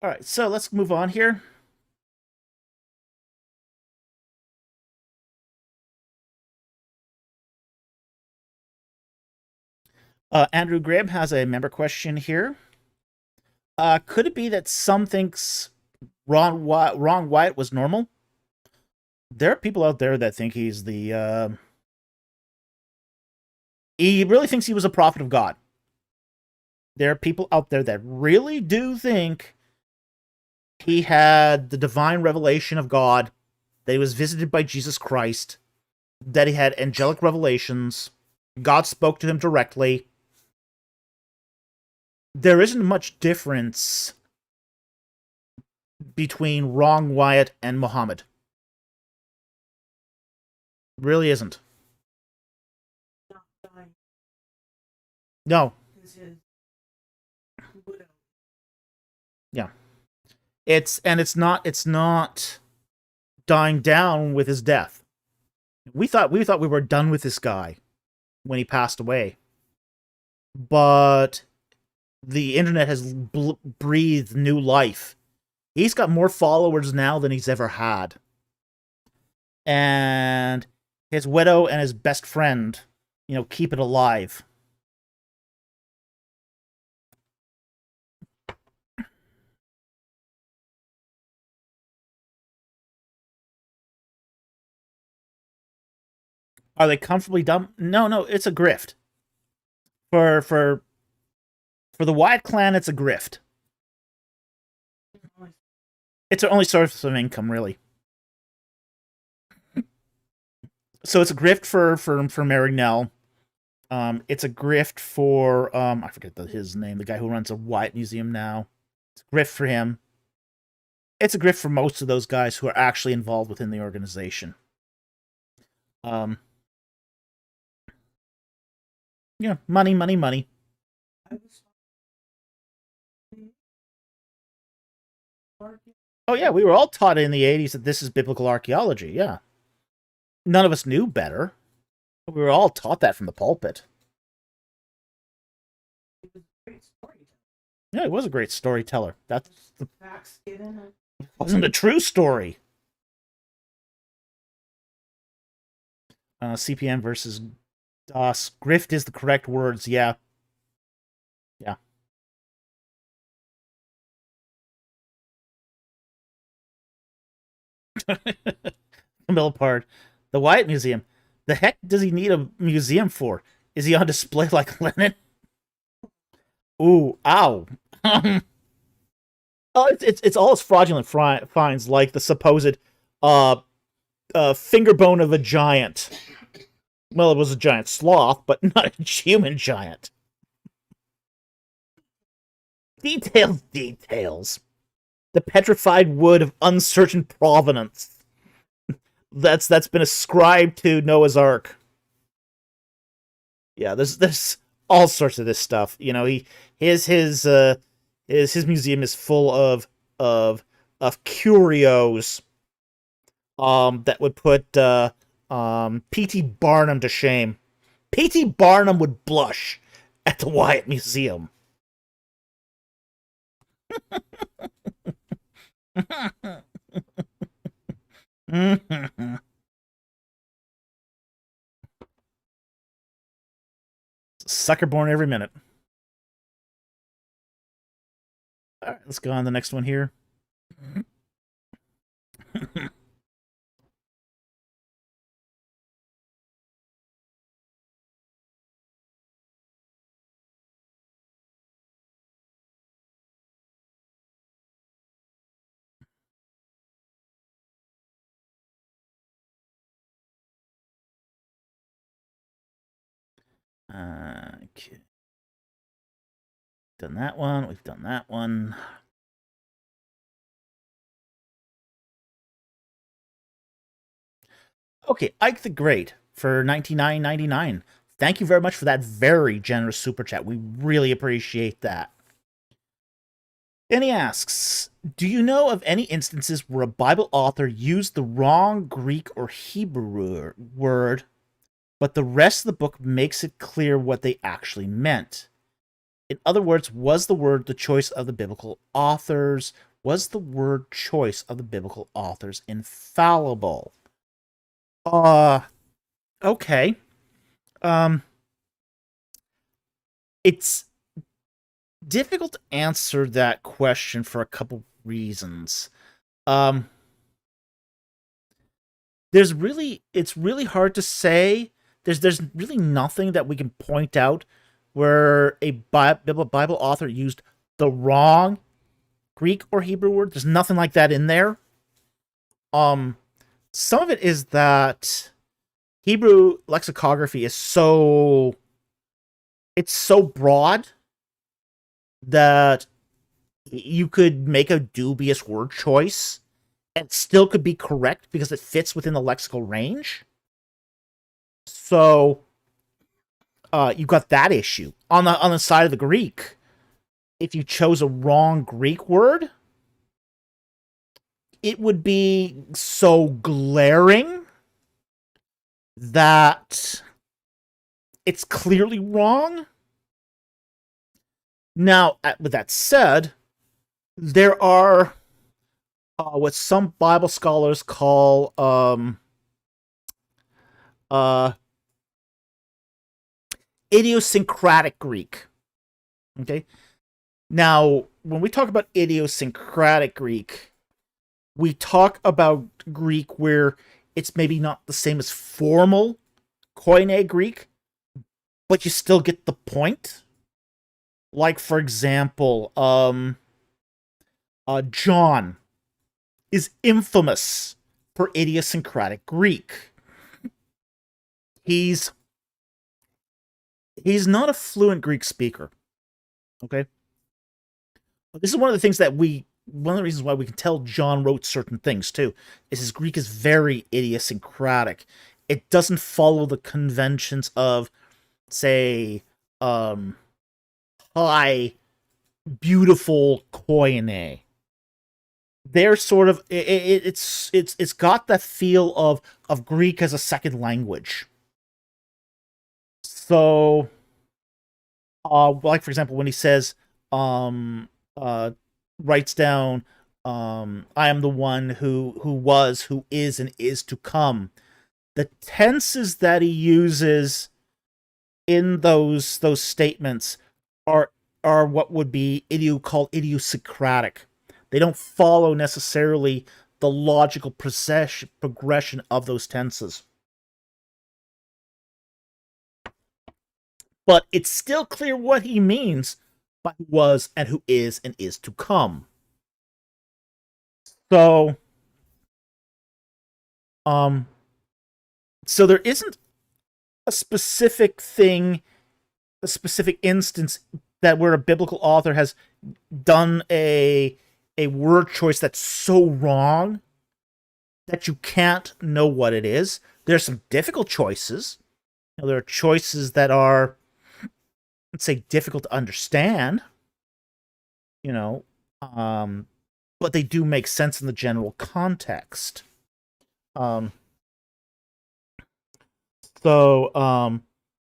Speaker 1: All right, so let's move on here. Andrew Graham has a member question here. Could it be that some thinks Ron Wyatt was normal? There are people out there that think he's the... he really thinks he was a prophet of God. There are people out there that really do think he had the divine revelation of God, that he was visited by Jesus Christ, that he had angelic revelations, God spoke to him directly. There isn't much difference between Wrong Wyatt and Muhammad. Really isn't.
Speaker 2: Not dying
Speaker 1: No.
Speaker 2: because his widow.
Speaker 1: Yeah. It's not dying down with his death. We thought we were done with this guy when he passed away. But the internet has breathed new life. He's got more followers now than he's ever had. And his widow and his best friend, keep it alive. Are they comfortably dumb? No, it's a grift. For the Wyatt clan, it's a grift. It's their only source of income, really. So it's a grift for Mary Nell. It's a grift for I forget his name, the guy who runs a Wyatt museum now. It's a grift for him. It's a grift for most of those guys who are actually involved within the organization. Yeah, money, money, money. Oh yeah, we were all taught in the 80s that this is biblical archaeology, yeah. None of us knew better. We were all taught that from the pulpit. Yeah, he was a great storyteller. That's the
Speaker 2: Facts given.
Speaker 1: wasn't a true story. CPM versus DOS. Grift is the correct words, yeah. Yeah. Millipard. The Wyatt Museum. The heck does he need a museum for? Is he on display like Lenin? Ooh, ow. Oh, it's all his fraudulent finds, like the supposed finger bone of a giant. Well, it was a giant sloth, but not a human giant. Details. The petrified wood of uncertain provenance. That's been ascribed to Noah's Ark. Yeah, there's all sorts of this stuff. His museum is full of curios that would put P.T. Barnum to shame. P.T. Barnum would blush at the Wyatt Museum. Sucker born every minute. All right, let's go on to the next one here. Okay. Done that one. We've done that one. Okay, Ike the Great for $99.99. Thank you very much for that very generous super chat. We really appreciate that. And he asks, do you know of any instances where a Bible author used the wrong Greek or Hebrew word, but the rest of the book makes it clear what they actually meant? In other words, was the word the choice of the biblical authors? Was the word choice of the biblical authors infallible? Okay. It's difficult to answer that question for a couple reasons. It's really hard to say. There's really nothing that we can point out where a Bible author used the wrong Greek or Hebrew word. There's nothing like that in there. Some of it is that Hebrew lexicography is so broad that You could make a dubious word choice and it still could be correct because it fits within the lexical range. So you got that issue on the side of the Greek. If you chose a wrong Greek word, it would be so glaring that it's clearly wrong. Now, with that said, there are what some Bible scholars call uh, idiosyncratic Greek. Okay. Now, when we talk about idiosyncratic Greek, we talk about Greek where it's maybe not the same as formal Koine Greek, but you still get the point. Like, for example, John is infamous for idiosyncratic Greek. He's not a fluent Greek speaker. Okay? This is one of the things that one of the reasons why we can tell John wrote certain things too, is his Greek is very idiosyncratic. It doesn't follow the conventions of, say, high, beautiful Koine. They're sort of it's got that feel of Greek as a second language. So, like for example, when he says, writes down, I am the one who was, who is, and is to come. The tenses that he uses in those statements are what would be called idiosyncratic. They don't follow necessarily the logical progression of those tenses. But it's still clear what he means by who was and who is and is to come. So, so there isn't a specific thing, a specific instance that where a biblical author has done a word choice that's so wrong that you can't know what it is. There's some difficult choices. There are choices that are, let's say, difficult to understand. But they do make sense in the general context. So,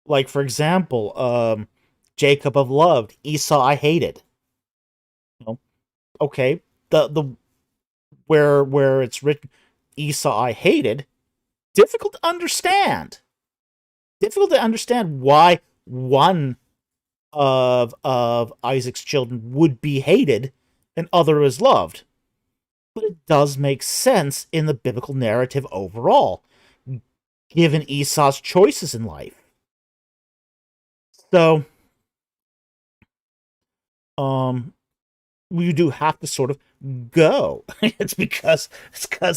Speaker 1: like for example, Jacob I've loved, Esau I hated. Okay, the where it's written Esau I hated, difficult to understand. Difficult to understand why one of Isaac's children would be hated and other is loved. But it does make sense in the biblical narrative overall, given Esau's choices in life. So, you do have to sort of go. it's because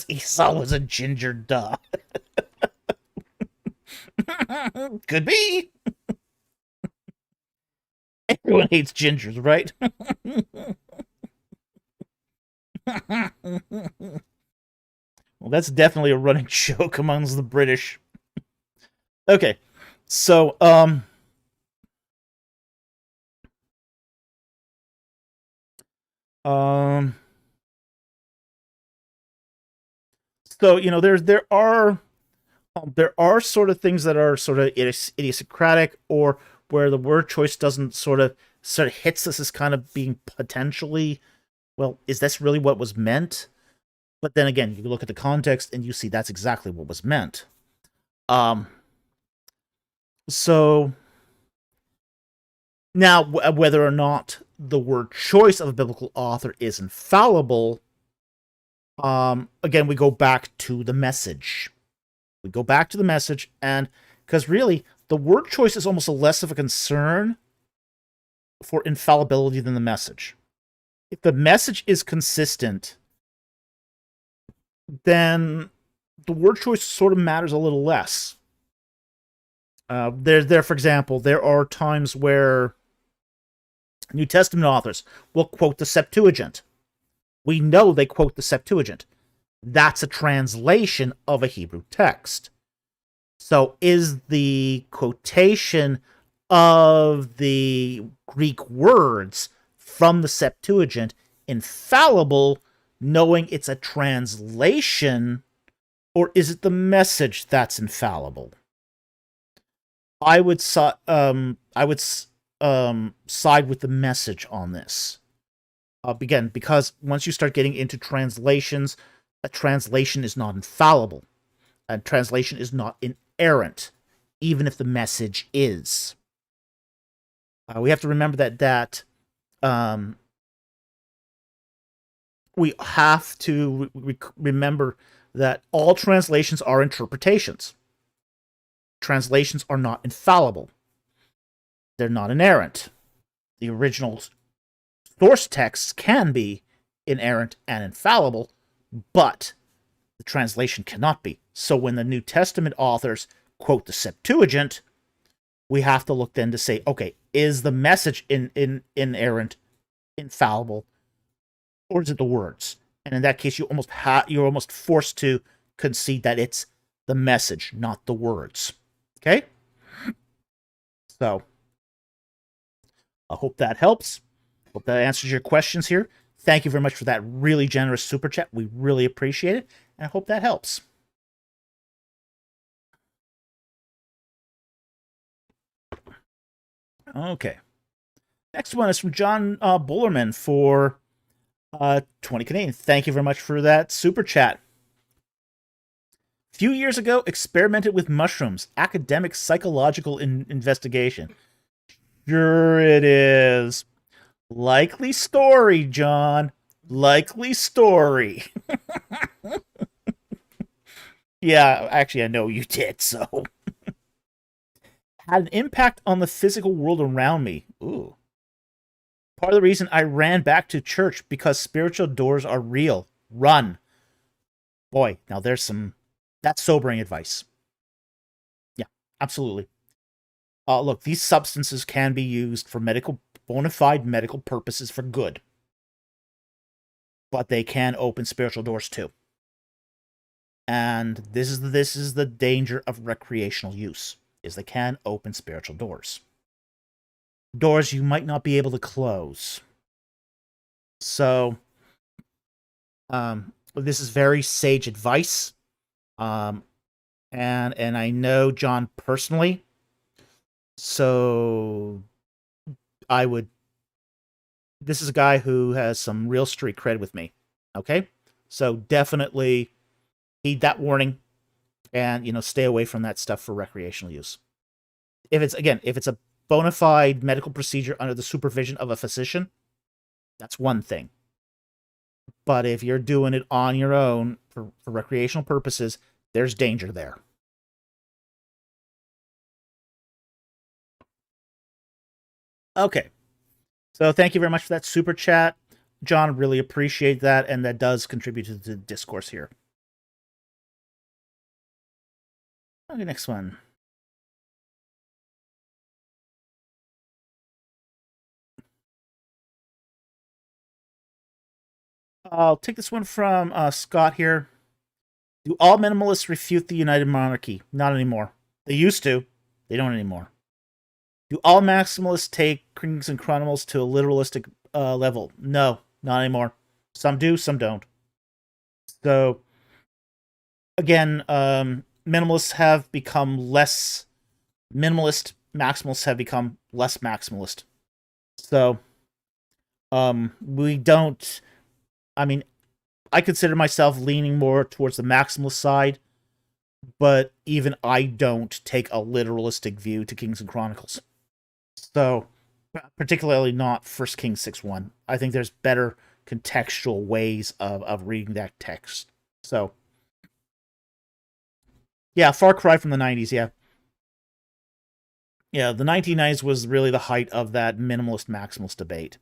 Speaker 1: Esau was a ginger, duh. Could be. Everyone hates gingers, right? Well, that's definitely a running joke amongst the British. Okay, so so there are sort of things that are sort of idiosyncratic, or where the word choice doesn't sort of hits us as kind of being potentially, well, is this really what was meant? But then again, you look at the context and you see that's exactly what was meant. So now, whether or not the word choice of a biblical author is infallible, again, we go back to the message. We go back to the message, and because really, the word choice is almost less of a concern for infallibility than the message. If the message is consistent, then the word choice sort of matters a little less. For example, there are times where New Testament authors will quote the Septuagint. We know they quote the Septuagint. That's a translation of a Hebrew text. So is the quotation of the Greek words from the Septuagint infallible, knowing it's a translation, or is it the message that's infallible? I would side with the message on this. Again, because once you start getting into translations, a translation is not infallible. A translation is not inerrant, even if the message is. We have to remember that we have to remember that all translations are interpretations. Translations are not infallible. They're not inerrant. The original source texts can be inerrant and infallible, but the translation cannot be. So when the New Testament authors quote the Septuagint, we have to look then to say, okay, is the message inerrant, infallible, or is it the words? And in that case, you're almost forced to concede that it's the message, not the words. Okay? So I hope that helps. Hope that answers your questions here. Thank you very much for that really generous super chat. We really appreciate it, and I hope that helps. Okay. Next one is from John Bullerman for 20 Canadian. Thank you very much for that super chat. Few years ago, experimented with mushrooms. Academic psychological investigation. Sure it is. Likely story, John. Likely story. Yeah, actually, I know you did, so. Had an impact on the physical world around me. Ooh. Part of the reason I ran back to church because spiritual doors are real. Run. Boy, now that's sobering advice. Yeah, absolutely. Look, these substances can be used for bona fide medical purposes for good. But they can open spiritual doors too. And this is the danger of recreational use, is they can open spiritual doors. Doors you might not be able to close. So, this is very sage advice. And I know John personally. So this is a guy who has some real street cred with me. Okay? So definitely heed that warning and, stay away from that stuff for recreational use. If it's a bona fide medical procedure under the supervision of a physician, that's one thing. But if you're doing it on your own for recreational purposes, there's danger there. Okay. So thank you very much for that super chat. John, really appreciate that, and that does contribute to the discourse here. Okay, next one. I'll take this one from Scott here. Do all minimalists refute the United Monarchy? Not anymore. They used to. They don't anymore. Do all maximalists take Kings and Chronicles to a literalistic level? No, not anymore. Some do, some don't. So, again, minimalists have become less minimalist. Maximalists have become less maximalist. So, we don't. I mean, I consider myself leaning more towards the maximalist side, but even I don't take a literalistic view to Kings and Chronicles. So, particularly not First Kings 6:1. I think there's better contextual ways of reading that text. So, yeah, far cry from the 90s, yeah. Yeah, the 1990s was really the height of that minimalist maximalist debate.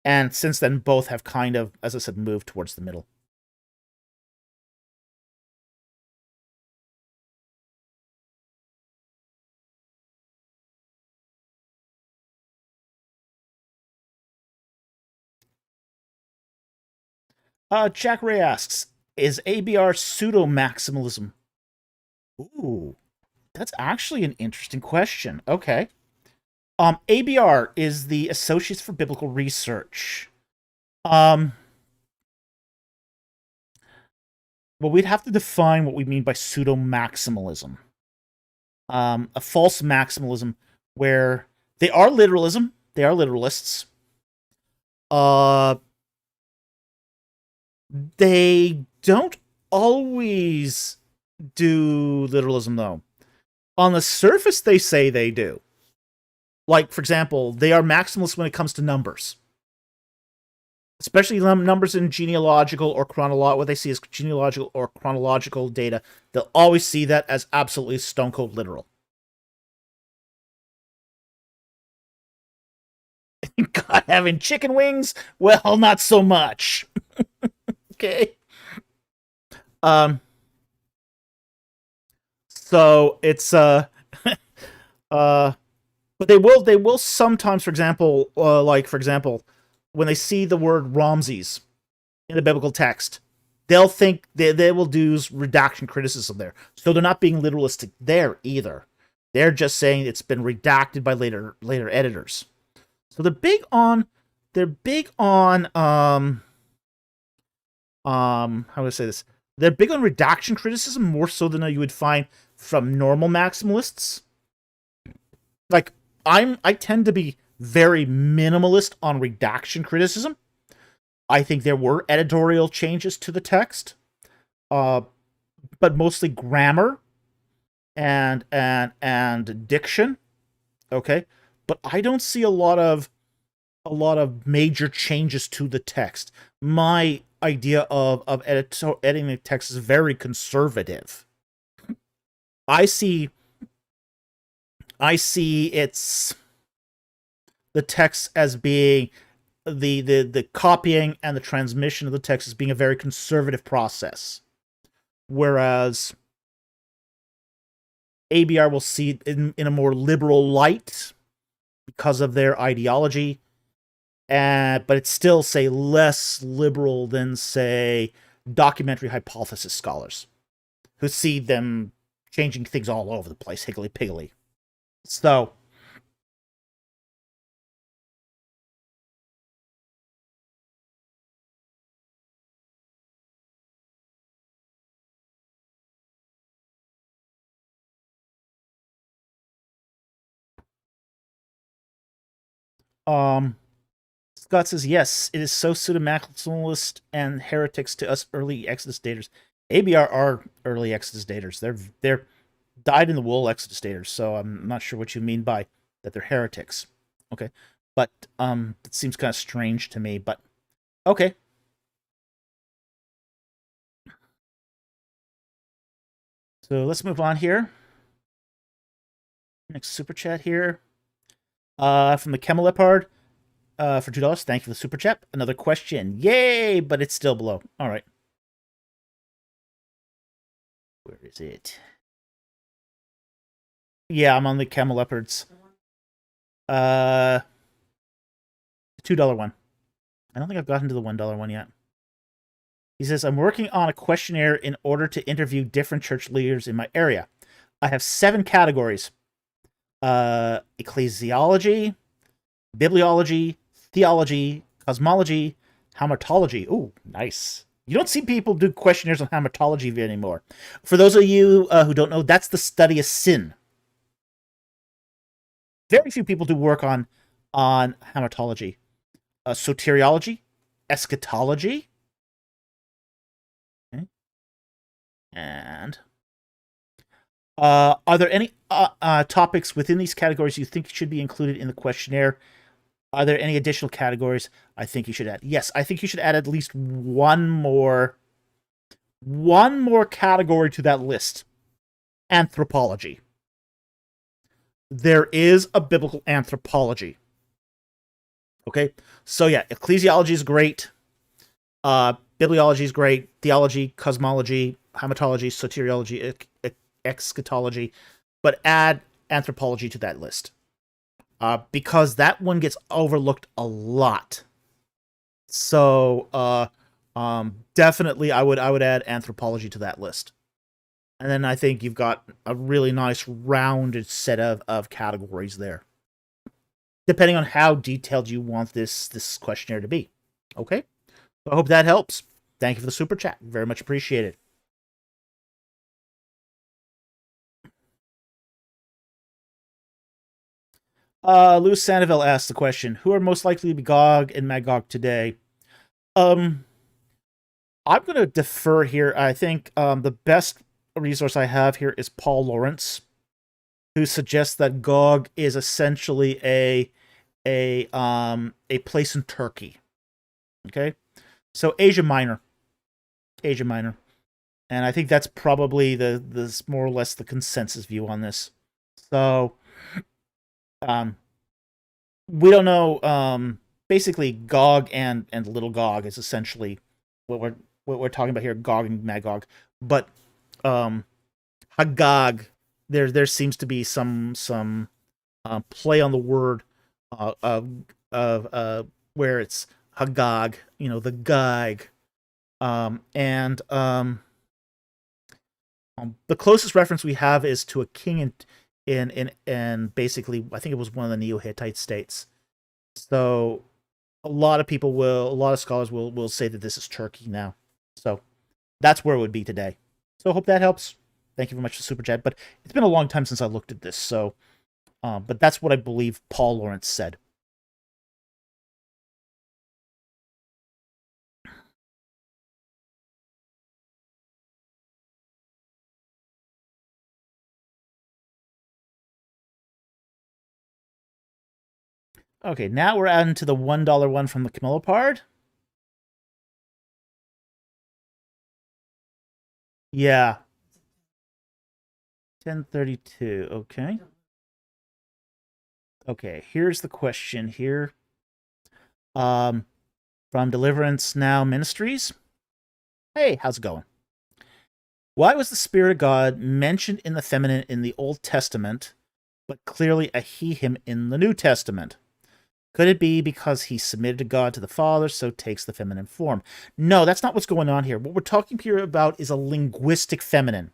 Speaker 1: And since then, both have kind of, as I said, moved towards the middle. Jack Ray asks, is ABR pseudo-maximalism? Ooh, that's actually an interesting question. Okay. ABR is the Associates for Biblical Research. Well, we'd have to define what we mean by pseudo-maximalism. A false maximalism where they are literalism, they are literalists. They don't always do literalism, though. On the surface, they say they do. Like, for example, they are maximalists when it comes to numbers. Especially numbers in genealogical or chronological, what they see as genealogical or chronological data. They'll always see that as absolutely stone cold literal. God, having chicken wings? Well, not so much. Okay. So it's but they will sometimes, for example, when they see the word Ramses in the biblical text, they'll think they will do redaction criticism there. So they're not being literalistic there either. They're just saying it's been redacted by later editors. So they're big on how do I say this? They're big on redaction criticism more so than you would find from normal maximalists. Like, I tend to be very minimalist on redaction criticism. I think there were editorial changes to the text, but mostly grammar and diction. Okay, but I don't see a lot of major changes to the text. My idea of editing the text is very conservative. I see it's the text as being the copying and the transmission of the text as being a very conservative process, whereas ABR will see it in a more liberal light because of their ideology, but it's still, say, less liberal than, say, documentary hypothesis scholars, who see them changing things all over the place, higgly-piggly. So, Scott says, yes, it is so pseudo-maximalist and heretics to us early Exodus daters. ABR are early Exodus daters. They're dyed-in-the-wool Exodus daters, so I'm not sure what you mean by that they're heretics. Okay, but it seems kind of strange to me, but okay. So let's move on here. Next super chat here. From the Camelopard. For $2. Thank you for the super chat. Another question. Yay! But it's still below. All right. Where is it? Yeah, I'm on the Camel Leopards. $2 one. I don't think I've gotten to the $1 one yet. He says, I'm working on a questionnaire in order to interview different church leaders in my area. I have 7 categories. Ecclesiology, bibliology, theology, cosmology, hamartology. Ooh, nice. You don't see people do questionnaires on hamartology anymore. For those of you who don't know, that's the study of sin. Very few people do work on hamartology. Soteriology, eschatology, okay. And are there any topics within these categories you think should be included in the questionnaire? Are there any additional categories I think you should add? Yes, I think you should add at least one more category to that list. Anthropology. There is a biblical anthropology. Okay, so yeah, ecclesiology is great. Bibliology is great. Theology, cosmology, hamartology, soteriology, eschatology, but add anthropology to that list. Because that one gets overlooked a lot. So, Definitely, I would add anthropology to that list. And then I think you've got a really nice rounded set of categories there, depending on how detailed you want this questionnaire to be. Okay, so I hope that helps. Thank you for the super chat, very much appreciated. Lou Sandoval asked the question: who are most likely to be Gog and Magog today? Um, I'm going to defer here. I think the best resource I have here is Paul Lawrence, who suggests that Gog is essentially a place in Turkey. Okay, so Asia Minor, and I think that's probably the more or less the consensus view on this. So, um, we don't know. Basically, Gog and Little Gog is essentially what we're talking about here. Gog and Magog, but Hagag, there seems to be some play on the word of where it's Hagag, the Gag, and the closest reference we have is to a king in basically, I think it was one of the Neo-Hittite states. So a lot of scholars will say that this is Turkey now. So that's where it would be today. So I hope that helps. Thank you very much for super chat. But it's been a long time since I looked at this, so but that's what I believe Paul Lawrence said. Okay, now we're adding to the $1 one from the Camillopard. Yeah. 1032. Okay. Okay, here's the question here. From Deliverance Now Ministries. Hey, how's it going? Why was the Spirit of God mentioned in the feminine in the Old Testament, but clearly a he/him in the New Testament? Could it be because he submitted to God to the Father, so takes the feminine form? No, that's not what's going on here. What we're talking here about is a linguistic feminine,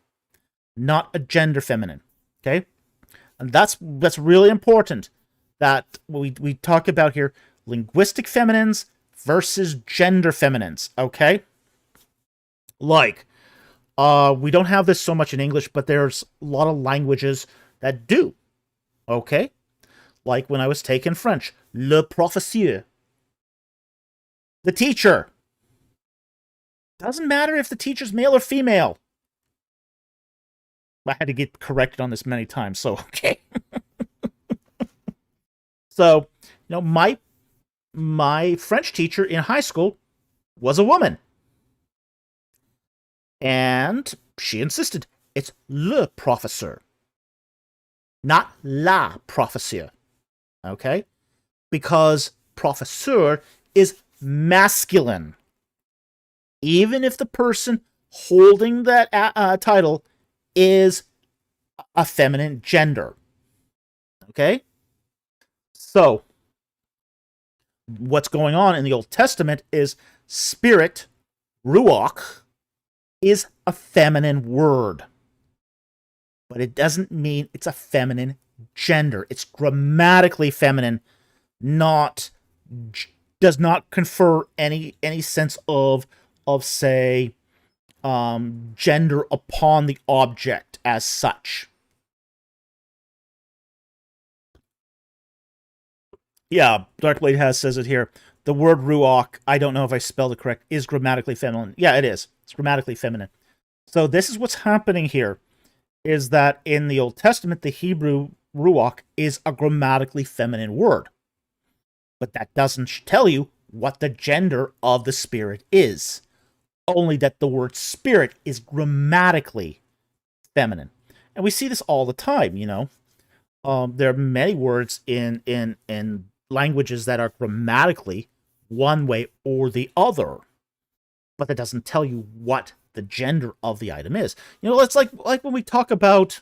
Speaker 1: not a gender feminine. Okay? And that's really important, that we talk about here linguistic feminines versus gender feminines. Okay? Like, we don't have this so much in English, but there's a lot of languages that do. Okay? Like when I was taking French, le professeur. The teacher. Doesn't matter if the teacher's male or female. I had to get corrected on this many times, so okay. So, my French teacher in high school was a woman. And she insisted it's le professeur, not la professeur. Okay? Because professeur is masculine. Even if the person holding that title is a feminine gender. Okay? So, what's going on in the Old Testament is spirit, ruach, is a feminine word. But it doesn't mean it's a feminine gender. It's grammatically feminine, does not confer any sense of say gender upon the object as such. Yeah, Darkblade says it here. The word ruach, I don't know if I spelled it correct, is grammatically feminine. Yeah, it is. It's grammatically feminine. So this is what's happening here, is that in the Old Testament, the Hebrew ruach is a grammatically feminine word. But that doesn't tell you what the gender of the spirit is. Only that the word spirit is grammatically feminine. And we see this all the time, there are many words in languages that are grammatically one way or the other, but that doesn't tell you what the gender of the item is. It's like when we talk about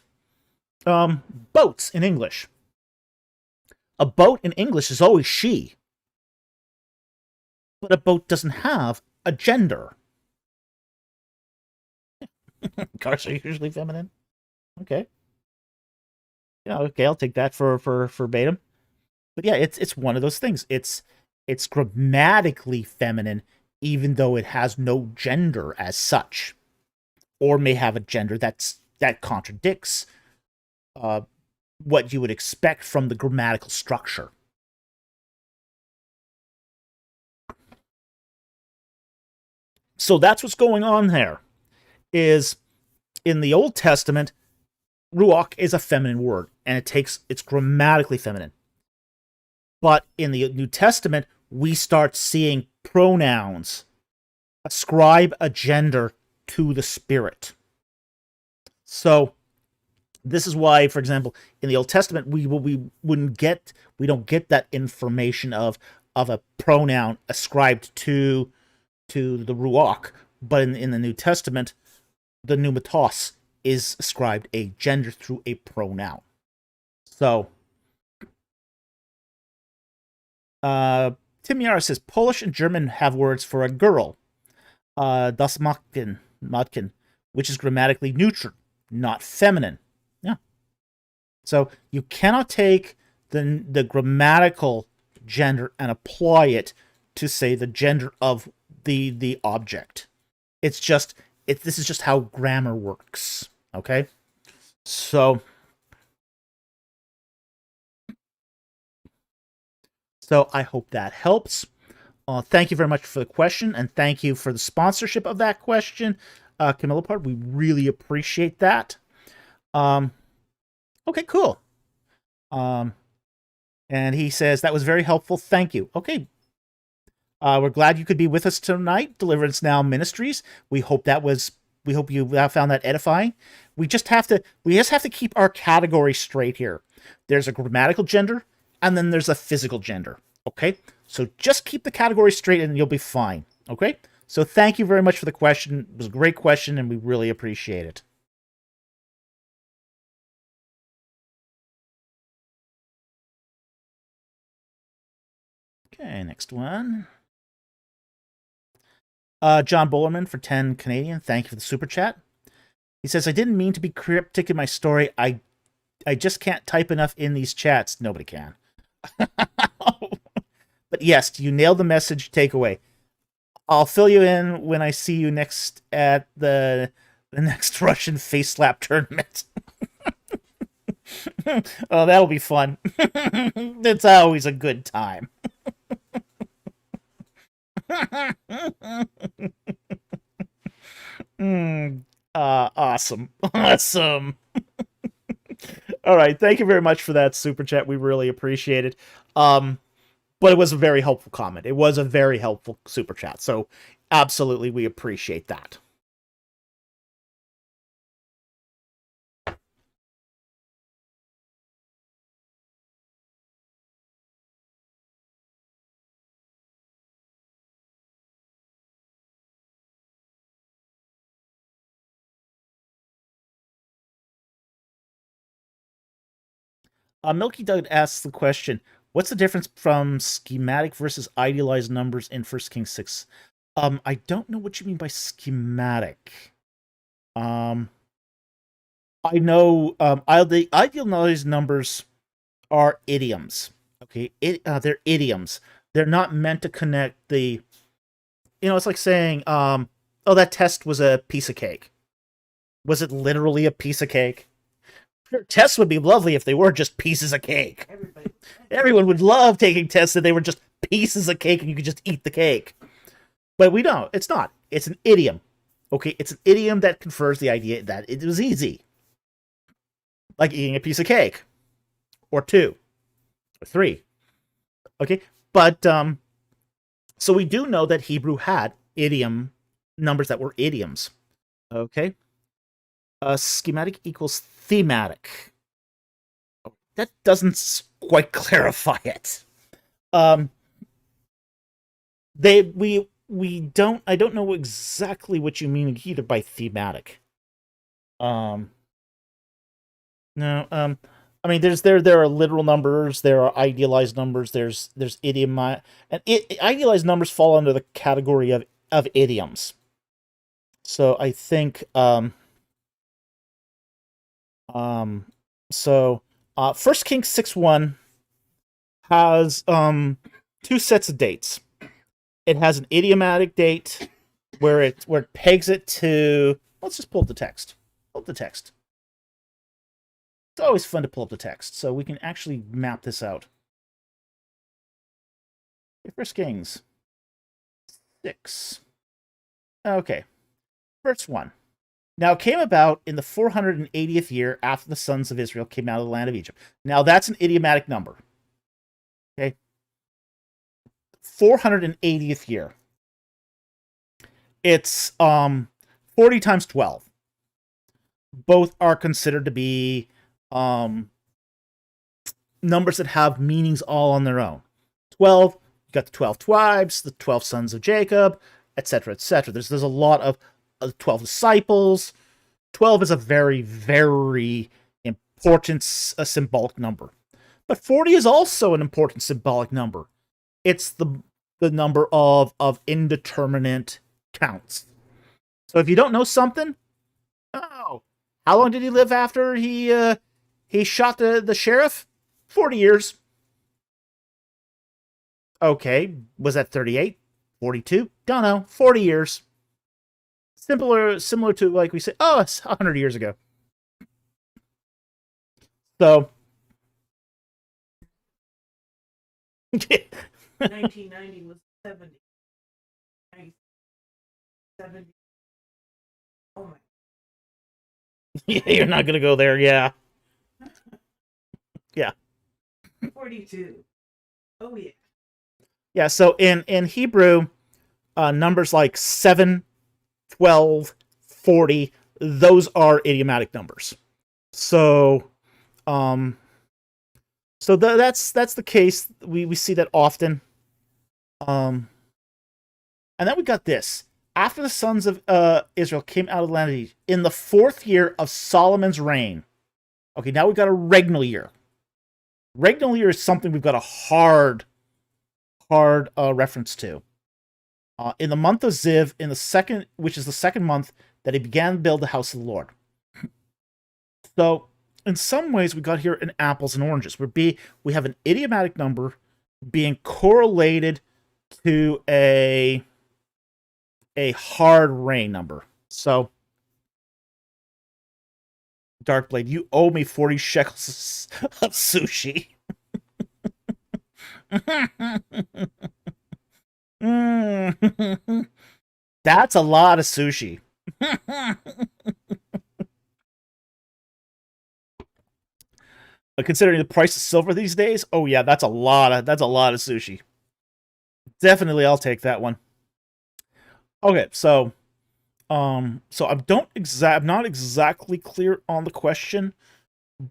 Speaker 1: boats in English. A boat in English is always she, but a boat doesn't have a gender. Cars are usually feminine. Okay. Yeah, okay, I'll take that for verbatim. But yeah, it's one of those things. It's grammatically feminine, even though it has no gender as such, or may have a gender that contradicts uh, what you would expect from the grammatical structure. So that's what's going on there. Is in the Old Testament, ruach is a feminine word, and it's grammatically feminine. But in the New Testament, we start seeing pronouns ascribe a gender to the Spirit. So this is why, for example, in the Old Testament, we don't get that information of a pronoun ascribed to the ruach, but in the New Testament, the pneumatos is ascribed a gender through a pronoun. So, Tim Yara says Polish and German have words for a girl, das Mädchen, which is grammatically neutral, not feminine. Yeah. So you cannot take the grammatical gender and apply it to say the gender of the object. This is just how grammar works. Okay? So I hope that helps. Thank you very much for the question, and thank you for the sponsorship of that question, Camilla Part. We really appreciate that. Okay, cool. And he says, that was very helpful. Thank you. Okay. We're glad you could be with us tonight, Deliverance Now Ministries. We hope you found that edifying. We just have to keep our category straight here. There's a grammatical gender, and then there's a physical gender. Okay? So just keep the category straight and you'll be fine. Okay? So thank you very much for the question. It was a great question, and we really appreciate it. Okay, next one. John Bullerman for 10 Canadian. Thank you for the super chat. He says, I didn't mean to be cryptic in my story. I just can't type enough in these chats. Nobody can. But yes, you nailed the message takeaway. I'll fill you in when I see you next at the next Russian face slap tournament. Oh, that'll be fun. It's always a good time. Awesome. Awesome. All right, thank you very much for that super chat. We really appreciate it. But it was a very helpful comment. It was a very helpful super chat. So absolutely, we appreciate that. Milky Doug asks the question, what's the difference from schematic versus idealized numbers in 1 Kings 6? I don't know what you mean by schematic. I know the idealized numbers are idioms. Okay, they're idioms. They're not meant to connect the... it's like saying, oh, that test was a piece of cake. Was it literally a piece of cake? Tests would be lovely if they were just pieces of cake. Everyone would love taking tests that they were just pieces of cake and you could just eat the cake. But we don't. It's not. It's an idiom. Okay, it's an idiom that confers the idea that it was easy. Like eating a piece of cake. Or 2. Or 3. Okay, but so we do know that Hebrew had idiom numbers that were idioms. Okay. Schematic equals thematic. That doesn't quite clarify it. I don't know exactly what you mean either by thematic. No. I mean, there are literal numbers, there are idealized numbers, there's idiom, and idealized numbers fall under the category of of idioms. So I think so 1 Kings 6:1 has two sets of dates. It has an idiomatic date where it pegs it to, let's just pull up the text. Pull up the text. It's always fun to pull up the text, so we can actually map this out. 1 Kings 6. Okay. Verse 1. Now it came about in the 480th year after the sons of Israel came out of the land of Egypt. Now that's an idiomatic number. Okay. 480th year. It's 40 times 12. Both are considered to be numbers that have meanings all on their own. 12, you got the 12 tribes, the 12 sons of Jacob, etc., etc. There's a lot of 12 disciples. 12 is a very, very important symbolic number. But 40 is also an important symbolic number. It's the number of indeterminate counts. So if you don't know something, oh, how long did he live after he shot the sheriff? 40 years. Okay, was that 38? 42? Don't know. 40 years. Similar to, like we say, oh, it's 100 years ago. So
Speaker 2: 1990 was 70. 70. Oh my.
Speaker 1: Yeah, you're not gonna go there, yeah. Yeah.
Speaker 2: 42. Oh yeah.
Speaker 1: Yeah, so in Hebrew, numbers like 7, 12, 40, those are idiomatic numbers. So that's the case. We see that often. And then we got this. After the sons of Israel came out of the land of Egypt, in the 4th year of Solomon's reign. Okay, now we've got a regnal year. Regnal year is something we've got a hard reference to. In the month of Ziv, which is the second month, that he began to build the house of the Lord. So, in some ways, we got here an apples and oranges. We have an idiomatic number being correlated to a hard rain number. So, Darkblade, you owe me 40 shekels of sushi. That's a lot of sushi. But considering the price of silver these days, oh yeah, that's a lot of sushi. Definitely, I'll take that one. Okay, so I'm not exactly clear on the question,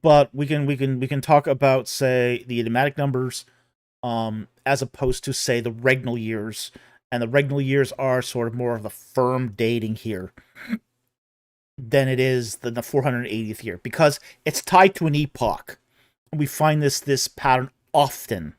Speaker 1: but we can talk about, say, the idiomatic numbers, as opposed to, say, the regnal years, and the regnal years are sort of more of the firm dating here than it is the 480th year, because it's tied to an epoch. And we find this pattern often.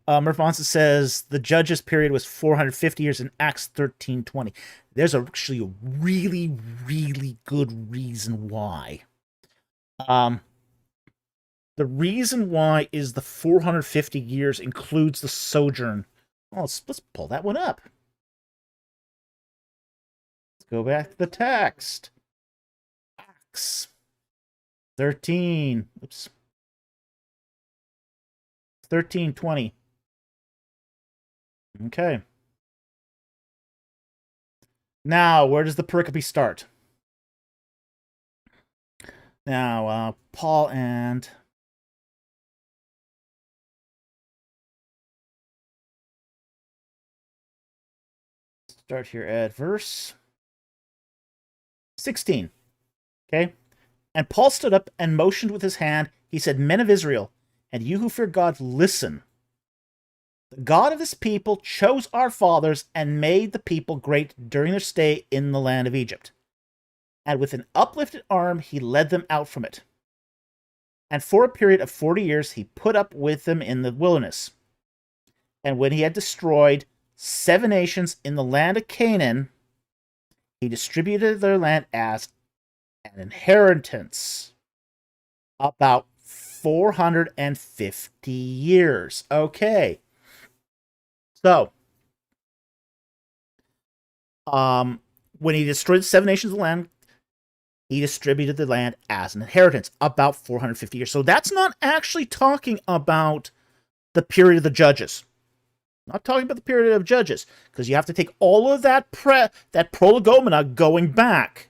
Speaker 1: Mervanza says the judges period was 450 years in Acts 13:20. There's actually a really, really good reason why. The reason why is the 450 years includes the sojourn. Well, let's pull that one up. Let's go back to the text. Acts 13. Oops. 13:20. Okay. Now, where does the pericope start? Now, Paul and... Start here at verse 16. Okay? And Paul stood up and motioned with his hand. He said, Men of Israel, and you who fear God, listen. The God of this people chose our fathers and made the people great during their stay in the land of Egypt. And with an uplifted arm, he led them out from it. And for a period of 40 years, he put up with them in the wilderness. And when he had destroyed 7 nations in the land of Canaan, he distributed their land as an inheritance. About 450 years. Okay. So, when he destroyed 7 nations of the land, he distributed the land as an inheritance. About 450 years. So that's not actually talking about the period of the judges. Not talking about the period of judges, because you have to take all of that prolegomena going back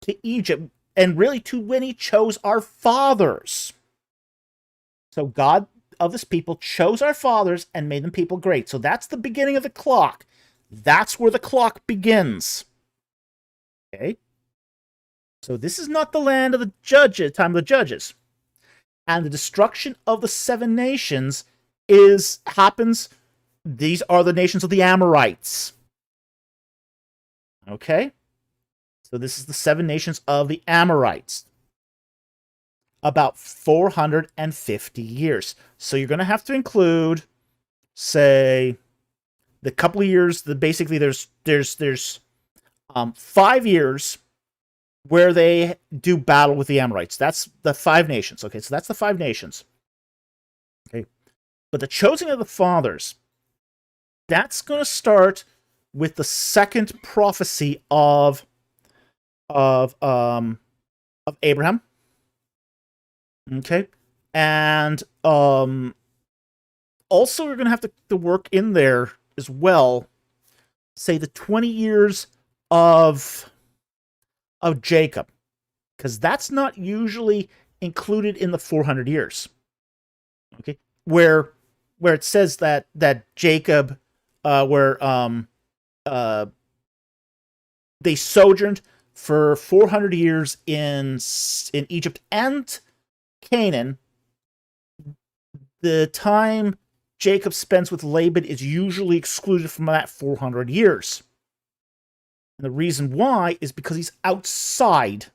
Speaker 1: to Egypt, and really to when he chose our fathers. So God of this people chose our fathers and made them people great. So that's the beginning of the clock. That's where the clock begins. Okay? So this is not the land of the judges, time of the judges. And the destruction of the 7 nations happens. These are the nations of the Amorites. Okay? So this is the 7 nations of the Amorites. About 450 years. So you're going to have to include, say, the couple of years. Basically, there's 5 years where they do battle with the Amorites. That's the 5 nations. Okay, so that's the 5 nations. Okay, but the choosing of the fathers, that's going to start with the second prophecy of Abraham. Okay, and also we're going to have to work in there as well, say the 20 years of Jacob, because that's not usually included in the 400 years. Okay, where it says that Jacob, they sojourned for 400 years in Egypt and Canaan. The time Jacob spends with Laban is usually excluded from that 400 years. And the reason why is because he's outside.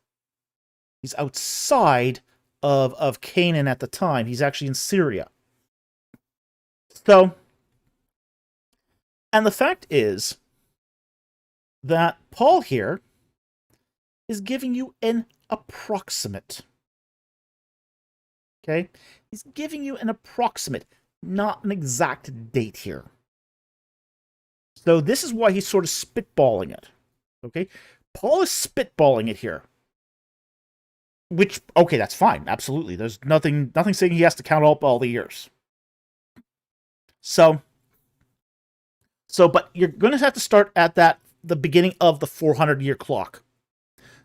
Speaker 1: He's outside of Canaan at the time. He's actually in Syria. So, and the fact is that Paul here is giving you an approximate. Okay? He's giving you an approximate, not an exact date here. So this is why he's sort of spitballing it. Okay? Paul is spitballing it here. Which, okay, that's fine. Absolutely. There's nothing saying he has to count up all the years. So, but you're going to have to start at the beginning of the 400-year clock.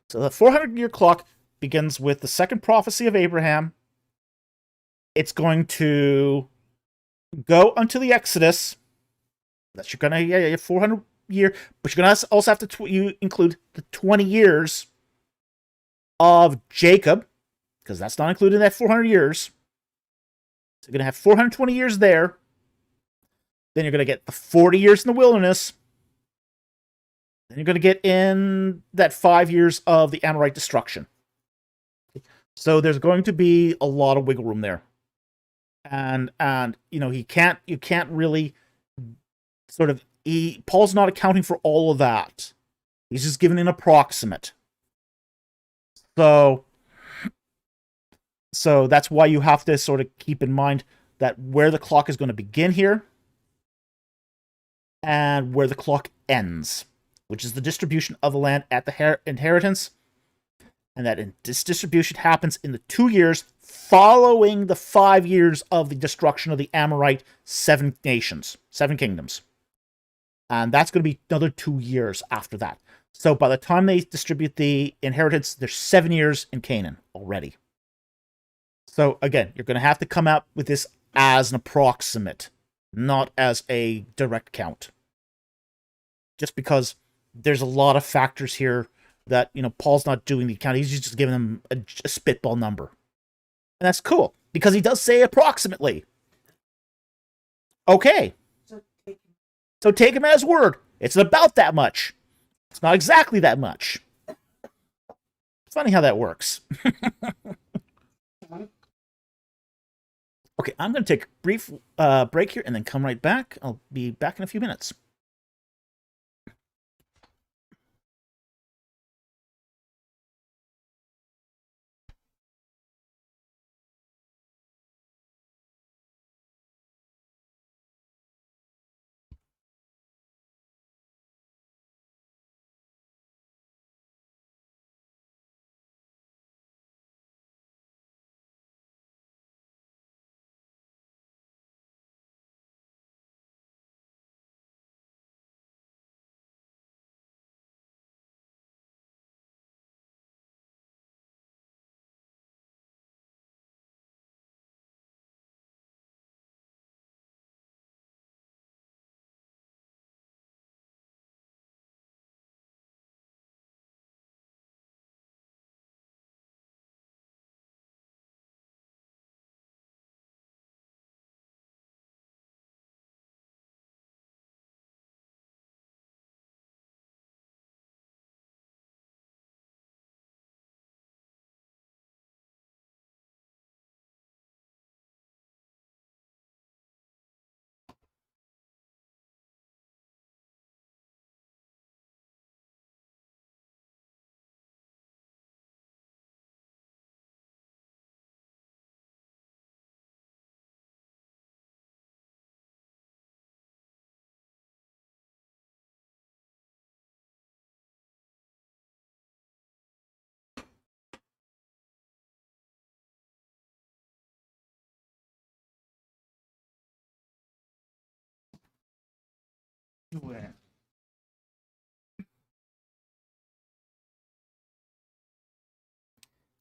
Speaker 1: So the 400-year clock begins with the second prophecy of Abraham. It's going to go until the Exodus. That's you're going to 400 year, but you're going to also have to you include the 20 years of Jacob, because that's not included in that 400 years. So you're going to have 420 years there. Then you're going to get the 40 years in the wilderness. Then you're going to get in that 5 years of the Amorite destruction. So there's going to be a lot of wiggle room there. And you know, you can't really sort of, Paul's not accounting for all of that. He's just giving an approximate. So that's why you have to sort of keep in mind that where the clock is going to begin here and where the clock ends, which is the distribution of the land at the inheritance. And that this distribution happens in the 2 years following the 5 years of the destruction of the Amorite 7 nations, 7 kingdoms. And that's going to be another 2 years after that. So by the time they distribute the inheritance, there's 7 years in Canaan already. So again, you're going to have to come out with this as an approximate, not as a direct count. Just because there's a lot of factors here that, you know, Paul's not doing the count. He's just giving them a spitball number. And that's cool, because he does say approximately. Okay. So take him at his word. It's about that much. It's not exactly that much. Funny how that works. Okay, I'm going to take a brief break here and then come right back. I'll be back in a few minutes.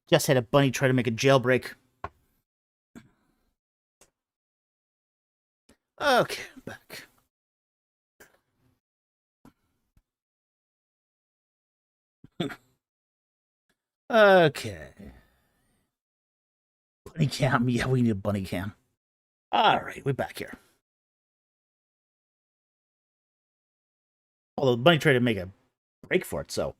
Speaker 1: Just had a bunny try to make a jailbreak. Okay, I'm back. Okay. Bunny cam. Yeah, we need a bunny cam. All right, we're back here. Although the bunny tried to make a break for it, so.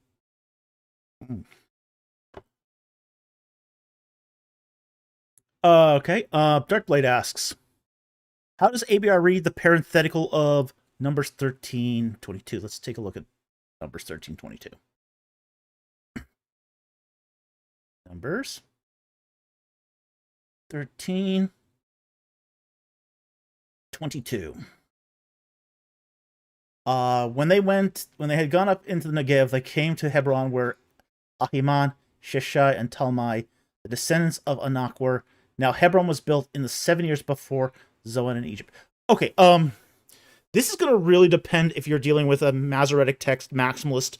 Speaker 1: Okay. Darkblade asks, how does ABR read the parenthetical of numbers 1322? Let's take a look at numbers 1322. Numbers 1322. When they had gone up into the Negev, they came to Hebron, where Ahiman, Sheshai, and Talmai, the descendants of Anak, were. Now Hebron was built in the 7 years before Zoan in Egypt. Okay, this is going to really depend if you're dealing with a Masoretic text maximalist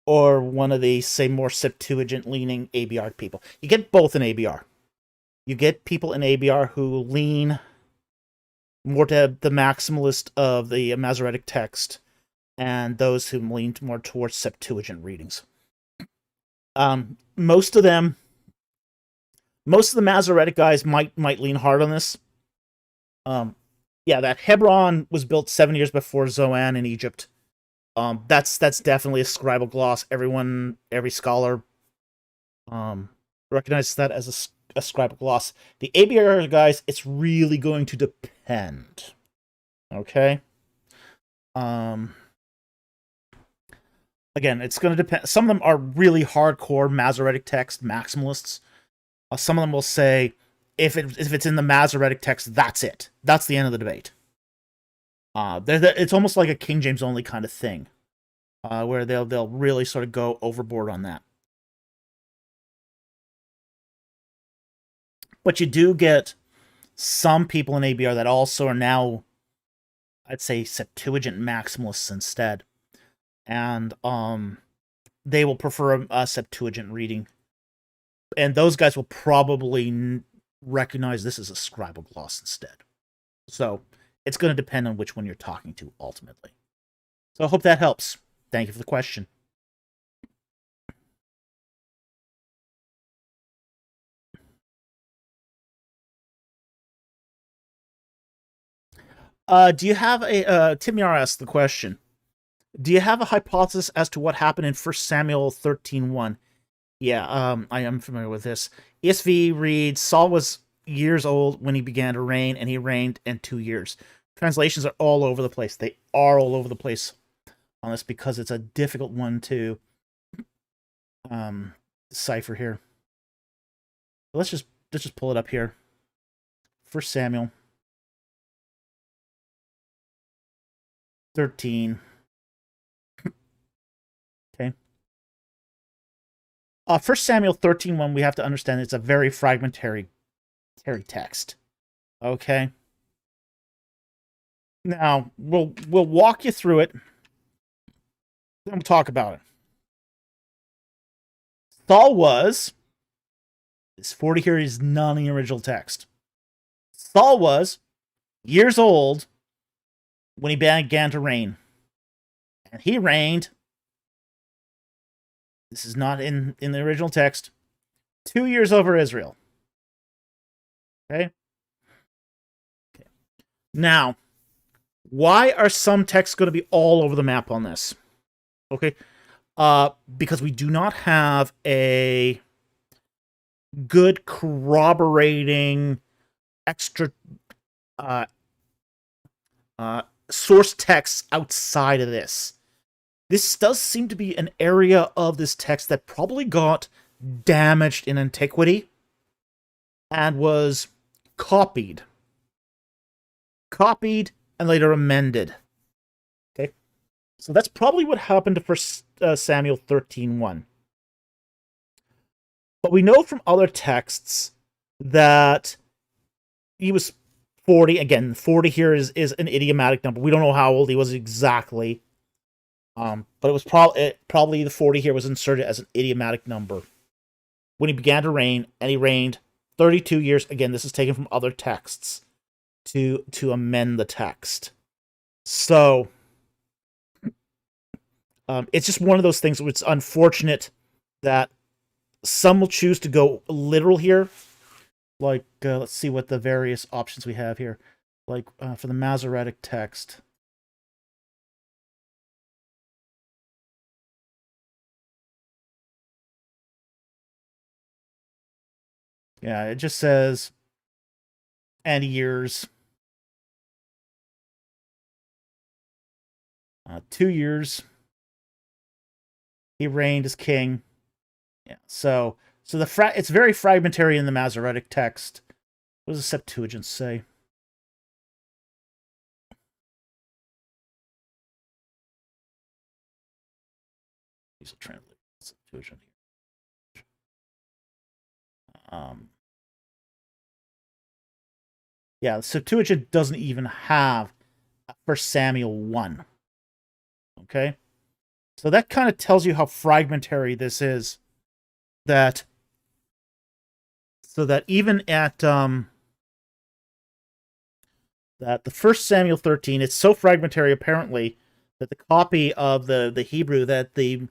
Speaker 1: or one of the, say, more Septuagint-leaning ABR people. You get both in ABR. You get people in ABR who lean more to the maximalist of the Masoretic text, and those who lean more towards Septuagint readings. Most of the Masoretic guys might lean hard on this. Yeah, that Hebron was built 7 years before Zoan in Egypt. That's definitely a scribal gloss. Every scholar recognizes that as a scribal gloss. The ABR guys, it's really going to depend. Okay? Again, it's going to depend. Some of them are really hardcore Masoretic text maximalists. Some of them will say, if it's in the Masoretic text, that's it. That's the end of the debate. It's almost like a King James only kind of thing, where they'll really sort of go overboard on that. But you do get some people in ABR that also are now, I'd say, Septuagint maximalists instead, and they will prefer a Septuagint reading, and those guys will probably recognize this as a scribal gloss instead. So it's going to depend on which one you're talking to ultimately. So I hope that helps. Thank you for the question. Do you have a Tim Yar asked the question? Do you have a hypothesis as to what happened in 1 Samuel 13:1? Yeah, I am familiar with this. ESV reads, Saul was years old when he began to reign, and he reigned in 2 years. Translations are all over the place. They are all over the place on this because it's a difficult one to decipher here. Let's just pull it up here. 1 Samuel 13. Okay. 1 Samuel 13:1, we have to understand it's a very fragmentary text. Okay. Now, we'll walk you through it. Then we'll talk about it. Saul was, this 40 here is not in the original text. Saul was years old when he began to reign. And he reigned, this is not in the original text, 2 years over Israel. Okay? Now, why are some texts going to be all over the map on this? Okay? Because we do not have a good corroborating extra source texts outside of this. This does seem to be an area of this text that probably got damaged in antiquity and was copied and later amended. Okay, so that's probably what happened to 1 Samuel 13:1. But we know from other texts that he was 40. Again, 40 here is an idiomatic number. We don't know how old he was exactly. But it was probably the 40 here was inserted as an idiomatic number when he began to reign, and he reigned 32 years. Again, this is taken from other texts to amend the text. So it's just one of those things where it's unfortunate that some will choose to go literal here. Like, let's see what the various options we have here. Like, for the Masoretic text. Yeah, it just says, and years. 2 years. He reigned as king. Yeah, so it's very fragmentary in the Masoretic text. What does the Septuagint say? These will translate the Septuagint here. Yeah, the Septuagint doesn't even have 1 Samuel 1. Okay? So that kind of tells you how fragmentary this is. So that even at that the 1 Samuel 13, it's so fragmentary apparently that the copy of the Hebrew that the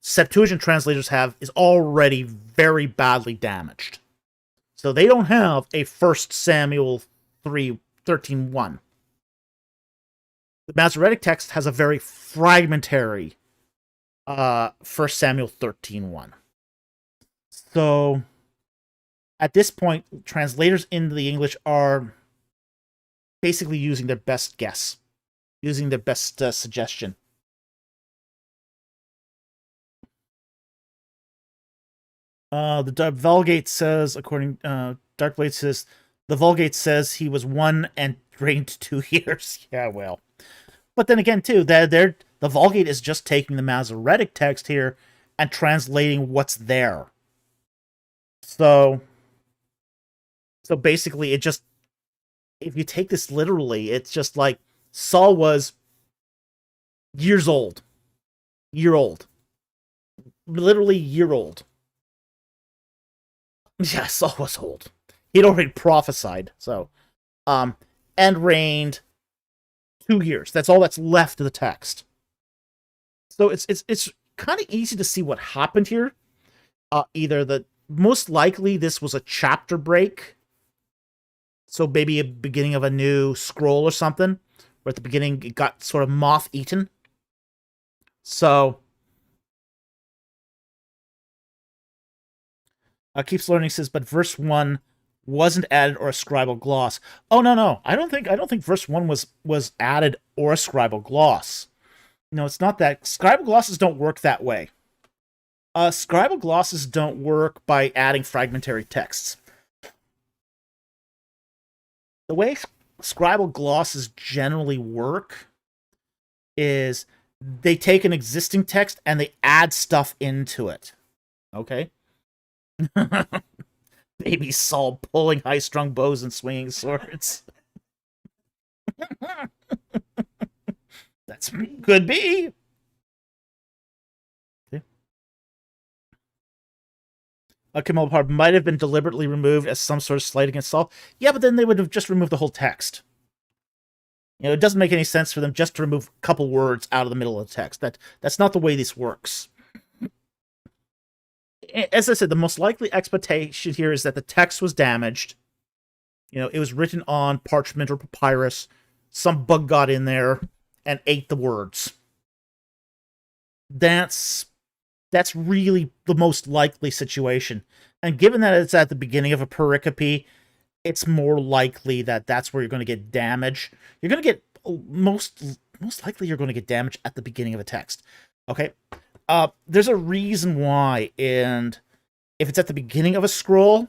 Speaker 1: Septuagint translators have is already very badly damaged. So they don't have a 1 Samuel 13:1. The Masoretic text has a very fragmentary 1 Samuel 13:1. So at this point, translators into the English are basically using their best guess, using their best suggestion. The Vulgate says, according Darkblade says, the Vulgate says he was 1 and reigned 2 years. Yeah, well. But then again, too, the Vulgate is just taking the Masoretic text here and translating what's there. So basically, it just, if you take this literally, it's just like Saul was years old. Year old. Literally year old. Yeah, Saul was old. He'd already prophesied, so. And reigned 2 years. That's all that's left of the text. So it's kind of easy to see what happened here. Most likely this was a chapter break. So maybe a beginning of a new scroll or something. Where at the beginning it got sort of moth-eaten. So Keeps Learning says, but verse 1 wasn't added or a scribal gloss. Oh, no. I don't think verse 1 was added or a scribal gloss. No, it's not that. Scribal glosses don't work that way. Scribal glosses don't work by adding fragmentary texts. The way scribal glosses generally work is they take an existing text and they add stuff into it. Okay? Baby Saul pulling high-strung bows and swinging swords. That's could be. Okay. Camilla Parr might have been deliberately removed as some sort of slight against Saul. Yeah, but then they would have just removed the whole text. It doesn't make any sense for them just to remove a couple words out of the middle of the text. That's not the way this works. As I said, the most likely expectation here is that the text was damaged. It was written on parchment or papyrus. Some bug got in there and ate the words. That's really the most likely situation. And given that it's at the beginning of a pericope, it's more likely that that's where you're going to get damage. You're going to get most likely you're going to get damage at the beginning of a text. Okay? There's a reason why, and if it's at the beginning of a scroll,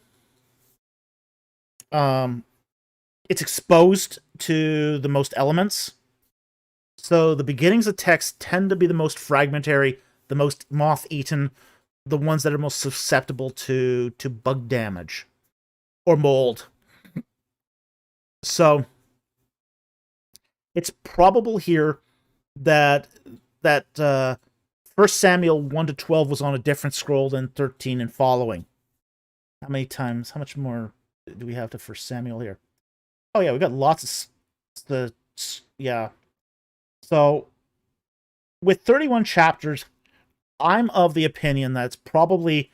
Speaker 1: it's exposed to the most elements. So the beginnings of text tend to be the most fragmentary, the most moth-eaten, the ones that are most susceptible to bug damage or mold. So it's probable here that 1 Samuel 1-12 was on a different scroll than 13 and following. How much more do we have to 1 Samuel here? Oh yeah, we got lots of yeah. So with 31 chapters, I'm of the opinion that it's probably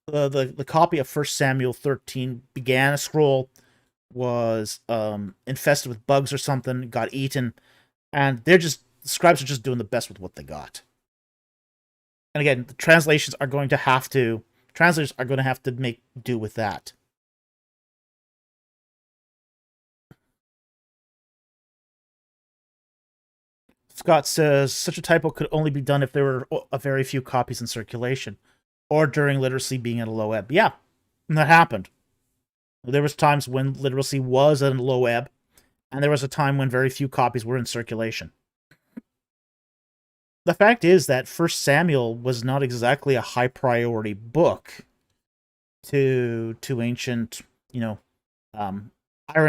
Speaker 1: the copy of 1 Samuel 13 began a scroll, was infested with bugs or something, got eaten, and the scribes are just doing the best with what they got. And again, the translators are going to have to make do with that. Scott says, such a typo could only be done if there were a very few copies in circulation, or during literacy being at a low ebb. Yeah, and that happened. There was times when literacy was at a low ebb, and there was a time when very few copies were in circulation. The fact is that 1 Samuel was not exactly a high priority book to ancient, Iron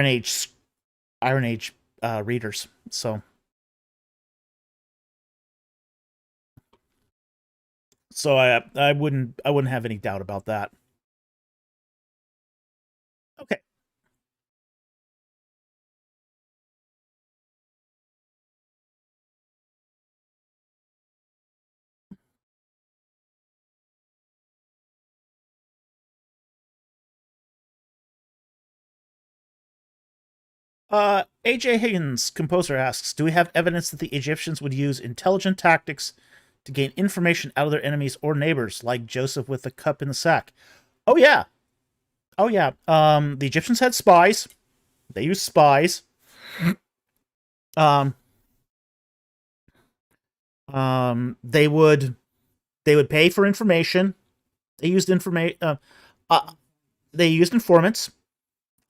Speaker 1: Age readers. So I wouldn't have any doubt about that. Okay. AJ Higgins, composer, asks, do we have evidence that the Egyptians would use intelligent tactics to gain information out of their enemies or neighbors, like Joseph with the cup in the sack? Oh yeah. The Egyptians had spies. They used spies. They would pay for information. They used they used informants.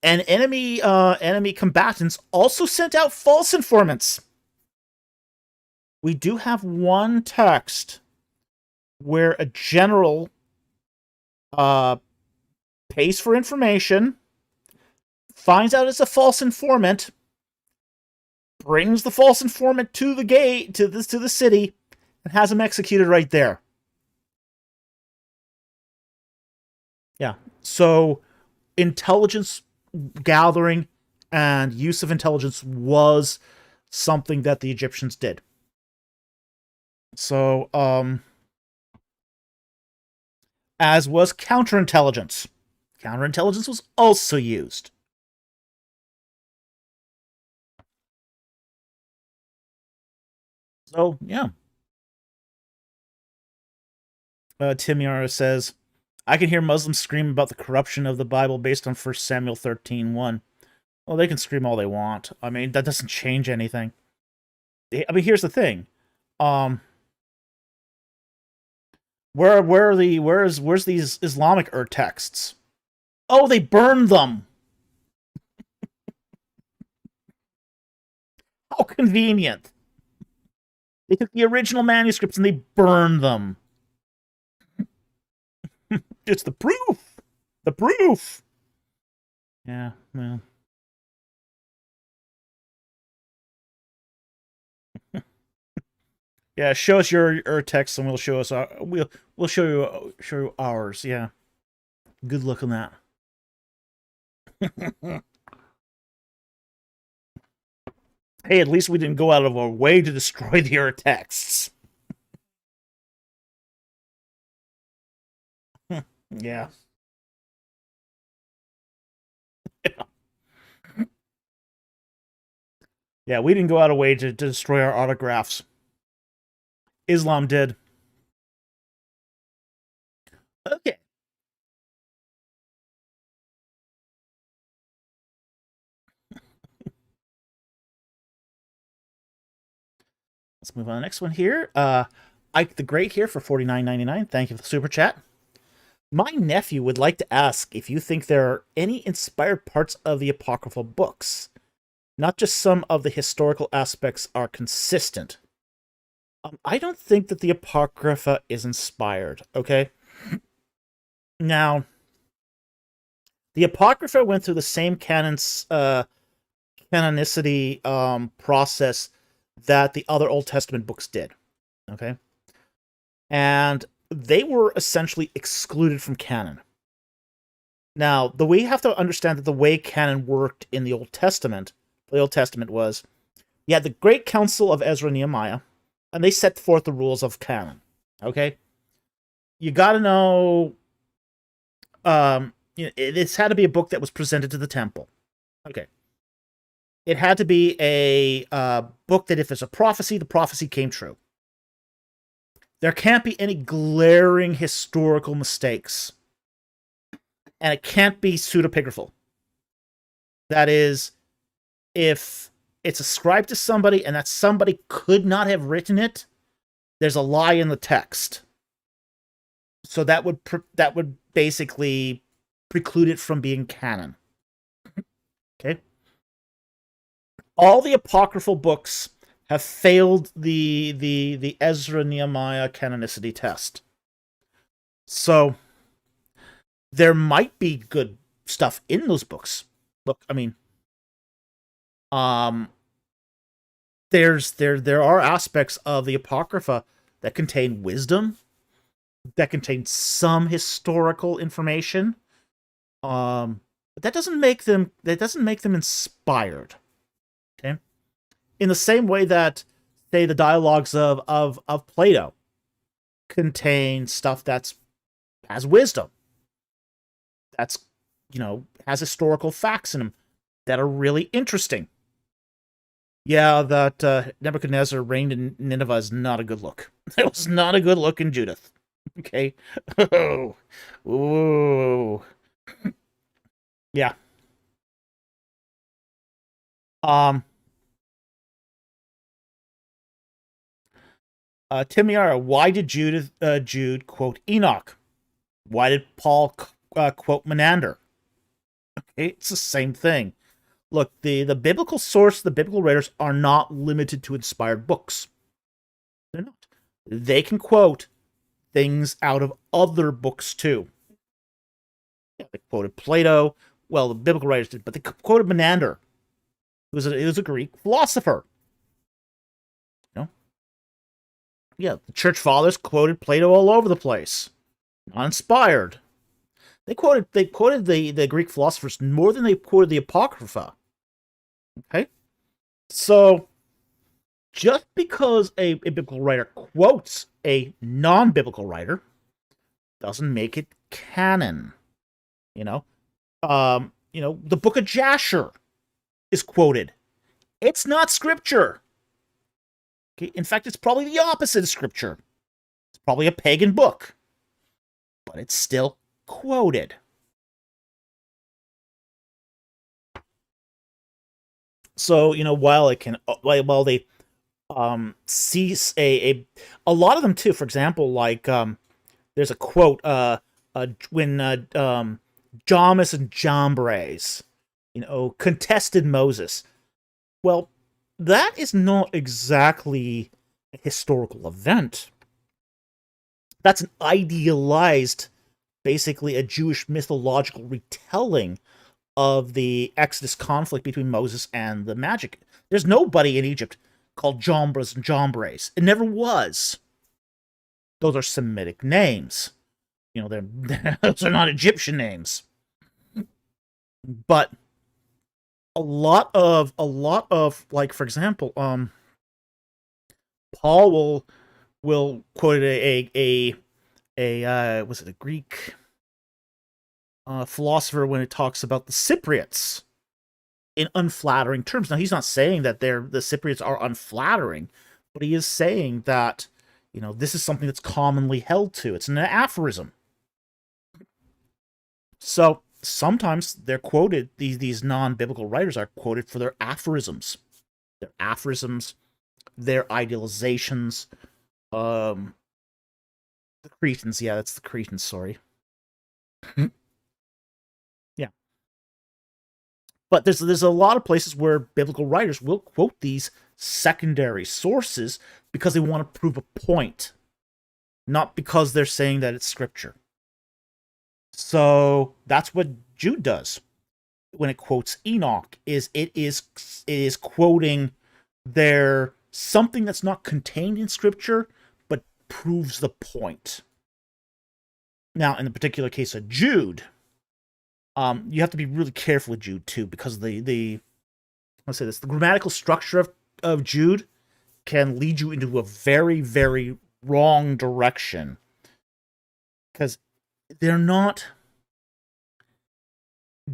Speaker 1: And enemy combatants also sent out false informants. We do have one text where a general pays for information, finds out it's a false informant, brings the false informant to the gate, to the city, and has him executed right there. Yeah. So intelligence gathering and use of intelligence was something that the Egyptians did. So, as was counterintelligence. Counterintelligence was also used. So, yeah. Tim Yara says, I can hear Muslims scream about the corruption of the Bible based on 1 Samuel 13:1. Well, they can scream all they want. I mean, that doesn't change anything. I mean, here's the thing. Where's these Islamic texts? Oh, they burned them. How convenient. They took the original manuscripts and they burned them. It's the proof. The proof. Yeah, well. Yeah, show us your text and we'll show us our, we'll show you ours. Yeah. Good luck on that. Hey, at least we didn't go out of our way to destroy the texts. Yeah. Yeah, we didn't go out of way to destroy our autographs. Islam did. Okay. Let's move on to the next one here. Ike the Great here for $49.99. Thank you for the super chat. My nephew would like to ask if you think there are any inspired parts of the apocryphal books. Not just some of the historical aspects are consistent. I don't think that the Apocrypha is inspired, okay? Now, the Apocrypha went through the same canonicity process that the other Old Testament books did, okay? And they were essentially excluded from canon. Now, we have to understand that the way canon worked in the Old Testament was, you had the Great Council of Ezra and Nehemiah, and they set forth the rules of canon. Okay, you got to know. It's had to be a book that was presented to the temple. Okay, it had to be a book that if it's a prophecy, the prophecy came true. There can't be any glaring historical mistakes, and it can't be pseudepigraphal. That is, if it's ascribed to somebody and that somebody could not have written it, there's a lie in the text. So that would basically preclude it from being canon. Okay? All the apocryphal books have failed the Ezra-Nehemiah canonicity test. So there might be good stuff in those books. Look, I mean, there are aspects of the Apocrypha that contain wisdom, that contain some historical information. But that doesn't make them inspired. Okay? In the same way that, say, the dialogues of Plato contain stuff that's has wisdom. That's, has historical facts in them that are really interesting. Yeah, that Nebuchadnezzar reigned in Nineveh is not a good look. It was not a good look in Judith. Okay? Oh. Ooh. Yeah. Timiara, why did Jude quote Enoch? Why did Paul quote Menander? Okay, it's the same thing. Look, the biblical source, the biblical writers are not limited to inspired books. They're not. They can quote things out of other books too. Yeah, they quoted Plato. Well, the biblical writers did, but they quoted Menander. He was a Greek philosopher. Yeah, the church fathers quoted Plato all over the place. Not inspired. They quoted the Greek philosophers more than they quoted the Apocrypha. Okay? So, just because a biblical writer quotes a non-biblical writer doesn't make it canon. The book of Jasher is quoted. It's not scripture. Okay? In fact, it's probably the opposite of scripture. It's probably a pagan book. But it's still quoted. So, while it can, while they see a lot of them too. For example, like there's a quote when Jamis and Jambres, contested Moses. Well, that is not exactly a historical event. That's an idealized, basically a Jewish mythological retelling of the Exodus conflict between Moses and the magic. There's nobody in Egypt called Jambres and Jambres. It never was. Those are Semitic names. Those are not Egyptian names. But a lot of like, for example, Paul will quote a was it a Greek philosopher when it talks about the Cypriots in unflattering terms. Now, he's not saying that the Cypriots are unflattering, but he is saying that this is something that's commonly held to. It's an aphorism. So sometimes they're quoted. These non-biblical writers are quoted for their aphorisms. Their aphorisms, their idealizations. The Cretans, yeah, that's the Cretans. Sorry. Yeah. But there's a lot of places where biblical writers will quote these secondary sources because they want to prove a point, not because they're saying that it's scripture. So that's what Jude does when it quotes Enoch. It is quoting something that's not contained in scripture, but proves the point. Now, in the particular case of Jude, you have to be really careful with Jude too, because the grammatical structure of Jude can lead you into a very, very wrong direction, because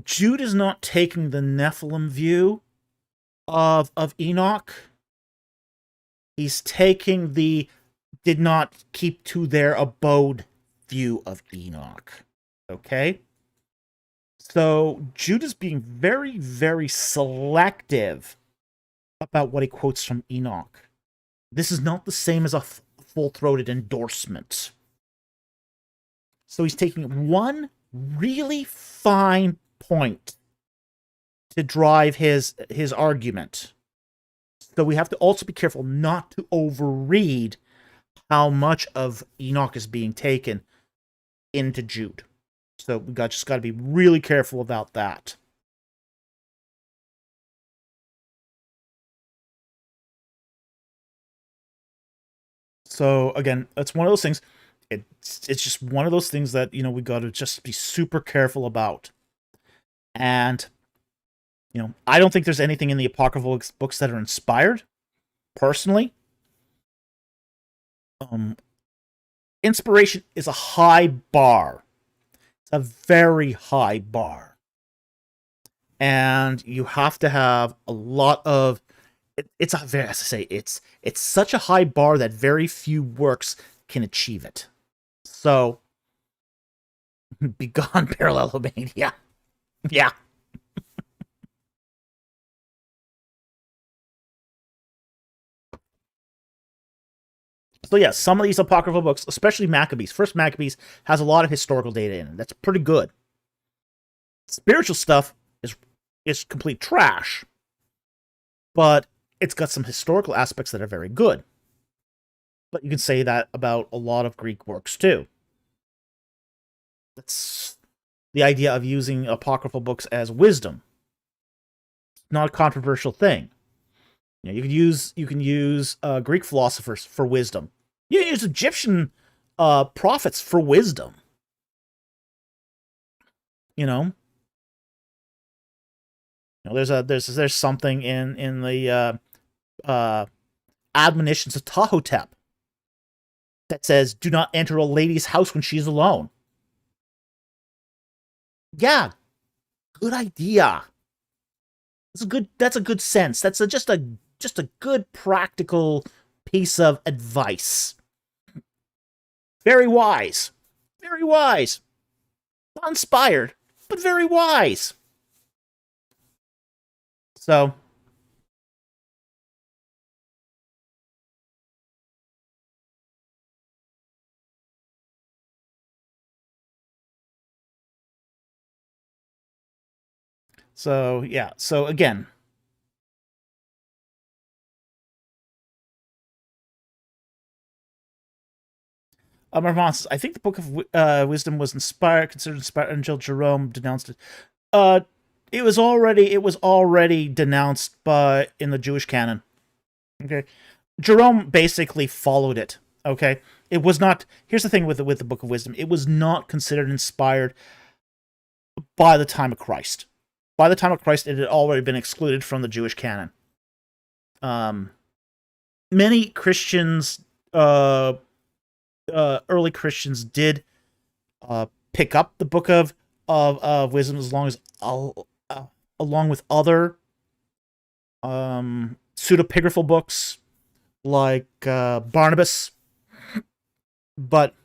Speaker 1: Jude is not taking the Nephilim view of Enoch. He's taking the did not keep to their abode view of Enoch. Okay? So Jude is being very, very selective about what he quotes from Enoch. This is not the same as a full-throated endorsement. So he's taking one really fine point to drive his argument. So we have to also be careful not to overread how much of Enoch is being taken into Jude. So we just got to be really careful about that. So again, it's one of those things. It's just one of those things that we got to just be super careful about. And I don't think there's anything in the apocryphal books that are inspired, personally. Inspiration is a high bar. It's a very high bar. And you have to have a lot of it's such a high bar that very few works can achieve it. So begone parallelomania. Yeah. So yeah, some of these apocryphal books, especially Maccabees, First Maccabees, has a lot of historical data in it. That's pretty good. Spiritual stuff is complete trash, but it's got some historical aspects that are very good. But you can say that about a lot of Greek works too. That's the idea of using apocryphal books as wisdom. Not a controversial thing. You can use Greek philosophers for wisdom. You can use Egyptian prophets for wisdom. There's something in the admonitions of Tahotep that says, "Do not enter a lady's house when she is alone." Yeah, good idea. That's a good sense. That's just a good practical piece of advice. Very wise. Very wise. Not inspired, but very wise. So, yeah. So again, responses. I think the Book of Wisdom was considered inspired until Jerome denounced it. Uh, it was already denounced by in the Jewish canon. Okay, Jerome basically followed it. Okay, it was not. Here's the thing with the Book of Wisdom. It was not considered inspired by the time of Christ. By the time of Christ, it had already been excluded from the Jewish canon. Many Christians, early Christians, did pick up the Book of Wisdom along with other pseudepigraphal books like Barnabas, but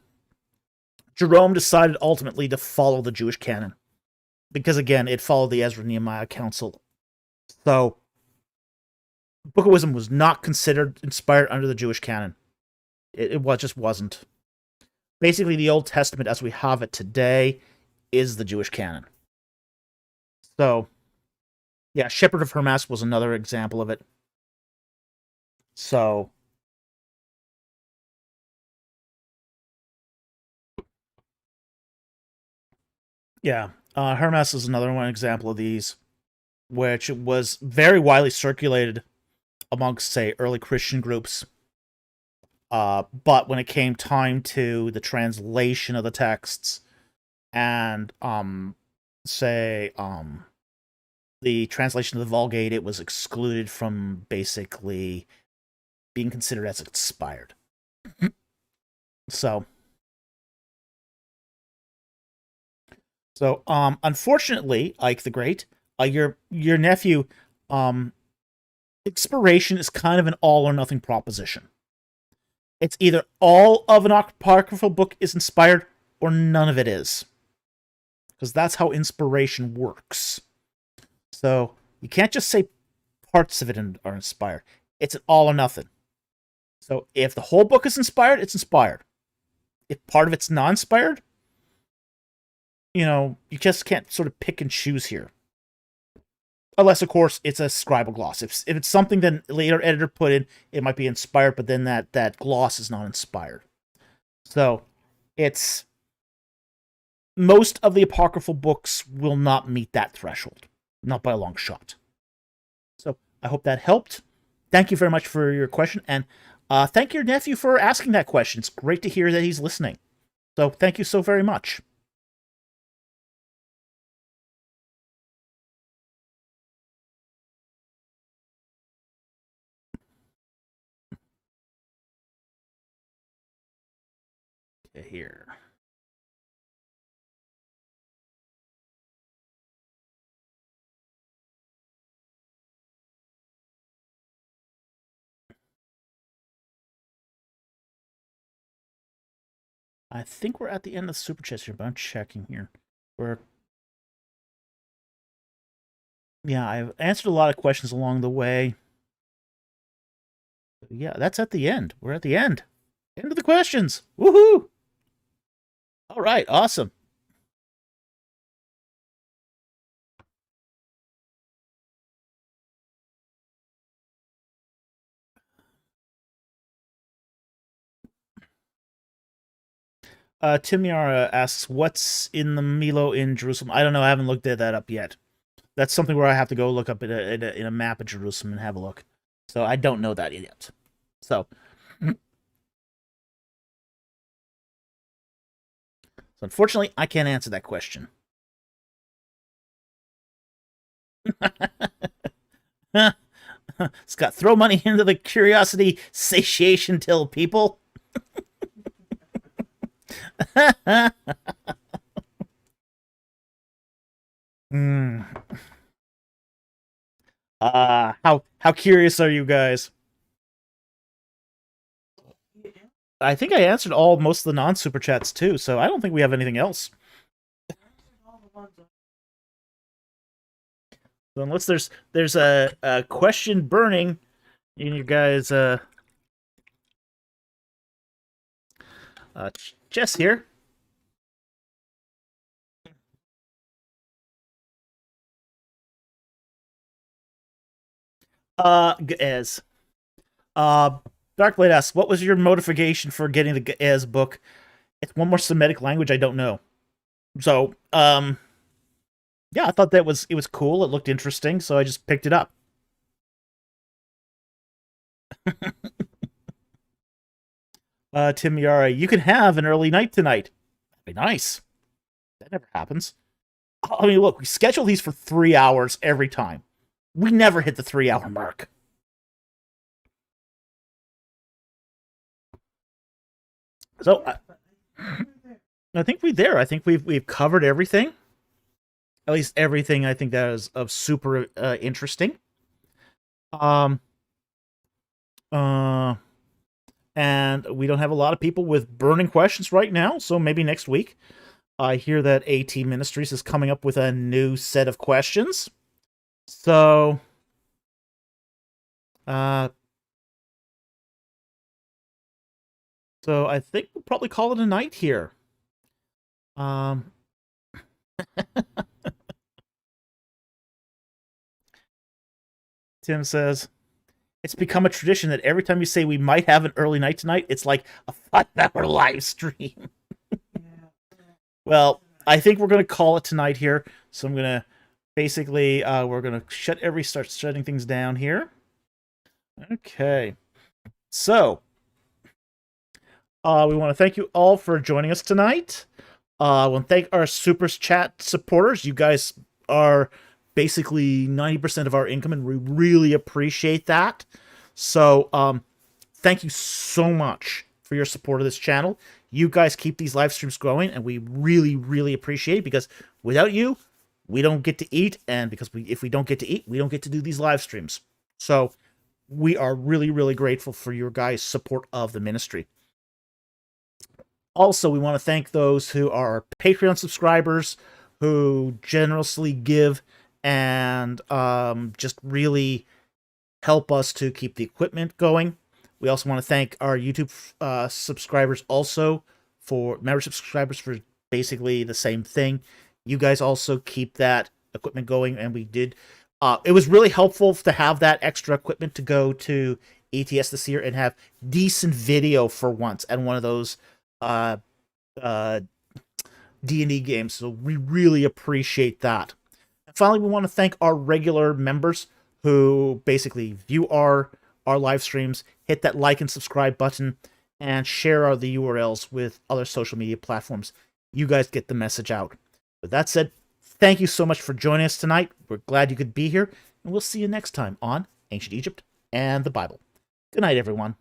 Speaker 1: Jerome decided ultimately to follow the Jewish canon because, again, it followed the Ezra-Nehemiah Council. So, Book of Wisdom was not considered inspired under the Jewish canon. It just wasn't. Basically, the Old Testament as we have it today is the Jewish canon. So, yeah, Shepherd of Hermas was another example of it. So, yeah, Hermas is another one example of these, which was very widely circulated amongst, say, early Christian groups. But when it came time to the translation of the texts and, the translation of the Vulgate, it was excluded from basically being considered as expired. So, unfortunately, Ike the Great, your nephew, expiration is kind of an all or nothing proposition. It's either all of an apocryphal book is inspired or none of it is. Because that's how inspiration works. So you can't just say parts of it are inspired. It's an all or nothing. So if the whole book is inspired, it's inspired. If part of it's not inspired, you just can't sort of pick and choose here. Unless, of course, it's a scribal gloss. If it's something that a later editor put in, it might be inspired, but then that gloss is not inspired. So, it's... most of the apocryphal books will not meet that threshold. Not by a long shot. So, I hope that helped. Thank you very much for your question, and thank your nephew for asking that question. It's great to hear that he's listening. So, thank you so very much. Here. I think we're at the end of the super chats here, but I'm checking here. Yeah, I've answered a lot of questions along the way. Yeah, that's at the end. We're at the end. End of the questions. Woohoo! All right, awesome. Tim Yara asks, what's in the Milo in Jerusalem? I don't know. I haven't looked that up yet. That's something where I have to go look up in a map of Jerusalem and have a look. So I don't know that yet. So unfortunately, I can't answer that question. Scott, throw money into the curiosity satiation till people. Mm. How curious are you guys? I think I answered most of the non-super chats too, so I don't think we have anything else. So unless there's a question burning in your guys' chest here. Gaez. Darkblade asks, what was your motivation for getting the Gaez book? It's one more Semitic language I don't know. So, yeah, I thought it was cool. It looked interesting, so I just picked it up. Tim Yara, you can have an early night tonight. That'd be nice. That never happens. I mean, look, we schedule these for 3 hours every time. We never hit the 3 hour mark. So I think we're there. I think we've covered everything. At least everything I think that is of super interesting. And we don't have a lot of people with burning questions right now, so maybe next week. I hear that AT Ministries is coming up with a new set of questions. So, so I think we'll probably call it a night here. Tim says, it's become a tradition that every time you say we might have an early night tonight, it's like a 5-hour live stream. Well, I think we're going to call it tonight here. So I'm going to basically, we're going to start shutting things down here. Okay. So, we want to thank you all for joining us tonight. I want to thank our Super Chat supporters. You guys are basically 90% of our income, and we really appreciate that. So, thank you so much for your support of this channel. You guys keep these live streams growing, and we really, really appreciate it, because without you, we don't get to eat, and if we don't get to eat, we don't get to do these live streams. So, we are really, really grateful for your guys' support of the ministry. Also, we want to thank those who are Patreon subscribers, who generously give and just really help us to keep the equipment going. We also want to thank our YouTube subscribers also for membership subscribers for basically the same thing. You guys also keep that equipment going, and we did. It was really helpful to have that extra equipment to go to ETS this year and have decent video for once and one of those D&D games. So we really appreciate that. And finally, we want to thank our regular members who basically view our live streams, hit that like and subscribe button, and share the URLs with other social media platforms. You guys get the message out. With that said, thank you so much for joining us tonight. We're glad you could be here, and we'll see you next time on Ancient Egypt and the Bible. Good night, everyone.